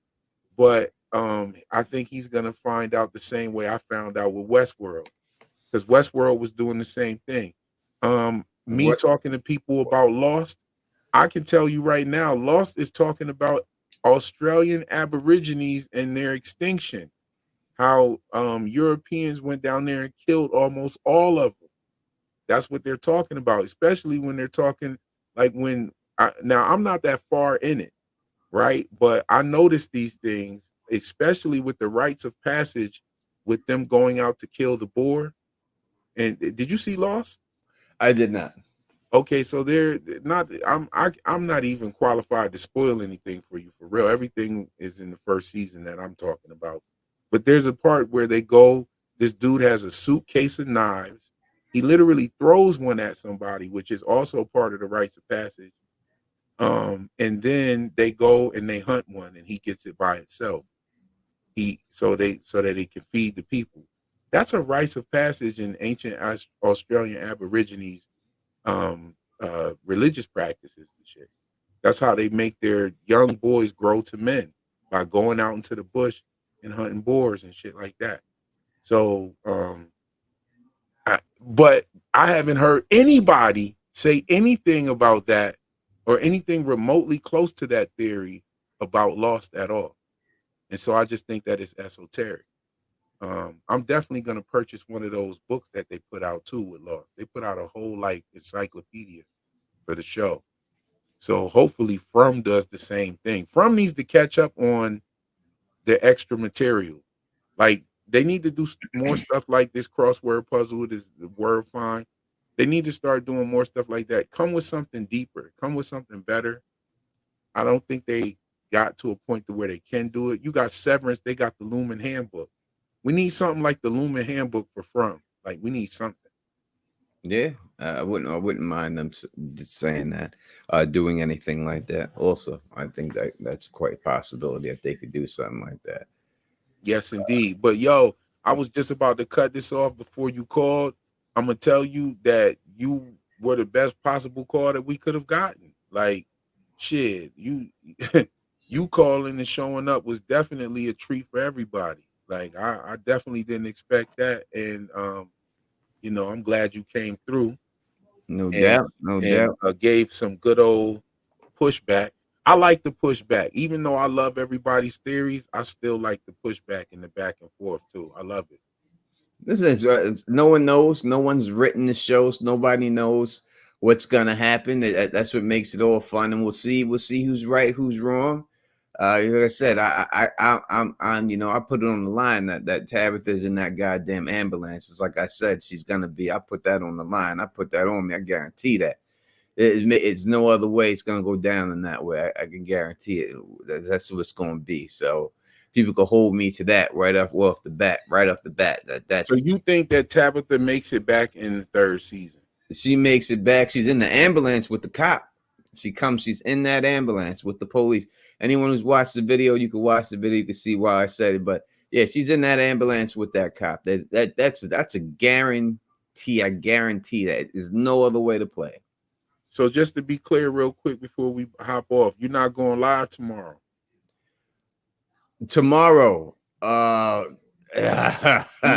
but I think he's gonna find out the same way I found out with Westworld, because Westworld was doing the same thing. Me What talking to people about Lost, I can tell you right now, Lost is talking about Australian Aborigines and their extinction, how Europeans went down there and killed almost all of them. That's what they're talking about, especially when they're talking like now I'm not that far in it, right? But I noticed these things, especially with the rites of passage, with them going out to kill the boar. And did you see Lost? I did not. Okay, so they're not. I'm not even qualified to spoil anything for you for real. Everything is in the first season that I'm talking about. But there's a part where they go. This dude has a suitcase of knives. He literally throws one at somebody, which is also part of the rites of passage. And then they go and they hunt one, and he gets it by itself. So that he can feed the people. That's a rites of passage in ancient Australian Aborigines religious practices and shit. That's how they make their young boys grow to men, by going out into the bush and hunting boars and shit like that. So, but I haven't heard anybody say anything about that or anything remotely close to that theory about Lost at all. And so I just think that it's esoteric. I'm definitely going to purchase one of those books that they put out too with Lost. They put out a whole like encyclopedia for the show. So hopefully From does the same thing. From needs to catch up on the extra material. Like, they need to do more stuff like this crossword puzzle, this word find. They need to start doing more stuff like that. Come with something deeper. Come with something better. I don't think they got to a point to where they can do it. You got Severance. They got the Lumen Handbook. We need something like the Lumen Handbook for From. Like, we need something. Yeah, I wouldn't mind them just saying that, doing anything like that. Also, I think that that's quite a possibility if they could do something like that. Yes, indeed. But yo, I was just about to cut this off before you called. I'm gonna tell you that you were the best possible call that we could have gotten. Like, shit, you you calling and showing up was definitely a treat for everybody. Like, I definitely didn't expect that, and I'm glad you came through No and doubt, no doubt. gave some good old pushback. I like the pushback, even though I love everybody's theories. I still like the pushback and the back and forth too. I love it. This is no one knows. No one's written the shows. Nobody knows what's gonna happen. That's what makes it all fun, and we'll see. We'll see who's right, who's wrong. Like I said, I put it on the line that Tabitha's in that goddamn ambulance. It's like I said, she's gonna be. I put that on the line. I put that on me. I guarantee that. It's no other way it's gonna go down in that way. I can guarantee it. That's what it's gonna be. So people can hold me to that right off the bat. Right off the bat, So that's you think that Tabitha makes it back in the third season? she makes it back. She's in the ambulance with the cop. She's in that ambulance with the police. Anyone who's watched the video, you can watch the video, you can see why I said it. But yeah, she's in that ambulance with that cop. That's a guarantee. I guarantee that. There's no other way to play it. So just to be clear, real quick before we hop off, you're not going live tomorrow. Tomorrow, You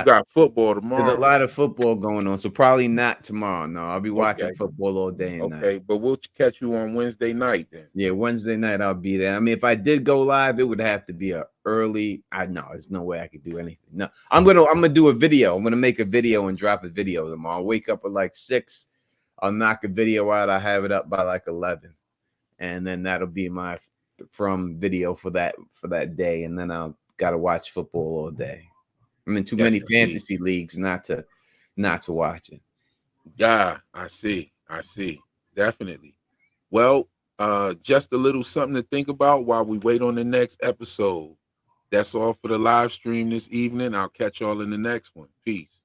got football there's a tomorrow. lot of football going on, so probably not tomorrow. No, I'll be watching Okay. football all day and night. Okay, but we'll catch you on Wednesday night then. Yeah, Wednesday night I'll be there. I mean, if I did go live, it would have to be a early. I know there's no way I could do anything. No, I'm gonna do a video. I'm gonna make a video and drop a video tomorrow. I'll wake up at like 6. I'll knock a video out. I have it up by like 11, and then that'll be my from video for that day. And then I'll gotta watch football all day. I'm in too Yes, many indeed. fantasy leagues not to watch it. Yeah, I see. Definitely. Well, just a little something to think about while we wait on the next episode. That's all for the live stream this evening. I'll catch y'all in the next one. Peace.